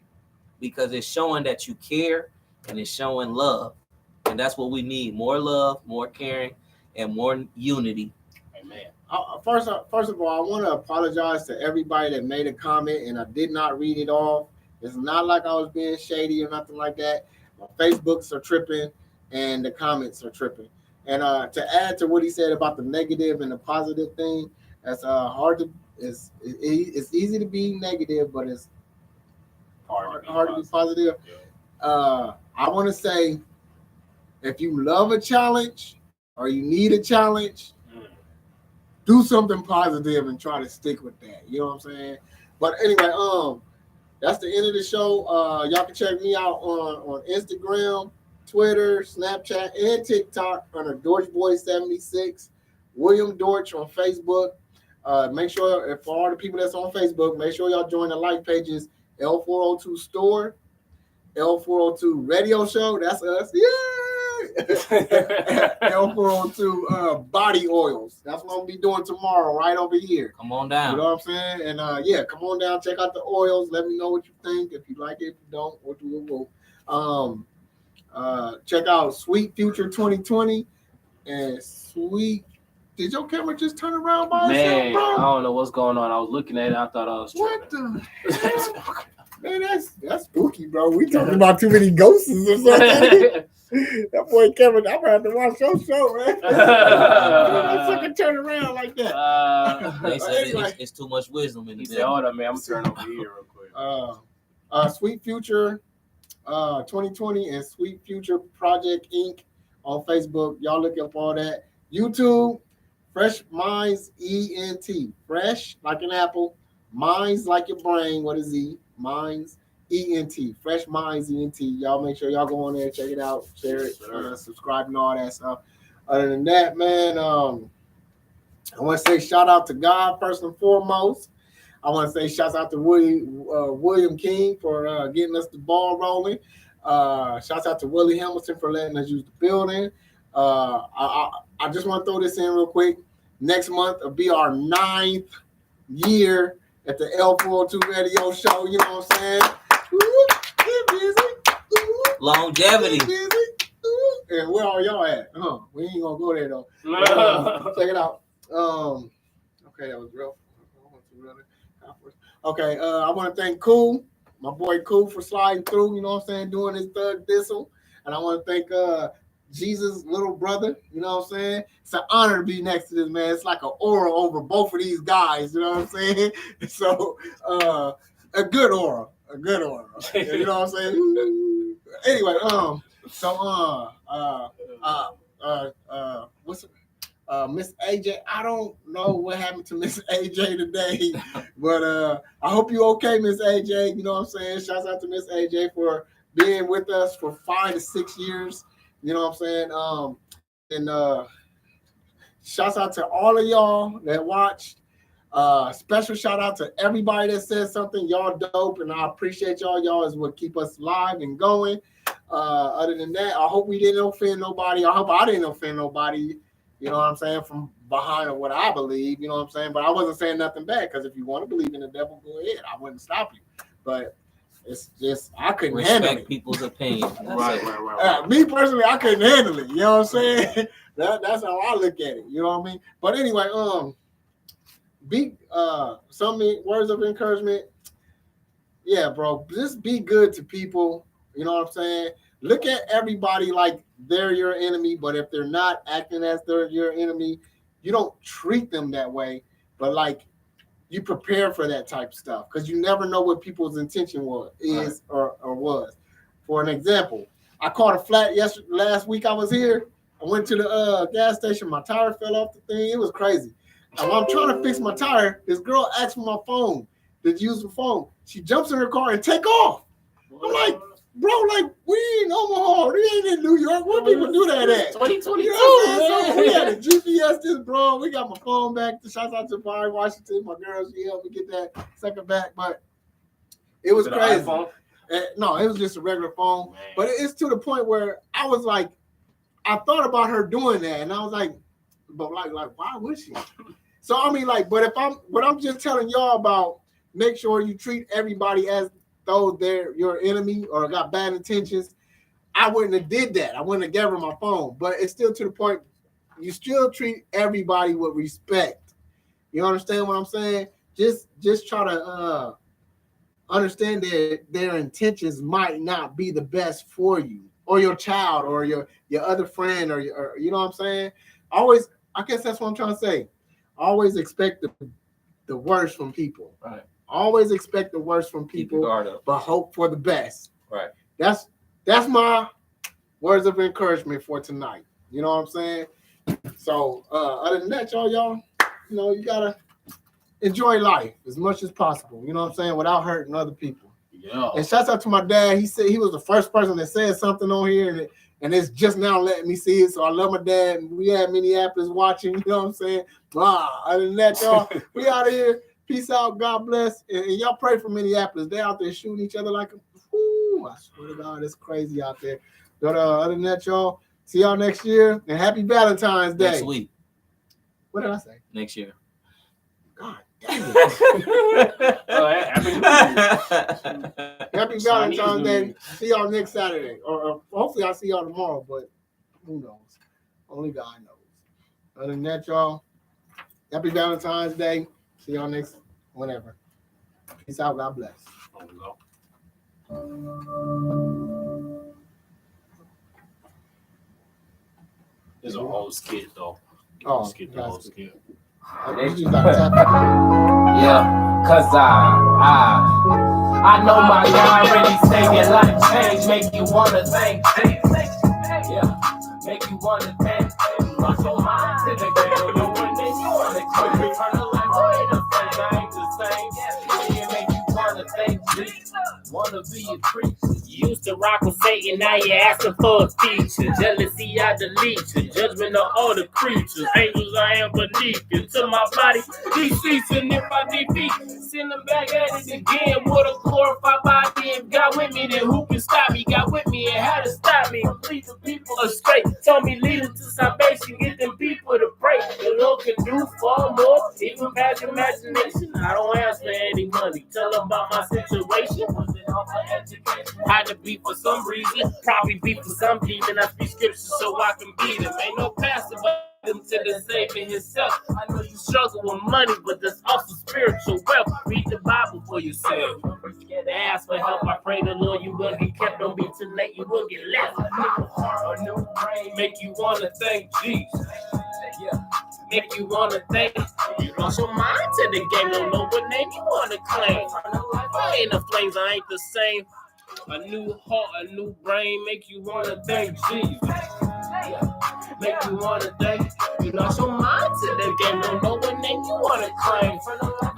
because it's showing that you care and it's showing love. And that's what we need: more love, more caring, and more unity. Amen. First of all, I want to apologize to everybody that made a comment and I did not read it off. It's not like I was being shady or nothing like that. My Facebooks are tripping and the comments are tripping. And to add to what he said about the negative and the positive thing, that's hard to. It's easy to be negative, but it's hard to be positive. Yeah. I want to say, if you love a challenge or you need a challenge, do something positive and try to stick with that. You know what I'm saying? But anyway, that's the end of the show. Y'all can check me out on Instagram, Twitter, Snapchat, and TikTok under DorchBoy76. William Dorch on Facebook. Make sure, for all the people that's on Facebook, make sure y'all join the like pages. L402 Store, L402 Radio Show. That's us. Yeah. L402 Body Oils. That's what I'm gonna be doing tomorrow, right over here. Come on down. You know what I'm saying? And yeah, come on down, check out the oils. Let me know what you think. If you like it, if you don't, what you will. Check out Sweet Future 2020 and Sweet. Did your camera just turn around by Man, itself, bro? I don't know what's going on. I was looking at it. I thought I was What tripping. the heck? Man, that's spooky, bro. We talking about too many ghosts or something. That boy Kevin, I'm gonna have to watch your show, man. That fucking turn around like that. They said Anyway. it's too much wisdom in the He said, building. hold up, man. I'm going to turn over here real quick. Sweet Future 2020 and Sweet Future Project Inc. on Facebook. Y'all look up all that. YouTube, Fresh Minds ENT. Fresh like an apple. Minds like your brain. What is Z? Minds ENT. Fresh Minds ENT. Y'all make sure y'all go on there, check it out, share it, subscribe and all that stuff. Other than that, man, I want to say shout out to God first and foremost. I want to say shout out to William King for getting us the ball rolling. Shout out to Willie Hamilton for letting us use the building. I just want to throw this in real quick. Next month will be our 9th year at the L402 Radio Show. You know what I'm saying? Ooh, get busy. Ooh, Longevity. get busy. Ooh. And where are y'all at? We ain't gonna go there though. Check it out. Okay, that was real. Okay, I want to thank Cool, my boy Cool, for sliding through. You know what I'm saying, doing his thug thistle, and I want to thank Jesus' little brother. You know what I'm saying? It's an honor to be next to this man. It's like an aura over both of these guys. You know what I'm saying? So, a good aura. You know what I'm saying? Anyway, what's Miss AJ? I don't know what happened to Miss AJ today, but I hope you okay, Miss AJ. You know what I'm saying? Shouts out to Miss AJ for being with us for 5 to 6 years. You know what I'm saying? And shouts out to all of y'all that watched. Special shout out to everybody that said something. Y'all dope, and I appreciate y'all. Y'all is what keep us live and going. Other than that, I hope we didn't offend nobody. I hope I didn't offend nobody. You know what I'm saying? From behind of what I believe. You know what I'm saying? But I wasn't saying nothing bad, because if you want to believe in the devil, go ahead. I wouldn't stop you. But it's just I couldn't handle Respect it. people's opinion. Right. Me personally, I couldn't handle it. You know what I'm saying? That's how I look at it. You know what I mean? But anyway, be some words of encouragement. Yeah, bro, just be good to people. You know what I'm saying? Look at everybody like they're your enemy, but if they're not acting as they're your enemy, you don't treat them that way, but like you prepare for that type of stuff, because you never know what people's intention is or was. For an example, I caught a flat last week I was here. I went to the gas station. My tire fell off the thing. It was crazy. And while I'm trying to fix my tire, this girl asked for my phone. Did you use the phone? She jumps in her car and take off. I'm like, bro, like, we in Omaha. We ain't in New York. Where people do that at? 2022, You know what I'm saying? So man. we had a GPS this, bro. We got my phone back. Shout out to Barry Washington. My girl, she helped me get that second back. But it was crazy. No, it was just a regular phone. Man. But it's to the point where I was like, I thought about her doing that. And I was like, but like, why would she? So, I mean, like, but what I'm just telling y'all about, make sure you treat everybody as though they're your enemy or got bad intentions. I wouldn't have did that. I wouldn't have gave her my phone. But it's still to the point, you still treat everybody with respect. You understand what I'm saying? Just try to understand that their intentions might not be the best for you or your child or your other friend or you know what I'm saying? Always, I guess that's what I'm trying to say. Always expect the worst from people. Right. Always expect the worst from people, but hope for the best. Right. That's my words of encouragement for tonight. You know what I'm saying? So other than that, y'all, you know, you gotta enjoy life as much as possible. You know what I'm saying? Without hurting other people. Yeah. And shouts out to my dad. He said he was the first person that said something on here, and it's just now letting me see it. So I love my dad. And we had Minneapolis watching. You know what I'm saying? Other than that, y'all, we out of here. Peace out. God bless. And y'all pray for Minneapolis. They out there shooting each other like I swear to God, it's crazy out there. But other than that, y'all, see y'all next year. And happy Valentine's Day. Next week. What did I say? Next year. God damn it. Happy Valentine's Day. See y'all next Saturday. Or hopefully I'll see y'all tomorrow, but who knows? Only God knows. Other than that, y'all, happy Valentine's Day. See y'all next whenever. Peace out. God bless. There's a whole skit though. Oh, Skit the whole skit. Yeah, cause I know my God already saying life change, make you wanna thank Jesus. Yeah, make you wanna thank Jesus. Lost your mind to the game, no one day you wanna quit. Turn the life away, the friends I ain't the same. Yeah, make you wanna thank Jesus. Wanna be a preacher. You used to rock with Satan, now you asking for a feature. Jealousy, I delete you. Judgment of all the creatures. Angels, I am beneath you. To my body, deceased, and if I defeat, send them back at it again. What a glorified body. If God with me, then who can stop me? God with me, and how to stop me? Lead the people astray. Told me lead them to salvation. Get them people to pray. The Lord can do far more, even past imagination. I don't ask for any money. Tell them about my situation. Had to be for some reason, probably be for some demon. I speak scripture so I can beat him. Ain't no pastor but him to the Savior himself. I know you struggle with money, but there's also spiritual wealth. Read the Bible for yourself. Scared to ask for help. I pray the Lord you will get kept. Don't be too late, you will get left. A new brain make you wanna thank Jesus. Yeah. Make you wanna thank. You lost your mind to the game, don't know what name you wanna claim. I ain't the flames, I ain't the same. A new heart, a new brain, make you wanna thank Jesus. Yeah. Make you wanna thank. You lost your mind to the game, don't know what name you wanna claim.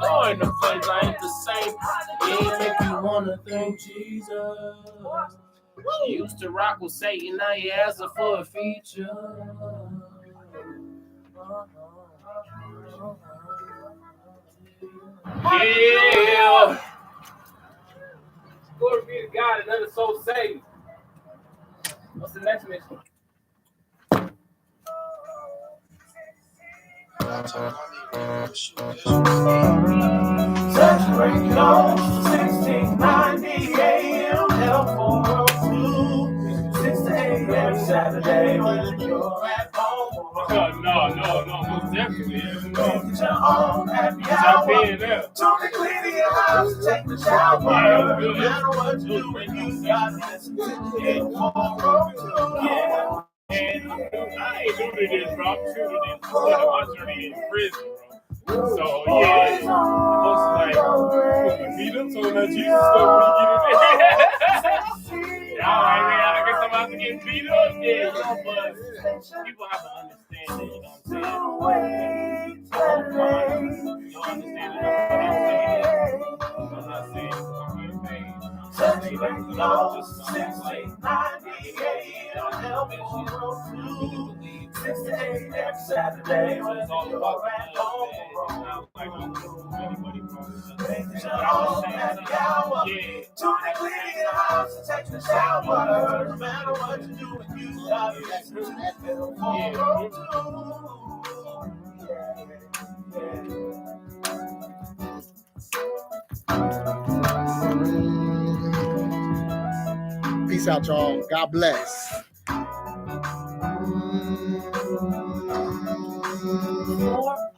Oh, ain't the flames, I ain't the same. Yeah, make you wanna thank Jesus. You used to rock with Satan, now you asking for a feature. Yeah. Glory be to God, another soul saved. What's the next mission? Touch radio, 1690 AM, L402, 6 to 8 every Saturday when you're at home. No, most definitely. Get your own happy hour. Don't be cleaning your house, take the shower. No matter what you do, when you got to listen to L402. Yeah. And I ain't new to this, bro. I'm true to this. I'm journey in prison, bro. So, yeah. Most like, beat him, so now Jesus stuff when you get in there. All right, man. I guess I'm about to get beat up. Yeah, but people have to understand that, you know what I'm saying? You don't understand what I'm saying. I'm not saying it's going to get paid. I'm saying that, you know, just something like, 98 on L402. 6 to 8 every Saturday. it's all about the love, man. It's not like I'm going to anybody from it. Yeah. Tune in, clean your house and take the shower. No matter what you do, when you got it, that's Peace out, y'all. God bless. L402.